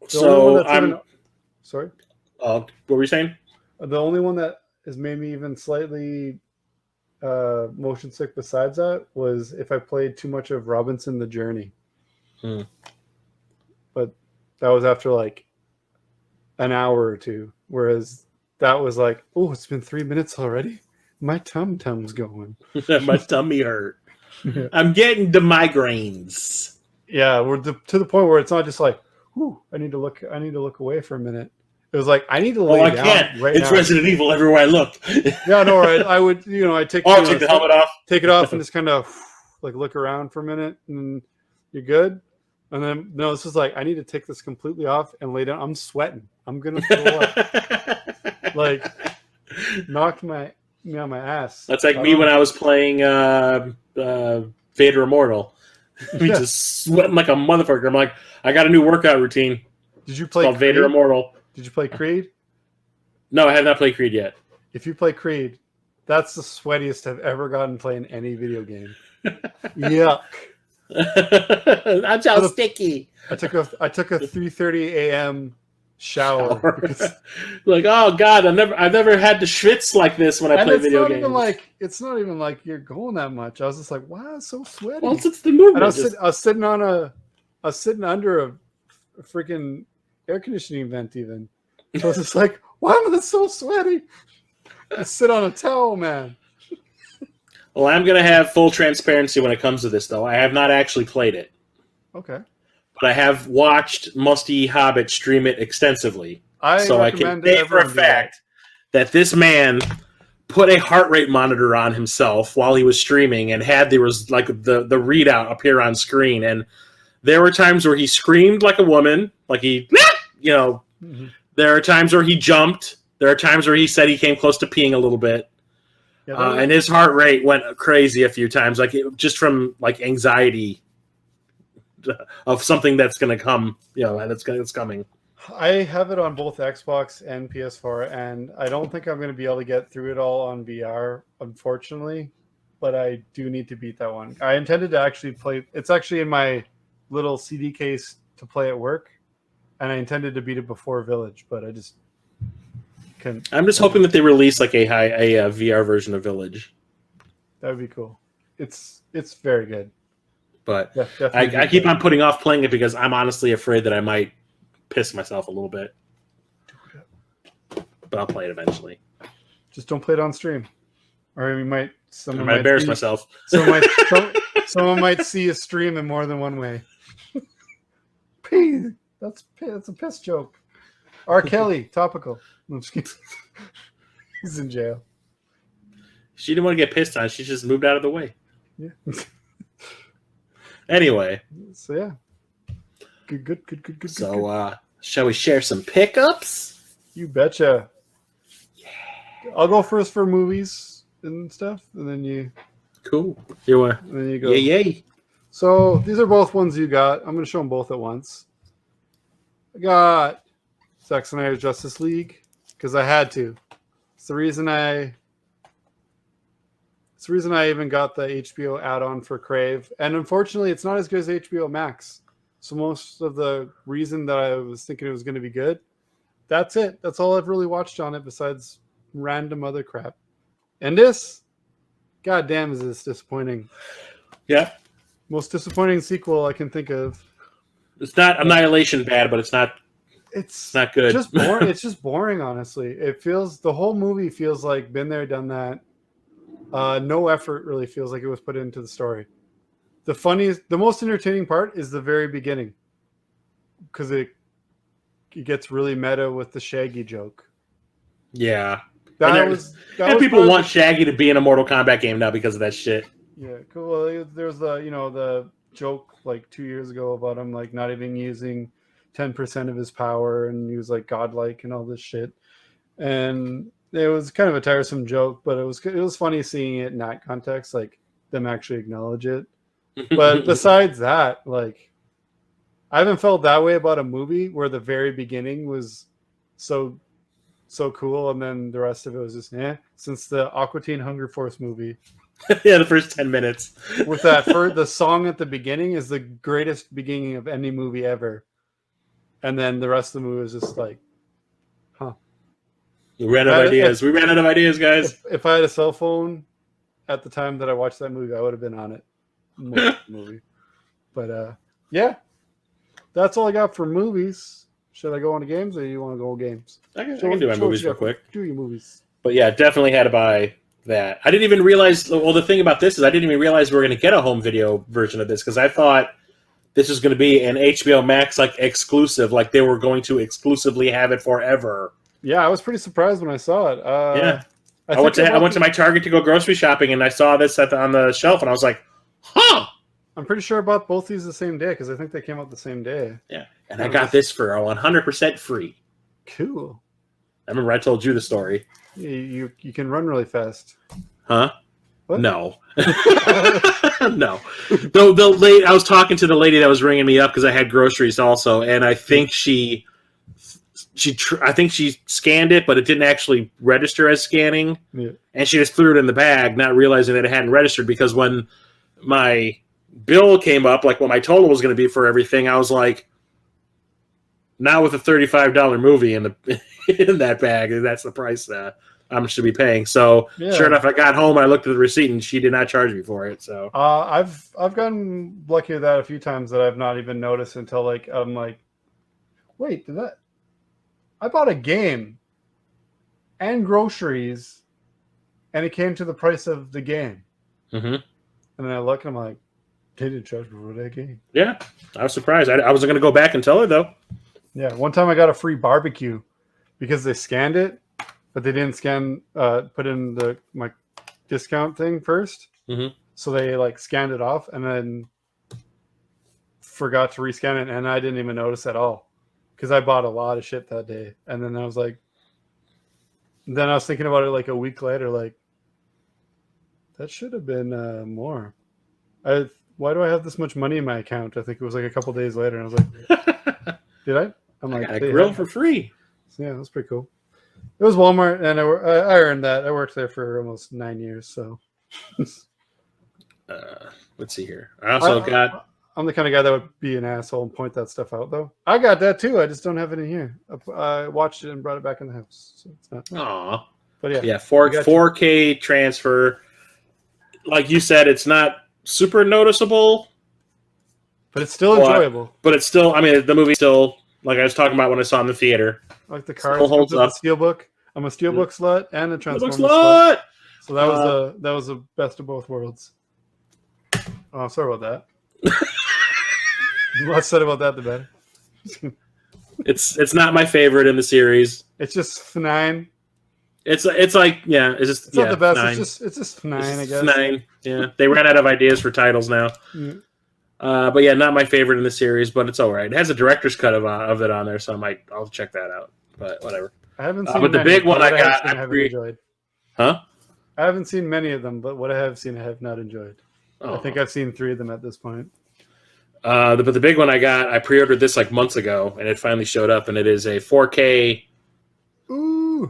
Sorry? What were you saying? The only one that has made me even slightly motion sick besides that was if I played too much of Robinson the Journey. But that was after like an hour or two. Whereas that was like, oh, it's been 3 minutes already? My tum-tum's going. My tummy hurt. Yeah. I'm getting the migraines. Yeah, we're to the point where it's not just like, whew, I need to look away for a minute. It was like, I need to lay down. I can't. Right it's now. Resident Evil everywhere I look. Yeah, no, right. I would, I take take the helmet off. Take it off and just kind of like look around for a minute and you're good. And then, no, this is like, I need to take this completely off and lay down. I'm sweating. I'm going to throw up. Like, knocked me on my ass. That's like me when I was playing Vader Immortal. We just sweating like a motherfucker. I'm like, I got a new workout routine. Did you play Creed? Vader Immortal? Did you play Creed? No, I have not played Creed yet. If you play Creed, that's the sweatiest I've ever gotten playing any video game. Yuck. That's how sticky. I took a 3:30 a.m. shower. Like, oh god, I've never had to schwitz like this when I play video games. It's not even like you're going that much. I was just like, wow, it's so sweaty. Well, it's the movement. And I was sitting under a freaking air conditioning vent even. So I was just like, why am I so sweaty? I sit on a towel, man. Well, I'm going to have full transparency when it comes to this, though. I have not actually played it. Okay. but I have watched Musty Hobbit stream it extensively. So I can say for a fact that this man put a heart rate monitor on himself while he was streaming and had the readout appear on screen. And there were times where he screamed like a woman, like he, Mm-hmm. There are times where he jumped. There are times where he said he came close to peeing a little bit. Yeah, and his heart rate went crazy a few times, just from anxiety of something that's going to come, that's coming. I have it on both Xbox and PS4, and I don't think I'm going to be able to get through it all on VR, unfortunately. But I do need to beat that one. I intended to actually play. It's actually in my little CD case to play at work, and I intended to beat it before Village, but I just couldn't. I'm just hoping that they release a VR version of Village. That would be cool. It's very good. But yeah, I keep on putting off playing it because I'm honestly afraid that I might piss myself a little bit. But I'll play it eventually. Just don't play it on stream, or you might. I might embarrass myself. Someone might see a stream in more than one way. That's a piss joke. R. Kelly, topical. I'm just kidding. He's in jail. She didn't want to get pissed on. She just moved out of the way. Yeah. Anyway. So yeah. Good. So shall we share some pickups? You betcha. Yeah. I'll go first for movies and stuff, and then you. Cool. And then you go. Yay. So these are both ones you got. I'm going to show them both at once. I got Zack Snyder's Justice League because I had to. It's the reason I even got the HBO add-on for Crave. And unfortunately, it's not as good as HBO Max. So most of the reason that I was thinking it was going to be good, that's it. That's all I've really watched on it besides random other crap. And this, goddamn, is this disappointing. Yeah. Most disappointing sequel I can think of. It's not Annihilation bad, but it's not good. Just boring. It's just boring, honestly. The whole movie feels like been there, done that. No effort really feels like it was put into the story. The most entertaining part is the very beginning, because it gets really meta with the Shaggy joke. Yeah, people want Shaggy to be in a Mortal Kombat game now because of that shit. Yeah, cool. Well, there's the joke 2 years ago about him not even using 10% of his power, and he was godlike and all this shit. And it was kind of a tiresome joke, but it was funny seeing it in that context, them actually acknowledge it. But besides that, I haven't felt that way about a movie where the very beginning was so cool, and then the rest of it was just since the Aqua Teen Hunger Force movie. Yeah, the first 10 minutes. With that, the song at the beginning is the greatest beginning of any movie ever. And then the rest of the movie is just We ran out of ideas, guys. If I had a cell phone at the time that I watched that movie, I would have been on it. Movie. But yeah, that's all I got for movies. Should I go on to games, or do you want to go games? I can do my movies real quick. Do your movies. But yeah, definitely had to buy that. I didn't even realize. Well, the thing about this is I didn't even realize we were going to get a home video version of this, because I thought this was going to be an HBO Max exclusive, they were going to exclusively have it forever. Yeah, I was pretty surprised when I saw it. Yeah, I went to my Target to go grocery shopping, and I saw this on the shelf, and I was like, "Huh." I'm pretty sure I bought both these the same day, because I think they came out the same day. Yeah, and I got this for 100% free. Cool. I remember I told you the story. You can run really fast. Huh? What? No. No. I was talking to the lady that was ringing me up because I had groceries also, and I think she scanned it, but it didn't actually register as scanning. Yeah. And she just threw it in the bag, not realizing that it hadn't registered, because when my bill came up, what my total was going to be for everything, I was like, now with a $35 movie in that bag, that's the price I'm should be paying. So Sure enough, I got home, I looked at the receipt, and she did not charge me for it. So I've gotten lucky with that a few times that I've not even noticed until I'm like, wait, I bought a game and groceries, and it came to the price of the game. Mm-hmm. And then I look, and I'm like, They didn't charge me for that game. Yeah, I was surprised. I wasn't going to go back and tell her though. Yeah, one time I got a free barbecue because they scanned it, but they didn't put in my discount thing first. Mm-hmm. So they like scanned it off and then forgot to rescan it, and I didn't even notice at all because I bought a lot of shit that day. And then I was thinking about it like a week later, like that should have been more. Why do I have this much money in my account? I think it was like a couple days later, and I was like, did I? I'm like, I got a grill for free. Yeah, that's pretty cool. It was Walmart, and I earned that. I worked there for almost 9 years, so. Let's see here. I'm the kind of guy that would be an asshole and point that stuff out, though. I got that too. I just don't have it in here. I watched it and brought it back in the house. So it's not. Aw. But yeah, 4K transfer. Like you said, it's not super noticeable, but it's still enjoyable. But it's still. I mean, the movie still. Like I was talking about when I saw it in the theater. Like the cards holds up. The Steelbook. I'm a Steelbook slut and a Transformers slut. So that was the best of both worlds. Oh, sorry about that. The less said about that, the better. It's not my favorite in the series. It's just 9. It's like it's not the best. 9. It's just 9, I guess. 9. Yeah, they ran out of ideas for titles now. Yeah. But yeah, not my favorite in the series, but it's all right. It has a director's cut of it on there, so I'll check that out. But whatever. I haven't seen. But the big one I got, I haven't enjoyed. Huh? I haven't seen many of them, but what I have seen, I have not enjoyed. Oh. I think I've seen 3 of them at this point. But the big one I got, I pre-ordered this like months ago, and it finally showed up, and it is a 4K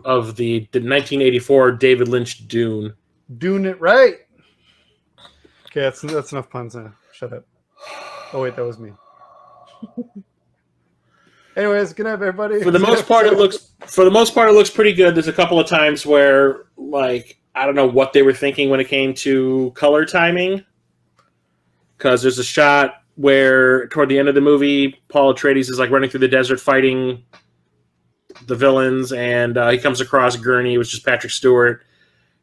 of the 1984 David Lynch Dune. Doing it right. Okay, that's enough puns now. Shut up. Oh wait, that was me. Anyways, good night, everybody. For the most part, it looks pretty good. There's a couple of times where, like, I don't know what they were thinking when it came to color timing, because there's a shot where toward the end of the movie, Paul Atreides is like running through the desert fighting the villains, and he comes across Gurney, which is Patrick Stewart,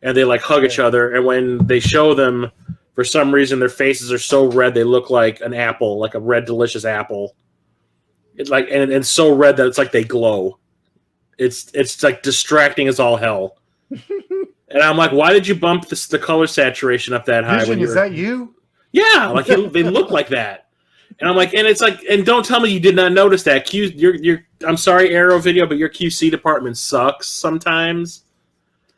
and they like hug each other. And when they show them, for some reason, their faces are so red they look like an apple, like a red delicious apple. It's like and it's so red that it's like they glow. It's like distracting as all hell. And I'm like, why did you bump the color saturation up that high? Vision, is that you? Yeah, like they look like that. And I'm like, and it's like, and don't tell me you did not notice that. I'm sorry, Arrow Video, but your QC department sucks sometimes.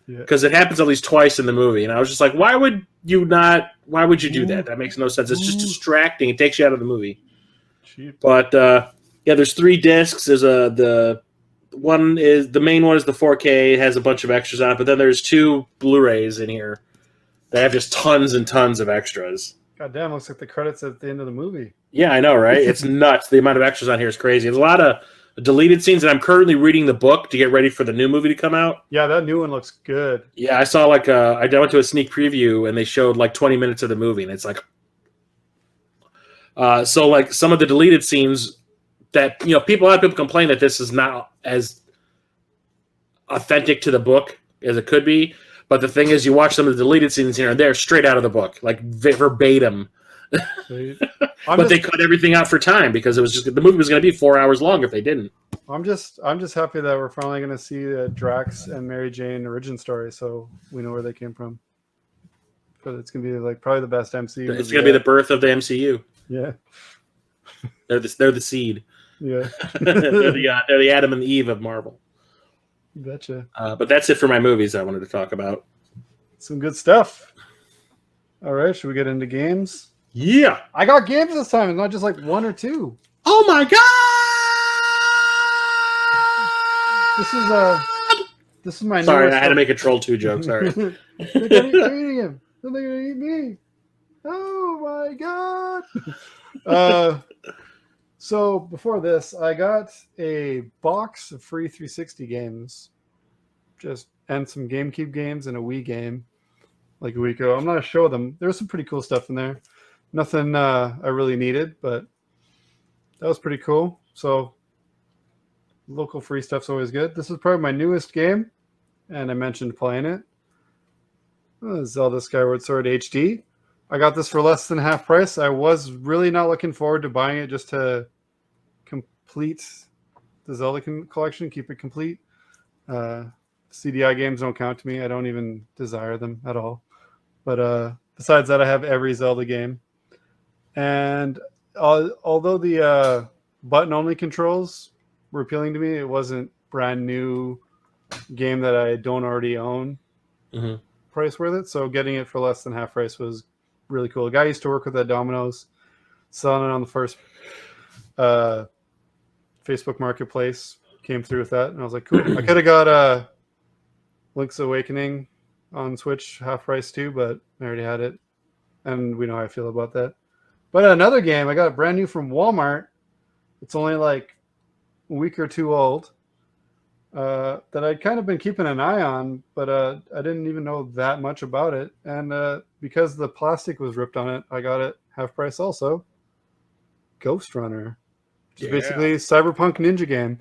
Because it happens at least twice in the movie. And I was just like, why would you do that? That makes no sense. It's just distracting. It takes you out of the movie. Cheap. But yeah, there's 3 discs. There's the main one is the 4K. It has a bunch of extras on it, but then there's 2 Blu-rays in here that have just tons and tons of extras. God damn, looks like the credits at the end of the movie. Yeah, I know, right? It's nuts. The amount of extras on here is crazy. There's a lot of deleted scenes, and I'm currently reading the book to get ready for the new movie to come out. Yeah, that new one looks good. Yeah, I saw I went to a sneak preview, and they showed like 20 minutes of the movie, and it's like, so like some of the deleted scenes that a lot of people complain that this is not as authentic to the book as it could be. But the thing is, you watch some of the deleted scenes here and there straight out of the book, like verbatim. But they cut everything out for time because it was just the movie was going to be 4 hours long if they didn't. I'm just happy that we're finally going to see Drax and Mary Jane origin story, so we know where they came from. But it's going to be like probably the best MCU. It's going to be the birth of the MCU. Yeah, they're the seed. Yeah, they're the Adam and the Eve of Marvel. Betcha. But that's it for my movies I wanted to talk about. Some good stuff. All right, should we get into games? Yeah. I got games this time. It's not just like 1 or 2. Oh my god! This is my Sorry, I had to make a Troll 2 joke. Sorry. They're eating him. Then they're going to eat me. Oh my god! So before this, I got a box of free 360 games, and some GameCube games and a Wii game, like a week ago. I'm not gonna show them. There was some pretty cool stuff in there. Nothing I really needed, but that was pretty cool. So local free stuff's always good. This is probably my newest game, and I mentioned playing it. Zelda Skyward Sword HD. I got this for less than half price. I was really not looking forward to buying it just to complete the Zelda collection, keep it complete. CDI games don't count to me. I don't even desire them at all. But besides that, I have every Zelda game. And although the button-only controls were appealing to me, it wasn't brand new game that I don't already own. Mm-hmm. Price worth it. So getting it for less than half price was really cool. A guy used to work with at Domino's, selling it on the first Facebook Marketplace. Came through with that, and I was like, cool. I could have got Link's Awakening on Switch half price too, but I already had it, and we know how I feel about that. But another game I got brand new from Walmart. It's only like a week or two old. That I'd kind of been keeping an eye on, but I didn't even know that much about it. And because the plastic was ripped on it, I got it half price also. Ghost Runner, which is basically a cyberpunk ninja game.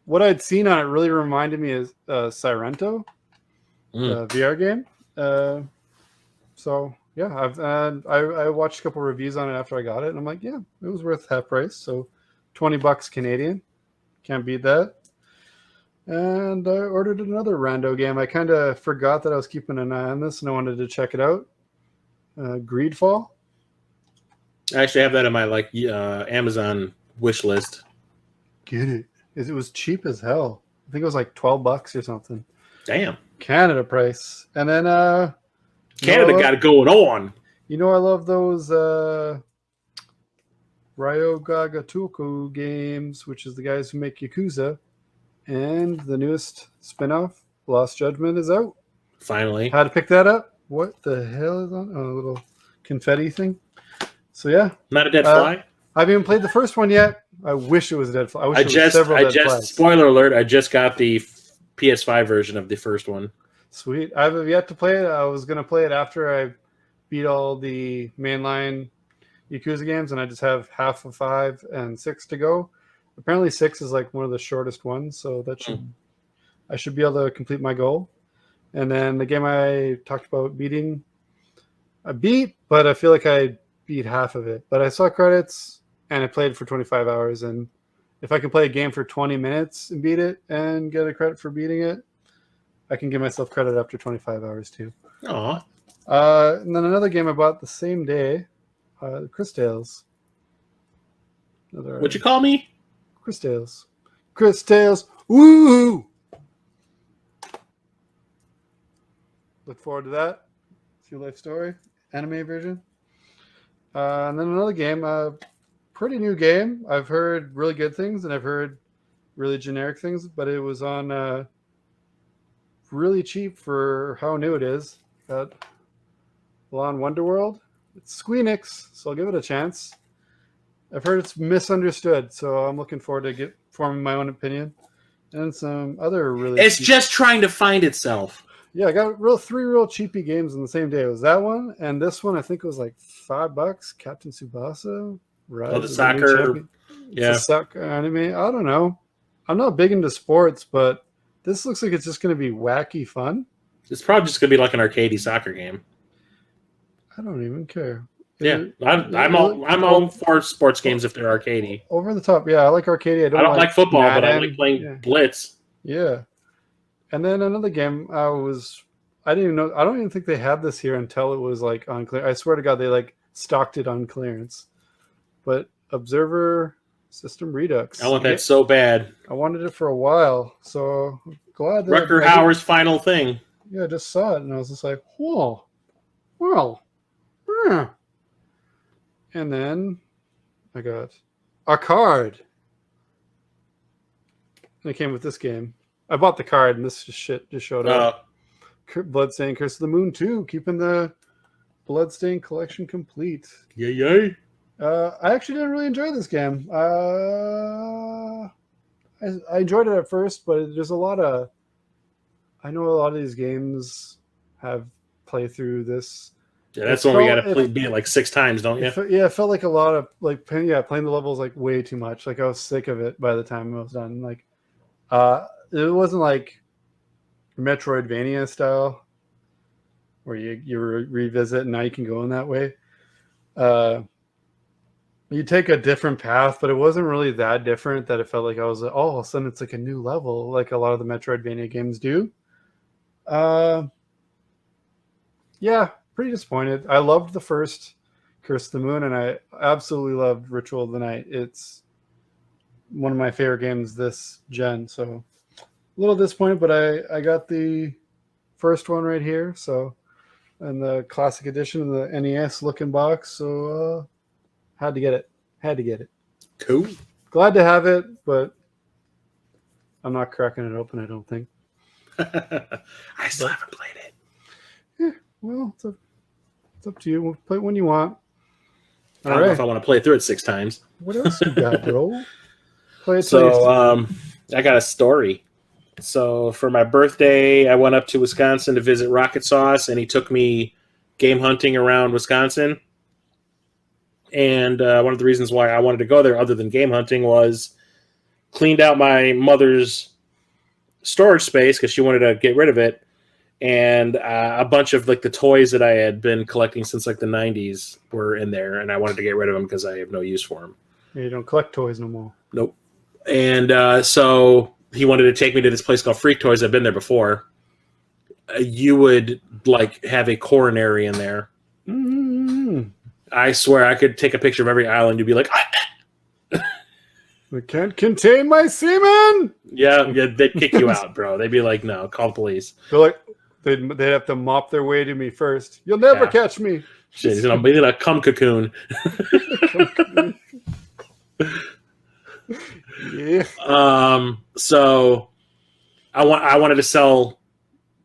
What I'd seen on it really reminded me of Sirento, the VR game. So yeah, I watched a couple reviews on it after I got it, and I'm like, yeah, it was worth half price. So $20 Canadian, can't beat that. And I ordered another rando game. I kind of forgot that I was keeping an eye on this, and I wanted to check it out. Greedfall. I actually have that in my Amazon wish list. Get it. It was cheap as hell. I think it was like $12 or something. Damn. Canada price. And then Canada got it going on. You know I love those Ryoga Gotoku games, which is the guys who make Yakuza. And the newest spin-off, Lost Judgment, is out. Finally. Had to pick that up. What the hell is on? Oh, a little confetti thing. So yeah. Not a dead fly? I haven't even played the first one yet. I wish it was a dead fly. I just spoiler alert, I just got the PS5 version of the first one. Sweet. I have yet to play it. I was going to play it after I beat all the mainline Yakuza games, and I just have half of 5 and 6 to go. Apparently 6 is like one of the shortest ones, so that I should be able to complete my goal. And then the game I talked about beating, I beat, but I feel like I beat half of it. But I saw credits, and I played for 25 hours. And if I can play a game for 20 minutes and beat it and get a credit for beating it, I can give myself credit after 25 hours too. Aw. And then another game I bought the same day, Chris Tales. What'd you call me? Chris Tales. Chris Tales. Woo! Look forward to that. It's your life story. Anime version. And then another game. Pretty new game. I've heard really good things, and I've heard really generic things, but it was on really cheap for how new it is. Got Lawn Wonderworld. It's Squeenix, so I'll give it a chance. I've heard it's misunderstood, so I'm looking forward to forming my own opinion. And some other really... It's just trying to find itself. Yeah, I got 3 real cheapy games in the same day. It was that one, and this one I think it was like $5. Captain Tsubasa. Rise the soccer. Yeah. It's a soccer anime. I don't know. I'm not big into sports, but this looks like it's just going to be wacky fun. It's probably just going to be like an arcadey soccer game. I don't even care. Yeah, I'm all for sports games if they're arcadey. Over the top, yeah. I like arcadey. I don't like football, but I like playing Blitz. Yeah. And then another game I didn't even know. I don't even think they had this here until it was like on clearance. I swear to God, they like stocked it on clearance. But Observer System Redux. I want that so bad. I wanted it for a while, so glad that Rutger Hauer's final thing. Yeah, I just saw it, and I was just like, whoa, well, yeah. And then I got a card. And it came with this game. I bought the card, and this just showed up. Bloodstained Curse of the Moon 2, keeping the Bloodstained collection complete. Yay. I actually didn't really enjoy this game. I enjoyed it at first, but there's a lot of... I know a lot of these games have playthrough this. Yeah, that's when we got to beat it like 6 times, don't you? It felt like a lot of playing the levels like way too much. Like I was sick of it by the time it was done. Like, it wasn't like Metroidvania style, where you revisit, and now you can go in that way. You take a different path, but it wasn't really that different that it felt like I was like, oh, all of a sudden it's like a new level, like a lot of the Metroidvania games do. Yeah, pretty disappointed. I loved the first Curse of the Moon, and I absolutely loved Ritual of the Night. It's one of my favorite games this gen, so a little disappointed, but I got the first one right here, so, and the classic edition of the NES looking box, so had to get it. Cool. Glad to have it, but I'm not cracking it open, I don't think. I still haven't played it. Yeah, well, it's up to you. We'll play it when you want. I don't know if I want to play through it 6 times. What else you got, bro? Play it So, I got a story. So, for my birthday, I went up to Wisconsin to visit Rocket Sauce, and he took me game hunting around Wisconsin. And one of the reasons why I wanted to go there, other than game hunting, was cleaned out my mother's storage space because she wanted to get rid of it. And a bunch of like the toys that I had been collecting since like the 90s were in there, and I wanted to get rid of them because I have no use for them. Yeah, you don't collect toys no more. Nope. And so he wanted to take me to this place called Freak Toys. I've been there before. You would like have a coronary in there. Mm-hmm. I swear I could take a picture of every aisle and you'd be like, We can't contain my semen. yeah, they'd kick you out, bro. They'd be like, no, call the police. They're like, they'd have to mop their way to me first. You'll never catch me. Shit, he's in a cum cocoon. Yeah. So I wanted to sell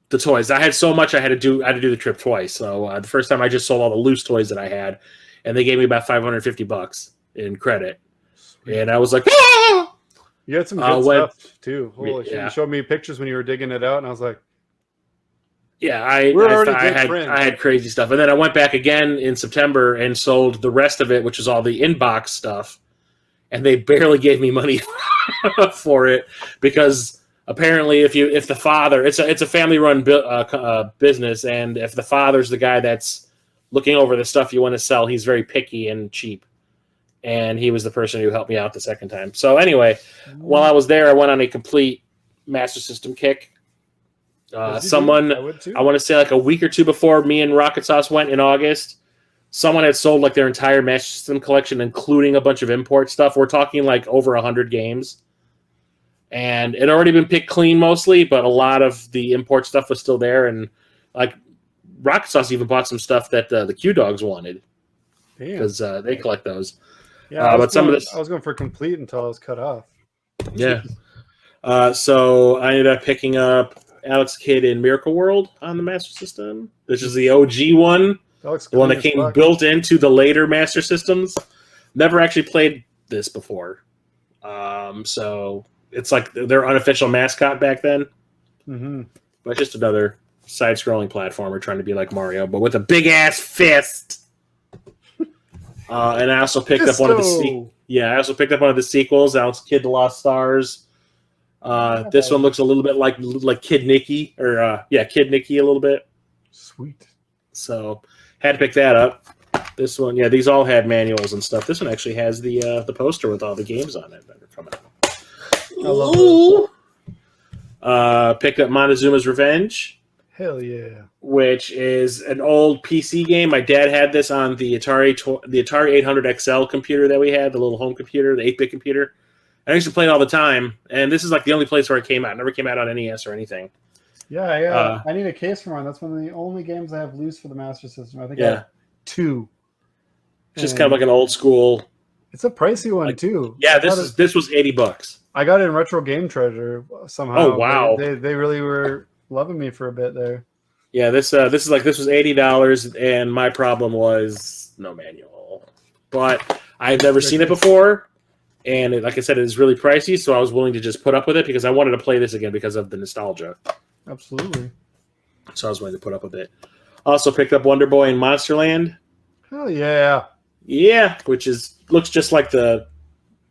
the toys. I had so much I had to do the trip twice. So the first time I just sold all the loose toys that I had, and they gave me about $550 in credit. Sweet. And I was like, ah! You had some good stuff too. Holy shit! You showed me pictures when you were digging it out, and I was like, yeah, I had crazy stuff. And then I went back again in September and sold the rest of it, which is all the inbox stuff. And they barely gave me money for it because apparently if the father, it's a family run business, and if the father's the guy that's looking over the stuff you want to sell, he's very picky and cheap. And he was the person who helped me out the second time. So anyway, while I was there, I went on a complete Master System kick. I want to say like a week or two before me and Rocket Sauce went in August, someone had sold like their entire Master System collection, including a bunch of import stuff. We're talking like over 100 games. And it had already been picked clean mostly, but a lot of the import stuff was still there. And like Rocket Sauce even bought some stuff that the Q-Dogs wanted because they collect those. Yeah, I was going for complete until I was cut off. Yeah. So I ended up picking up Alex Kidd in Miracle World on the Master System. This is the OG one. The one that came built into the later Master Systems. Never actually played this before. So it's like their unofficial mascot back then. Mm-hmm. But just another side-scrolling platformer trying to be like Mario, but with a big-ass fist. And I also picked up one of the sequels, Alex Kidd: The Lost Stars. This one looks a little bit like Kid Nicky, or Kid Nicky a little bit. Sweet. So had to pick that up. This one, these all had manuals and stuff. This one actually has the poster with all the games on it that are coming out. I love it. Picked up Montezuma's Revenge. Hell yeah. Which is an old PC game. My dad had this on the Atari 800 XL computer that we had, the little home computer, the 8-bit computer. I used to play it all the time, and this is like the only place where it came out. It never came out on NES or anything. Yeah. I need a case for mine. That's one of the only games I have loose for the Master System. I think I have 2. Just kind of like an old school. It's a pricey one too. Yeah, this was $80. I got it in Retro Game Treasure somehow. Oh wow! They really were loving me for a bit there. Yeah, this was $80, and my problem was no manual. But I've never seen it before, and like I said, it is really pricey. So I was willing to just put up with it because I wanted to play this again because of the nostalgia. Absolutely. So I was willing to put up with it. Also picked up Wonder Boy in Monsterland. Hell yeah! Yeah, which looks just like the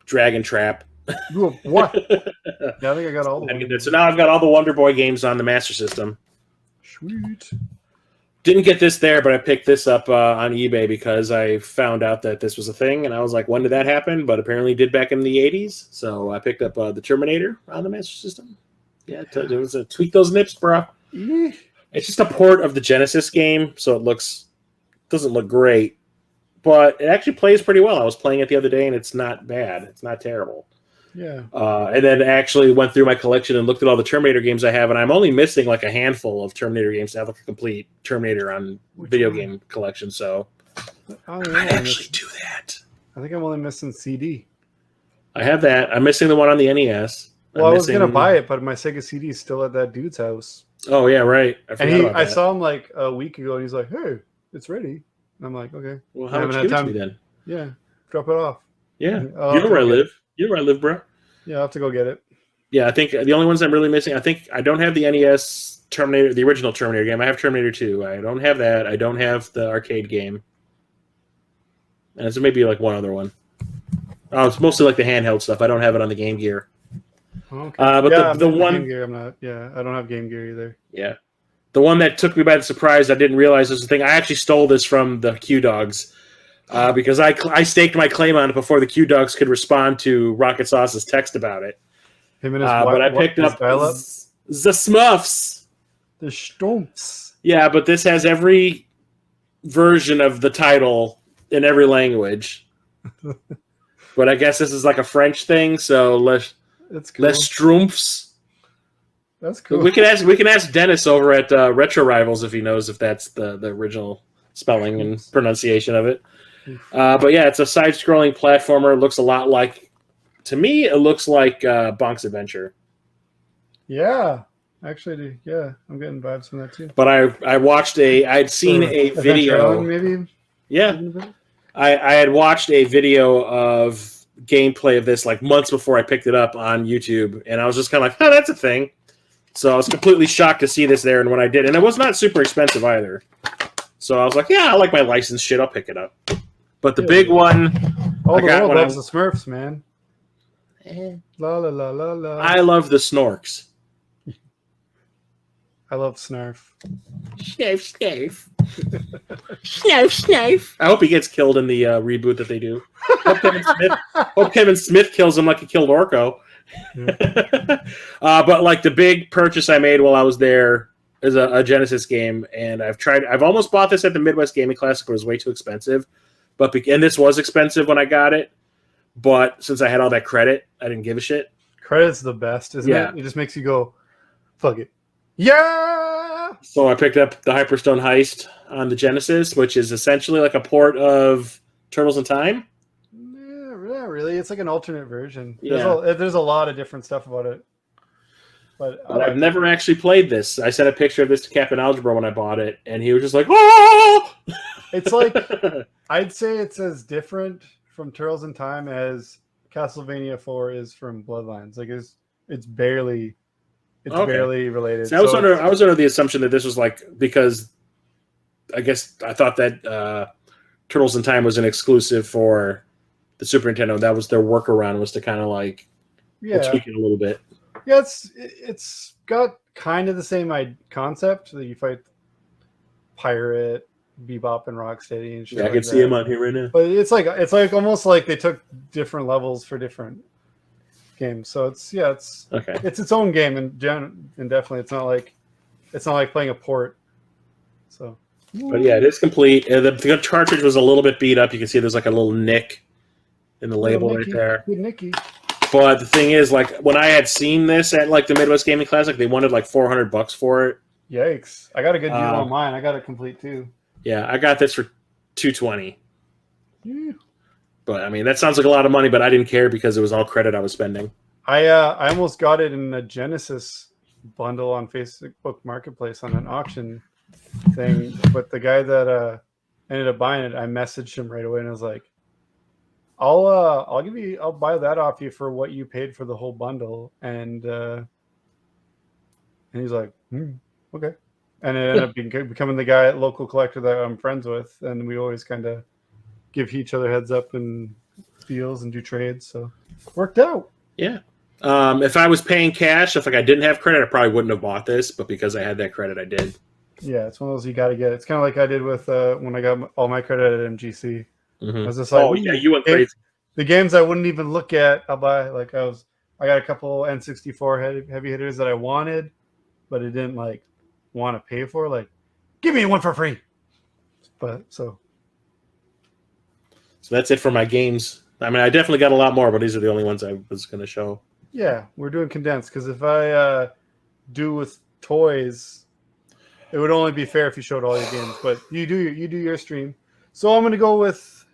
Dragon Trap. What? Yeah, I think I got all the So now I've got all the Wonder Boy games on the Master System. Sweet. Didn't get this there, but I picked this up on eBay because I found out that this was a thing, and I was like, when did that happen? But apparently it did back in the 80s. So I picked up the Terminator on the Master System. Yeah, it was a tweak those nips, bro. It's just a port of the Genesis game, so it doesn't look great, but it actually plays pretty well. I was playing it the other day, and it's not bad. It's not terrible. Yeah. And then actually went through my collection and looked at all the Terminator games I have, and I'm only missing like a handful of Terminator games to have like a complete Terminator on video game collection. So I'd actually do that. I think I'm only missing CD. I have that. I'm missing the one on the NES. Well, I was gonna buy it, but my Sega CD is still at that dude's house. Oh yeah, right. I saw him like a week ago, and he's like, "Hey, it's ready." And I'm like, "Okay." Well, how much give it to me then? Yeah, drop it off. Yeah, you know where I live. You know where I live, bro. Yeah, I'll have to go get it. Yeah, I think the only ones I'm really missing, I think I don't have the NES Terminator, the original Terminator game. I have Terminator 2. I don't have that. I don't have the arcade game. And so maybe like one other one. Oh, it's mostly like the handheld stuff. I don't have it on the Game Gear. Okay. But yeah, the one Game Gear, I'm not. Yeah, I don't have Game Gear either. Yeah. The one that took me by the surprise, I didn't realize was the thing. I actually stole this from the Q Dogs. Because I staked my claim on it before the Q Dogs could respond to Rocket Sauce's text about it. Him and his but I picked up the Smurfs. The Stumps. Yeah, but this has every version of the title in every language. But I guess this is like a French thing, so Les Schtroumpfs. That's cool. We can ask Dennis over at Retro Rivals if he knows if that's the original spelling and pronunciation of it. But yeah, it's a side-scrolling platformer. It looks a lot like, to me, it looks like Bonk's Adventure. Yeah, actually, yeah, I'm getting vibes from that too. But I'd seen a video. Maybe. Yeah, I had watched a video of gameplay of this like months before I picked it up on YouTube, and I was just kind of like, oh, that's a thing. So I was completely shocked to see this there, and when I did, and it was not super expensive either. So I was like, yeah, I like my licensed shit. I'll pick it up. But the big one, the world loves the Smurfs, man. La la la la la. I love the Snorks. I love Snarf. Snarf, snarf. Snarf, snarf. I hope he gets killed in the reboot that they do. Hope Kevin Smith kills him like he killed Orko. Yeah. But like the big purchase I made while I was there is a Genesis game, and I've almost bought this at the Midwest Gaming Classic, but it was way too expensive. And this was expensive when I got it, but since I had all that credit, I didn't give a shit. Credit's the best, isn't it? It just makes you go, fuck it. Yeah! So I picked up the Hyperstone Heist on the Genesis, which is essentially like a port of Turtles in Time. Yeah, really. It's like an alternate version. Yeah. There's a lot of different stuff about it. But I've never actually played this. I sent a picture of this to Captain Algebra when I bought it, and he was just like, oh! It's like, I'd say it's as different from Turtles in Time as Castlevania 4 is from Bloodlines. Like it's barely related. See, I was under the assumption that this was like, because I guess I thought that Turtles in Time was an exclusive for the Super Nintendo. That was their workaround, was to kind of like tweak it a little bit. Yeah, it's got kind of the same concept that you fight Pirate, Bebop, and Rocksteady and shit. Yeah, I can see him on here right now. But it's like almost like they took different levels for different games. So it's okay. It's its own game, and definitely it's not like playing a port. So, but yeah, it is complete. The cartridge was a little bit beat up. You can see there's like a little nick in the label right there. Good Nicky. But the thing is, like, when I had seen this at like the Midwest Gaming Classic, they wanted like $400 for it. Yikes! I got a good deal on mine. I got it complete too. Yeah, I got this for $220. Yeah. But I mean, that sounds like a lot of money, but I didn't care because it was all credit I was spending. I almost got it in a Genesis bundle on Facebook Marketplace on an auction thing, but the guy that ended up buying it, I messaged him right away and I was like, I'll buy that off you for what you paid for the whole bundle. And he's like, okay. And it ended up becoming the guy, local collector that I'm friends with, and we always kind of give each other heads up and deals and do trades. So worked out. Yeah. If I was paying cash, if like I didn't have credit, I probably wouldn't have bought this, but because I had that credit, I did. Yeah, it's one of those you got to get. It's kind of like I did with when I got all my credit at MGC. I was just like, Oh yeah, you went crazy. The games I wouldn't even look at, I'll buy. Like I got a couple N64 heavy hitters that I wanted, but I didn't like want to pay for. Like, give me one for free. But so that's it for my games. I mean, I definitely got a lot more, but these are the only ones I was going to show. Yeah, we're doing condensed because if I do with toys, it would only be fair if you showed all your games. But you do your stream. So I'm gonna go with.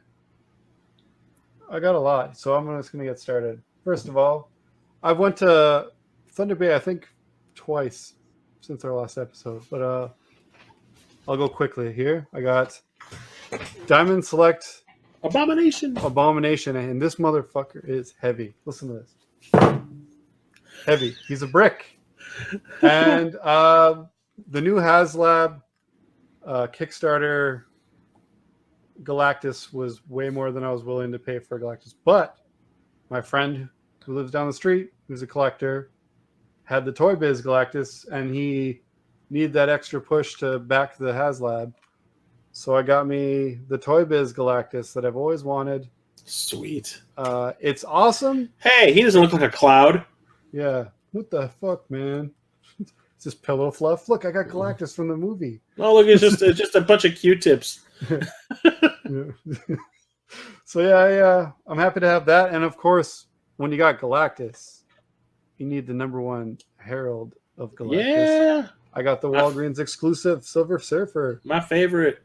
I got a lot, so I'm just gonna get started. First of all, I went to Thunder Bay I think twice since our last episode, but I'll go quickly here. I got Diamond Select Abomination, and this motherfucker is heavy. Listen to this. Heavy. He's a brick. And the new HasLab Kickstarter Galactus was way more than I was willing to pay for Galactus. But my friend who lives down the street, who's a collector, had the Toy Biz Galactus, and he needed that extra push to back the HasLab. So I got me the Toy Biz Galactus that I've always wanted. Sweet. It's awesome. Hey, he doesn't look like a cloud. Yeah. What the fuck, man? It's just pillow fluff. Look, I got Galactus from the movie. Oh, look, it's just a bunch of Q-tips. So yeah, I'm happy to have that. And of course, when you got Galactus, you need the #1 Herald of Galactus. Yeah. I got the Walgreens exclusive Silver Surfer. My favorite.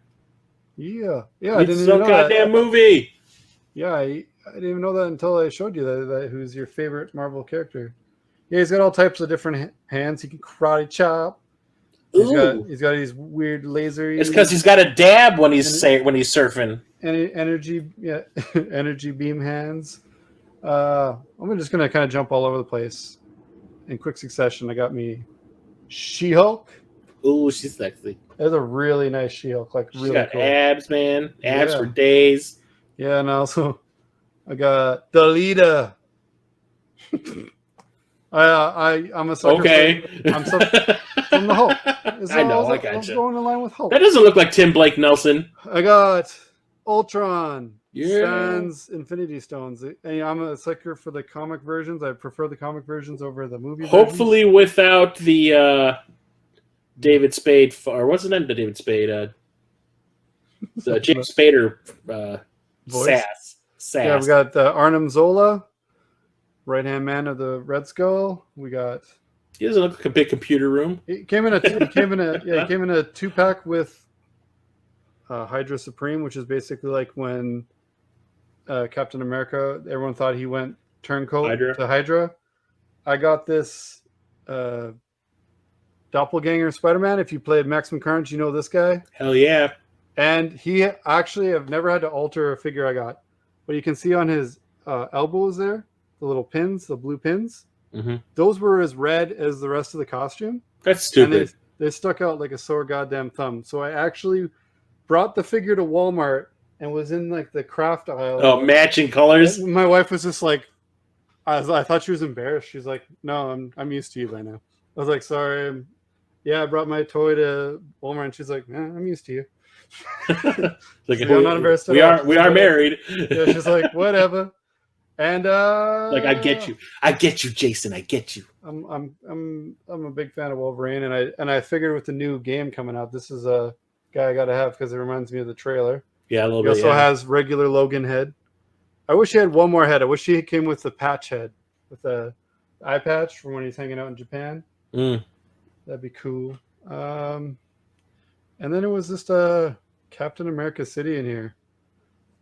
Yeah. I It's didn't some even know goddamn that. movie. Yeah, I didn't even know that until I showed you that who's your favorite Marvel character. Yeah, he's got all types of different hands. He can karate chop. He's got these weird laser. It's because he's got a dab when he's surfing. Energy, energy beam hands. I'm just gonna kind of jump all over the place in quick succession. I got me She-Hulk. Ooh, she's sexy. There's a really nice She-Hulk, like She's really got cool. abs, man. Abs Yeah. for days. Yeah, and also I got Dalida. I'm a sucker. Okay. I'm from the Hulk. I know, I was gotcha. going in line with Hulk. That doesn't look like Tim Blake Nelson. I got Ultron. Yeah. Stan's Infinity Stones. And I'm a sucker for the comic versions. I prefer the comic versions over the movie Hopefully without the David Spade, or what's the name of the David Spade? The James Spader Voice? sass. Yeah, we got Arnim Zola, right-hand man of the Red Skull. We got. He doesn't look like a big computer room. He came in a 2-pack with Hydra Supreme, which is basically like when Captain America. Everyone thought he went turncoat to Hydra. I got this doppelganger Spider-Man. If you played Maximum Carnage, you know this guy. Hell yeah. And he actually, I've never had to alter a figure I got, but you can see on his elbows there, the little pins, the blue pins. Mm-hmm. Those were as red as the rest of the costume. That's stupid. And they stuck out like a sore goddamn thumb. So I actually brought the figure to Walmart and was in like the craft aisle. Oh, matching colors. And my wife was just like, I thought she was embarrassed. She's like, "No, I'm used to you by now." I was like, "Sorry, yeah, I brought my toy to Walmart," and she's like, "I'm used to you." Like, I'm not embarrassed. We are married. Yeah, she's like, "Whatever." And like, I get you, Jason. I get you. I'm a big fan of Wolverine, and I figured with the new game coming out, this is a guy I got to have because it reminds me of the trailer. Yeah, a little He bit. also has regular Logan head. I wish he had one more head. I wish he came with the patch head, with the eye patch from when he's hanging out in Japan. That'd be cool. And then it was just Captain America City in here.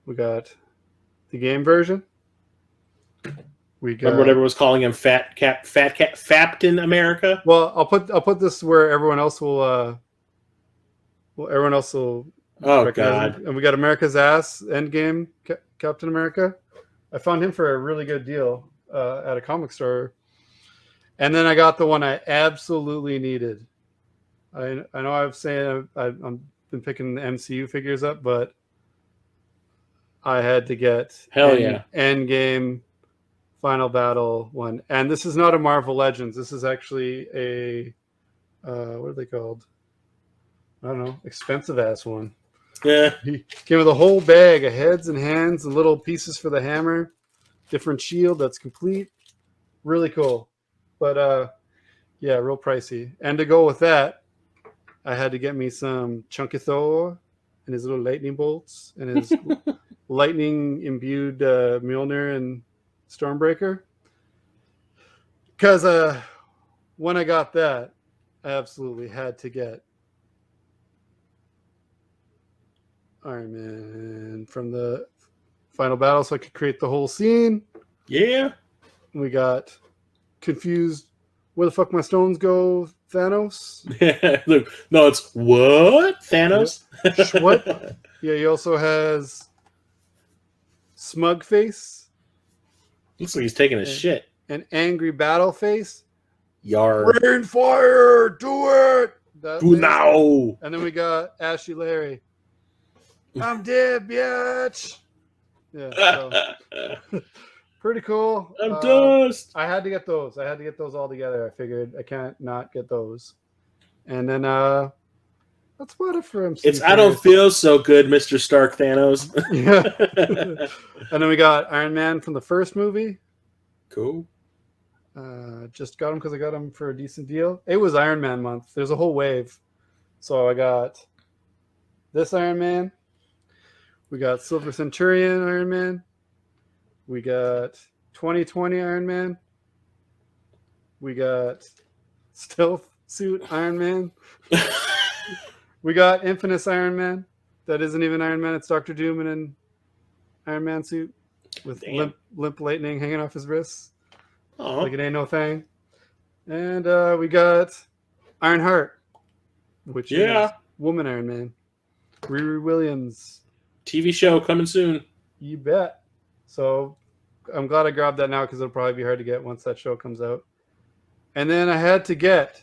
We got the game version. We got, remember what everyone was calling him, Fat Captain America. Well, I'll put this where everyone else will. Oh recognize God! him. And we got America's Ass Endgame Captain America. I found him for a really good deal at a comic store. And then I got the one I absolutely needed. I know I've saying I've been picking the MCU figures up, but I had to get Endgame Final Battle one. And this is not a Marvel Legends. This is actually a what are they called? I don't know, expensive ass one. Yeah. He came with a whole bag of heads and hands and little pieces for the hammer, different shield that's complete. Really cool. But yeah, real pricey. And to go with that, I had to get me some Chunky Thor and his little lightning bolts and his lightning imbued Mjolnir and Stormbreaker. Because when I got that, I absolutely had to get Iron Man from the final battle so I could create the whole scene. Yeah. We got confused. Where the fuck my stones go, Thanos? Look, no, it's what? Thanos? Yep. What? Yeah, he also has Smug Face. Looks like he's taking a shit. An Angry Battle Face. Yar. Rain fire! Do it! Do now! And then we got Ashy Larry. I'm dead, bitch! Yeah, so. Pretty cool. I'm dust. I had to get those. I had to get those all together. I figured I can't not get those. And then that's what it for him. It's I don't feel so good, Mr. Stark Thanos. Yeah. And then we got Iron Man from the first movie. Cool. Just got him because I got him for a decent deal. It was Iron Man month. There's a whole wave. So I got this Iron Man. We got Silver Centurion Iron Man. We got 2020 Iron Man. We got Stealth Suit Iron Man. We got Infamous Iron Man. That isn't even Iron Man. It's Dr. Doom in an Iron Man suit with limp lightning hanging off his wrists. Aww. Like it ain't no thing. And we got Ironheart, which is Woman Iron Man. Riri Williams. TV show coming soon. You bet. So I'm glad I grabbed that now because it'll probably be hard to get once that show comes out. And then I had to get,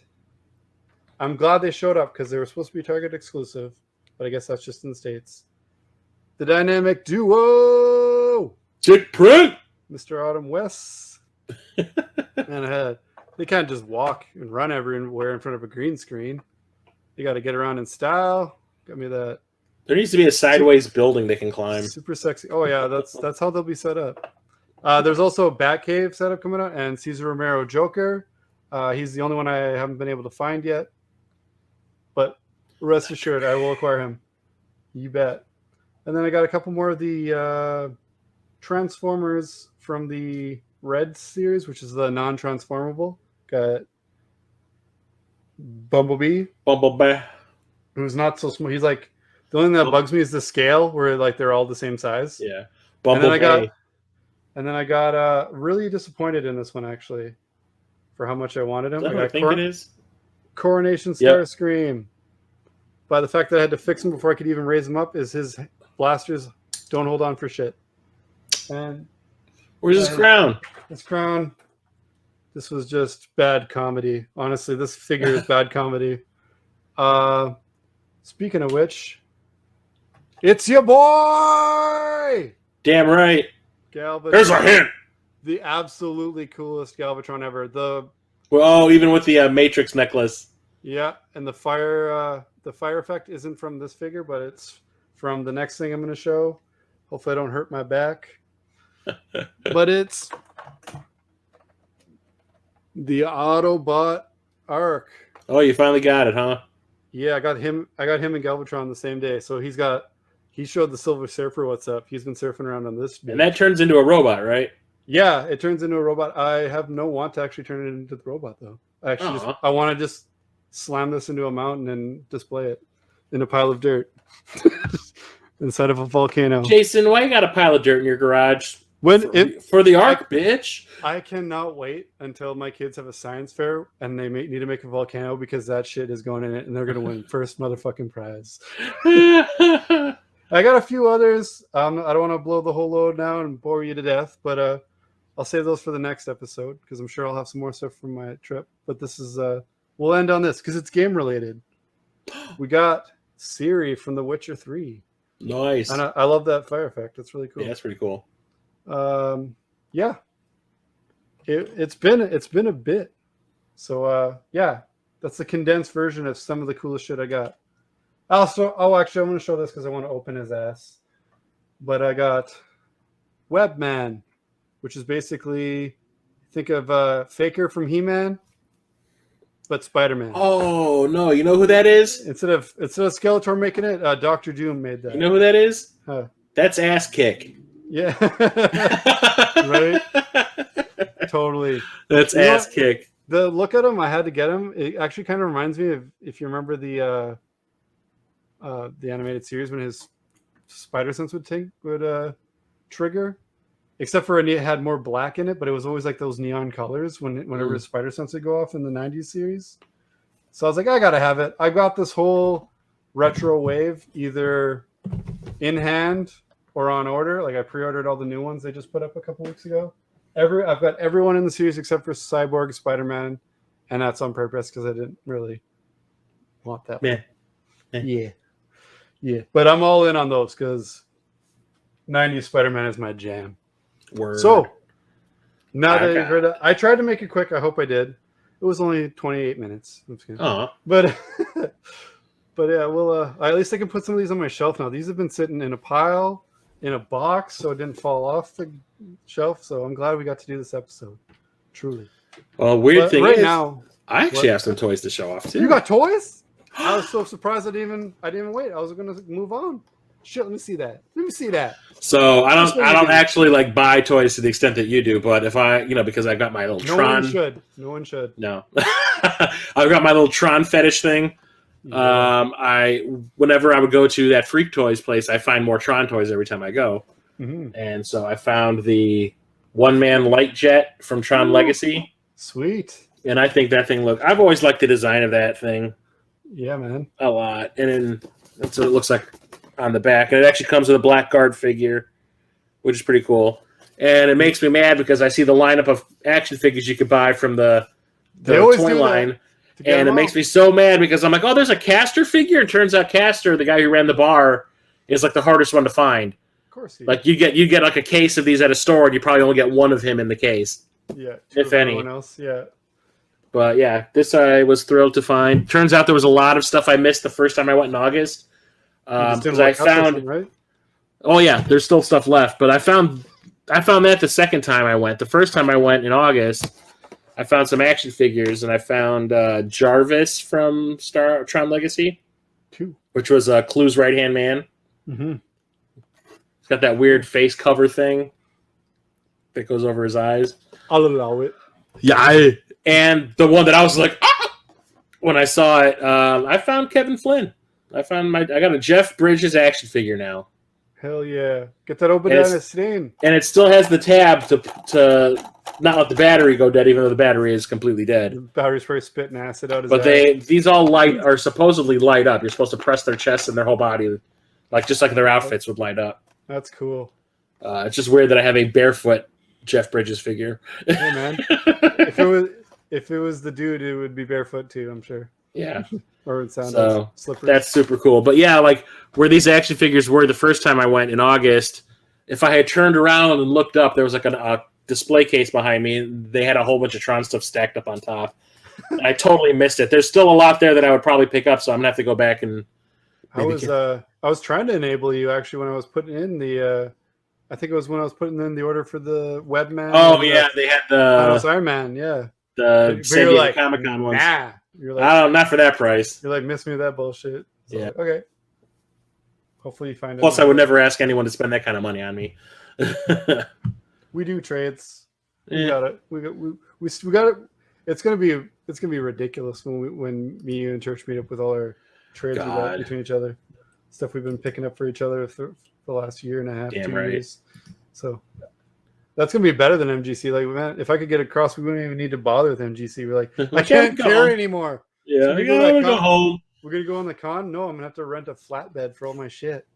I'm glad they showed up because they were supposed to be Target exclusive, but I guess that's just in the States. The Dynamic Duo! Dick Print! Mr. Autumn West. And they can't just walk and run everywhere in front of a green screen. You got to get around in style. Got me that. There needs to be a sideways building they can climb. Super sexy. Oh yeah, that's how they'll be set up. There's also a Batcave setup coming out and Cesar Romero Joker. He's the only one I haven't been able to find yet. But rest assured, I will acquire him. You bet. And then I got a couple more of the Transformers from the Red series, which is the non-transformable. Got Bumblebee. Who's not so small. He's like, the only thing that bugs me is the scale where like they're all the same size. Yeah. And then I got really disappointed in this one actually for how much I wanted him. I think it is. Coronation Starscream. By the fact that I had to fix him before I could even raise him up is his blasters don't hold on for shit. And where's his crown? His crown. This was just bad comedy. Honestly, this figure is bad comedy. Speaking of which, it's your boy! Damn right. Galvatron. There's a hint. The absolutely coolest Galvatron ever. Even with the Matrix necklace. Yeah, and the fire effect isn't from this figure, but it's from the next thing I'm going to show. Hopefully I don't hurt my back. But it's the Autobot Arc. Oh, you finally got it, huh? Yeah, I got him and Galvatron the same day. So he showed the Silver Surfer what's up. He's been surfing around on this. And that turns into a robot, right? Yeah, it turns into a robot. I have no want to actually turn it into the robot though. I want to just slam this into a mountain and display it in a pile of dirt inside of a volcano. Jason, why you got a pile of dirt in your garage? For the Ark, bitch. I cannot wait until my kids have a science fair and they need to make a volcano because that shit is going in it and they're going to win first motherfucking prize. I got a few others. I don't want to blow the whole load now and bore you to death, but I'll save those for the next episode because I'm sure I'll have some more stuff from my trip. But this is we'll end on this because it's game related. We got Ciri from The Witcher 3. Nice. And I love that fire effect. That's really cool. Yeah, that's pretty cool. Yeah. It's been a bit. So yeah, that's the condensed version of some of the coolest shit I got. Actually, I'm going to show this because I want to open his ass. But I got Webman, which is basically, think of Faker from He-Man, but Spider-Man. Oh no, you know who that is? Instead of Skeletor making it, Doctor Doom made that. You know who that is? Huh. That's Ass Kick. Yeah. Right? Totally. That's Ass Kick. The look at him, I had to get him. It actually kind of reminds me of, if you remember the animated series when his spider sense would trigger, except for it had more black in it, but it was always like those neon colors whenever his spider sense would go off in the 90s series. So I was like, I gotta have it. I got this whole retro wave either in hand or on order. Like I pre-ordered all the new ones they just put up a couple weeks ago. I've got everyone in the series except for Cyborg, Spider-Man, and that's on purpose because I didn't really want that one. Yeah. But I'm all in on those because 90s Spider-Man is my jam. Word. So now that you've heard it, I tried to make it quick. I hope I did. It was only 28 minutes. I'm just kidding. But yeah, well, at least I can put some of these on my shelf now. These have been sitting in a pile, in a box, so it didn't fall off the shelf. So I'm glad we got to do this episode. Truly. Well, weird thing is, now, I actually have some toys to show off too. You got toys? I was so surprised I didn't even wait. I was going to move on. Shit, let me see that. So I don't actually like buy toys to the extent that you do, but if I, because I got my little Tron. No one should. No. I've got my little Tron fetish thing. Yeah. Whenever I would go to that Freak Toys place, I find more Tron toys every time I go. Mm-hmm. And so I found the one-man light jet from Tron Legacy. Sweet. And I think that thing I've always liked the design of that thing. Yeah, man. A lot. And then that's what it looks like on the back. And it actually comes with a Blackguard figure, which is pretty cool. And it makes me mad because I see the lineup of action figures you could buy from the toy line. And it makes me so mad because I'm like, oh, there's a Castor figure. And turns out Castor, the guy who ran the bar, is like the hardest one to find. Of course. Like you get like a case of these at a store, and you probably only get one of him in the case. Yeah. If any. Everyone else, yeah. But yeah, this I was thrilled to find. Turns out there was a lot of stuff I missed the first time I went in August. Because I found, right? Oh yeah, there's still stuff left. But I found that the second time I went. The first time I went in August, I found some action figures, and I found Jarvis from Tron Legacy, which was Clue's right-hand man. Mm-hmm. It's got that weird face cover thing that goes over his eyes. I'll allow it. Yeah, and the one that I was like, ah! When I saw it, I found Kevin Flynn. I got a Jeff Bridges action figure now. Hell yeah! Get that open down the steam. And it still has the tab to not let the battery go dead, even though the battery is completely dead. The battery's probably spitting acid out his But these all are supposedly light up. You're supposed to press their chest and their whole body, just like their outfits would light up. That's cool. It's just weird that I have a barefoot Jeff Bridges figure. Hey man, if it was the dude, it would be barefoot too. I'm sure. Yeah. Or it would sound slippery. That's super cool. But yeah, where these action figures were the first time I went in August, if I had turned around and looked up, there was a display case behind me. And they had a whole bunch of Tron stuff stacked up on top. I totally missed it. There's still a lot there that I would probably pick up, so I'm gonna have to go back and. I was trying to enable you actually when I was putting in the. I think it was when I was putting in the order for the Webman. Oh yeah, they had the Iron Man. Yeah. The San Diego Comic-Con ones. Nah. You're not for that price. You're like, miss me with that bullshit. So yeah. Okay. Hopefully you find it. Plus, I would never ask anyone to spend that kind of money on me. We do trades. Yeah. We got it. We got it. It's gonna be ridiculous when me, you, and Church meet up with all our trades we got between each other. Stuff we've been picking up for each other for the last year and a half, 2 years. So that's gonna be better than MGC. Like, man, if I could get across, we wouldn't even need to bother with MGC. We're like, I can't carry anymore. Yeah, so I gotta go home. We're gonna go on the con. No, I'm gonna have to rent a flatbed for all my shit.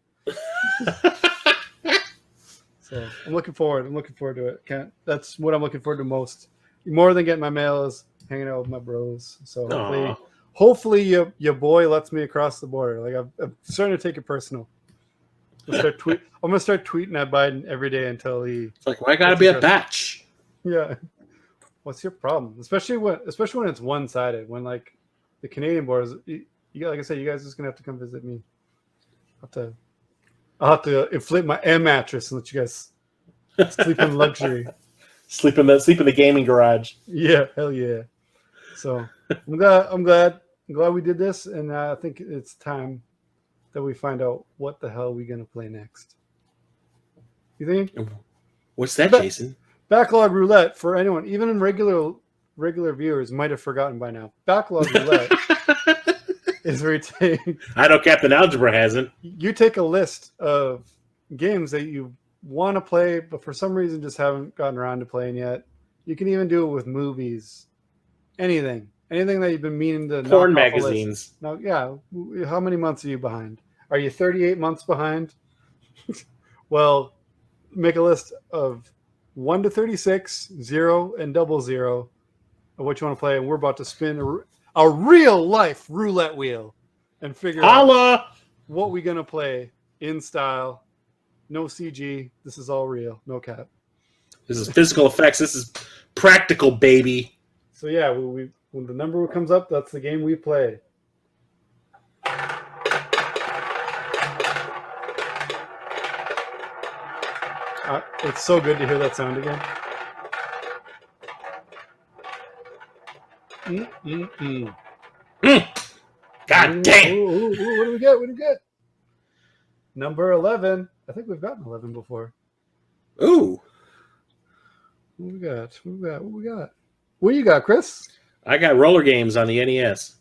So I'm looking forward to it. That's what I'm looking forward to most. More than getting my mail is hanging out with my bros. So hopefully your boy lets me across the border. Like I'm starting to take it personal. I'm gonna start tweeting at Biden every day until he. It's like, why gotta be a batch? Yeah. What's your problem? Especially when it's one sided. When like the Canadian borders, like I said, you guys are just gonna have to come visit me. I'll have to inflate my air mattress and let you guys sleep in luxury. Sleep in the gaming garage. Yeah, hell yeah. So I'm glad we did this, and I think it's time that we find out what the hell we're gonna play next. You think? What's that, Jason? Backlog Roulette, for anyone, even regular viewers, might have forgotten by now. Backlog Roulette is where you take. I know Captain Algebra hasn't. You take a list of games that you want to play, but for some reason just haven't gotten around to playing yet. You can even do it with movies, anything that you've been meaning to. Porn magazines. Now, yeah. How many months are you behind? Are you 38 months behind? Well, make a list of 1 to 36, 0 and 00 of what you want to play, and we're about to spin a real life roulette wheel and figure out what we're gonna play in style. No CG. This is all real. No cap. This is physical effects. This is practical, baby. So yeah, when the number comes up, that's the game we play. It's so good to hear that sound again. God damn. Ooh, what do we get? What do we get? Number 11. I think we've gotten 11 before. Ooh. What we got? What we got? What you got, Chris? I got roller games on the NES.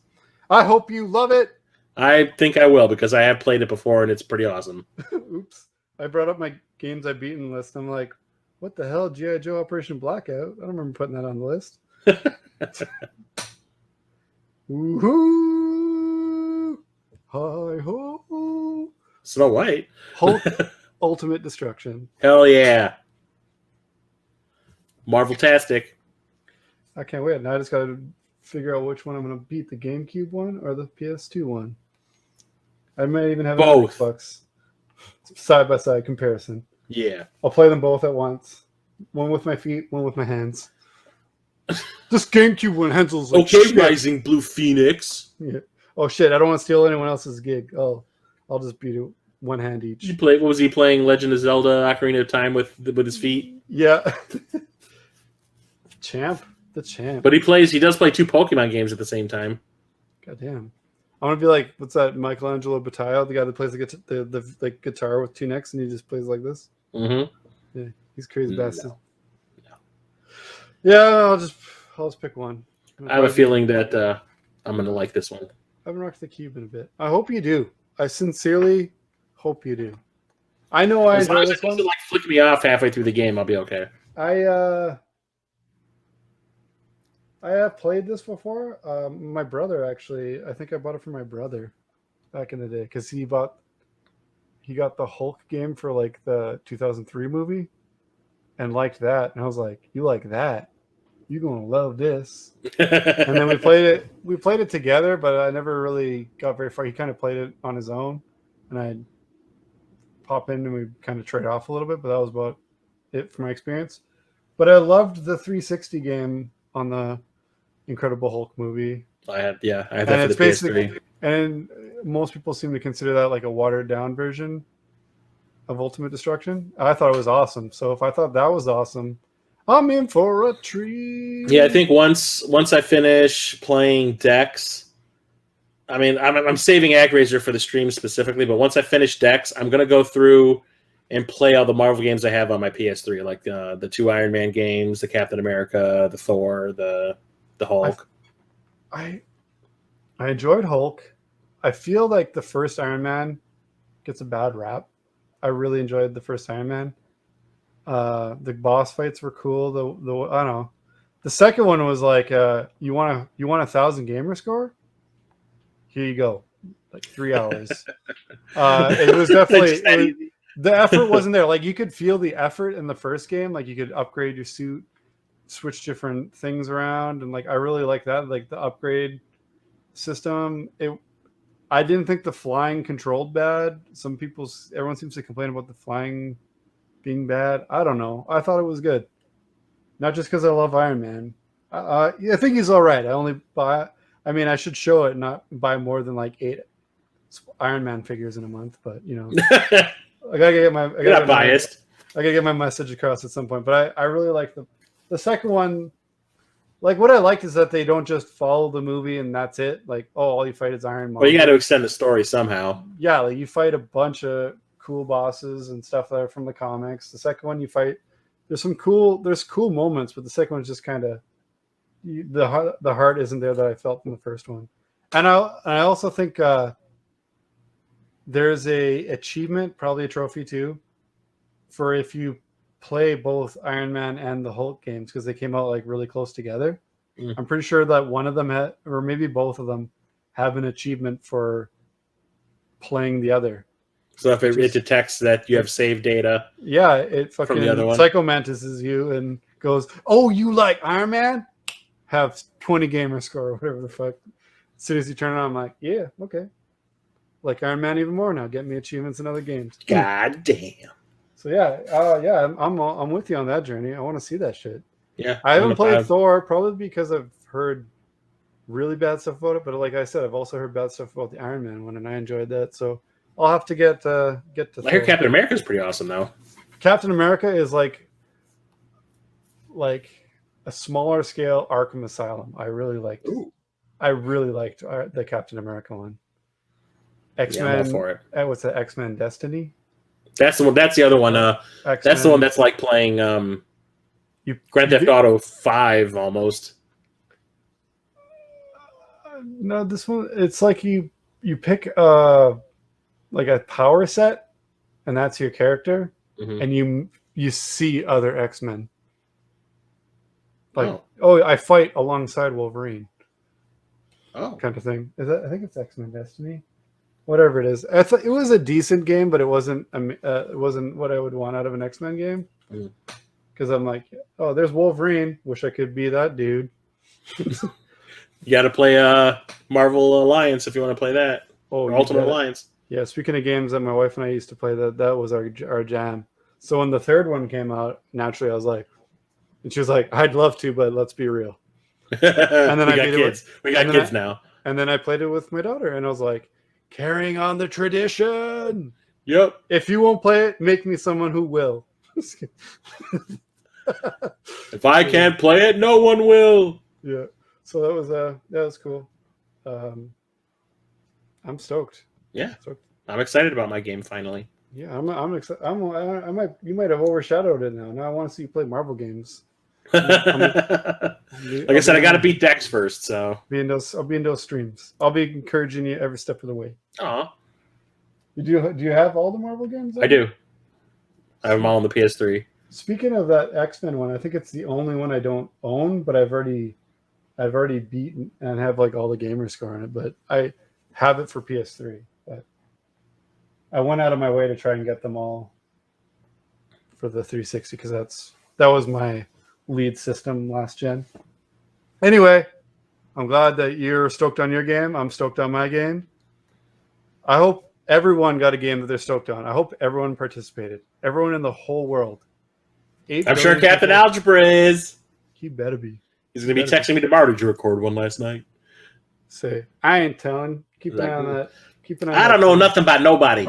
I hope you love it. I think I will because I have played it before and it's pretty awesome. Oops. I brought up my games I've beaten list. I'm like, what the hell? G.I. Joe Operation Blackout? I don't remember putting that on the list. Woohoo! Hi-ho! Snow White. Hulk Ultimate Destruction. Hell yeah. Marvel-tastic. I can't wait. Now I just got to figure out which one I'm going to beat, the GameCube one or the PS2 one. I might even have both. Xbox side-by-side comparison. Yeah. I'll play them both at once. One with my feet, one with my hands. This GameCube one handles like okay, shit. Rising Blue Phoenix. Yeah. Oh shit! I don't want to steal anyone else's gig. Oh, I'll just beat it one hand each. What was he playing? Legend of Zelda: Ocarina of Time with his feet. Yeah. The champ. But he does play 2 Pokemon games at the same time. God damn. I want to be like, what's that? Michelangelo Battaglio, the guy that plays the guitar with 2 necks, and he just plays like this. Mm-hmm. Yeah, he's crazy bastard. No. Yeah, I'll just pick one. I have a feeling that I'm going to like this one. I haven't rocked the cube in a bit. I hope you do. I sincerely hope you do. I know I enjoy this one. Like flick me off halfway through the game, I'll be okay. I have played this before. My brother actually. I think I bought it for my brother back in the day because he got the Hulk game for like the 2003 movie and liked that. And I was like, "You like that? You're gonna love this." And then we played it. We played it together, but I never really got very far. He kind of played it on his own, and I'd pop in and we kind of trade off a little bit. But that was about it for my experience. But I loved the 360 game on the Incredible Hulk movie. I had that for the PS3. And most people seem to consider that like a watered down version of Ultimate Destruction. I thought it was awesome. So if I thought that was awesome, I'm in for a treat. Yeah, I think once I finish playing Dex, I mean, I'm saving ActRaiser for the stream specifically, but once I finish Dex, I'm going to go through and play all the Marvel games I have on my PS3, like the 2 Iron Man games, the Captain America, the Thor, the Hulk. I enjoyed Hulk. I feel like the first Iron Man gets a bad rap. I really enjoyed the first Iron Man. The boss fights were cool. The I don't know. The second one was like, you want 1,000 gamer score? Here you go, like 3 hours. It was definitely the effort wasn't there. Like you could feel the effort in the first game. Like you could upgrade your suit, switch different things around, and like I really like that. Like the upgrade system. I didn't think the flying controlled bad. Everyone seems to complain about the flying being bad. I don't know. I thought it was good. Not just because I love Iron Man. I think he's all right. I only I mean, I should show it, and not buy more than like 8 Iron Man figures in a month. But you know, I gotta get my. You're not biased. I gotta get my message across at some point. But I really like the second one. Like, what I like is that they don't just follow the movie and that's it. Like, oh, all you fight is Iron Man. Well, you got to extend the story somehow. Yeah, like you fight a bunch of cool bosses and stuff that are from the comics. The second one you fight, there's cool moments, but the second one's just kind of the heart isn't there that I felt in the first one. And I also think there's a achievement, probably a trophy too, for if you play both Iron Man and the Hulk games, because they came out like really close together. I'm pretty sure that one of them or maybe both of them have an achievement for playing the other. So if it detects that you have saved data, yeah, it fucking from the other one. Psycho Mantises you and goes, "Oh, you like Iron Man? Have 20 gamer score or whatever the fuck." As soon as you turn it on, I'm like, "Yeah, okay." Like Iron Man even more now. Get me achievements in other games. God damn. So yeah, I'm with you on that journey. I want to see that shit. Yeah, I haven't played Thor probably because I've heard really bad stuff about it. But like I said, I've also heard bad stuff about the Iron Man one, and I enjoyed that. So I'll have to get to. I hear Captain America is pretty awesome though. Captain America is like a smaller scale Arkham Asylum. I really liked. I really liked the Captain America one. X-Men. Yeah, I'm all for it. What's that? X-Men Destiny. That's the one. That's the other one. That's the one that's like playing Grand Theft Auto 5 almost. No, this one it's like you pick like a power set, and that's your character, and you see other X-Men. Like, I fight alongside Wolverine. Oh, kind of thing. I think it's X-Men Destiny. Whatever it is, I thought it was a decent game, but it wasn't what I would want out of an X-Men game. Because I'm like, oh, there's Wolverine. Wish I could be that dude. You got to play Marvel Alliance if you want to play that. Oh, Ultimate Alliance. Yeah. Speaking of games that my wife and I used to play, that was our jam. So when the third one came out, naturally I was like, and she was like, I'd love to, but let's be real. And then we got kids. We got kids now. And then I played it with my daughter, and I was like, carrying on the tradition. Yep. If you won't play it, make me someone who will. If I can't play it, no one will. Yeah. So that was cool. I'm stoked. Yeah. I'm excited about my game finally. Yeah, I'm excited. You might have overshadowed it now. Now I want to see you play Marvel games. Like I said, I got to beat Dex first. So I'll be in those streams. I'll be encouraging you every step of the way. Aw. Do you have all the Marvel games? I do. I have them all on the PS3. Speaking of that X-Men one, I think it's the only one I don't own, but I've already beaten and have like all the gamer score on it. But I have it for PS3. But I went out of my way to try and get them all for the 360 because that was my lead system last gen. Anyway, I'm glad that you're stoked on your game. I'm stoked on my game. I hope everyone got a game that they're stoked on. I hope everyone participated. Everyone in the whole world. I'm sure Captain Algebra is. He better be. He's going to be texting me tomorrow. Did you record one last night? Say, I ain't telling. Keep an eye on that. I don't know nothing about nobody.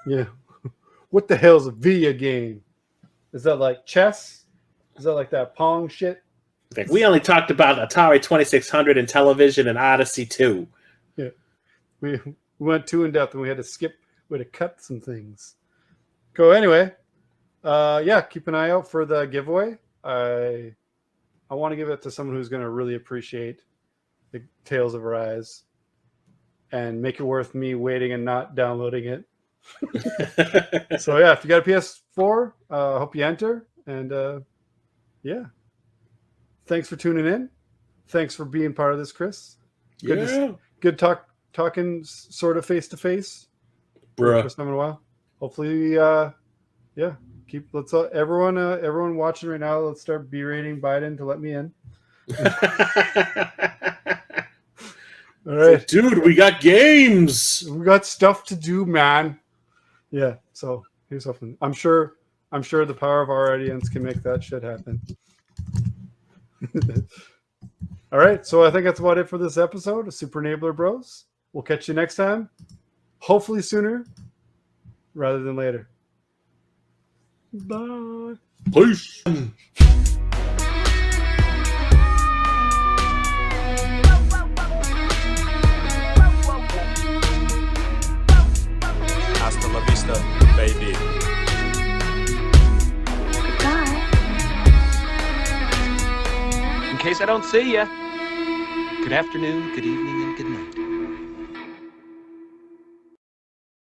Yeah. What the hell's a video game? Is that like chess? Is that like that Pong shit? Like, we only talked about Atari 2600 and television and Odyssey 2. Yeah. We went too in depth and we had to cut some things. Go anyway. Yeah, keep an eye out for the giveaway. I want to give it to someone who's going to really appreciate the Tales of Arise and make it worth me waiting and not downloading it. So yeah, if you got a PS4, I hope you enter. And yeah, thanks for tuning in. Thanks for being part of this, Chris. Good talking sort of face to face. First time in a while. Hopefully, yeah. Let's everyone watching right now. Let's start berating Biden to let me in. All right, dude, we got games. We got stuff to do, man. Yeah. So here's something. I'm sure the power of our audience can make that shit happen. All right, so I think that's about it for this episode of Super Enabler Bros. We'll catch you next time. Hopefully sooner rather than later. Bye. Peace. Hasta la vista, baby. Goodbye. In case I don't see ya, good afternoon, good evening, and good night.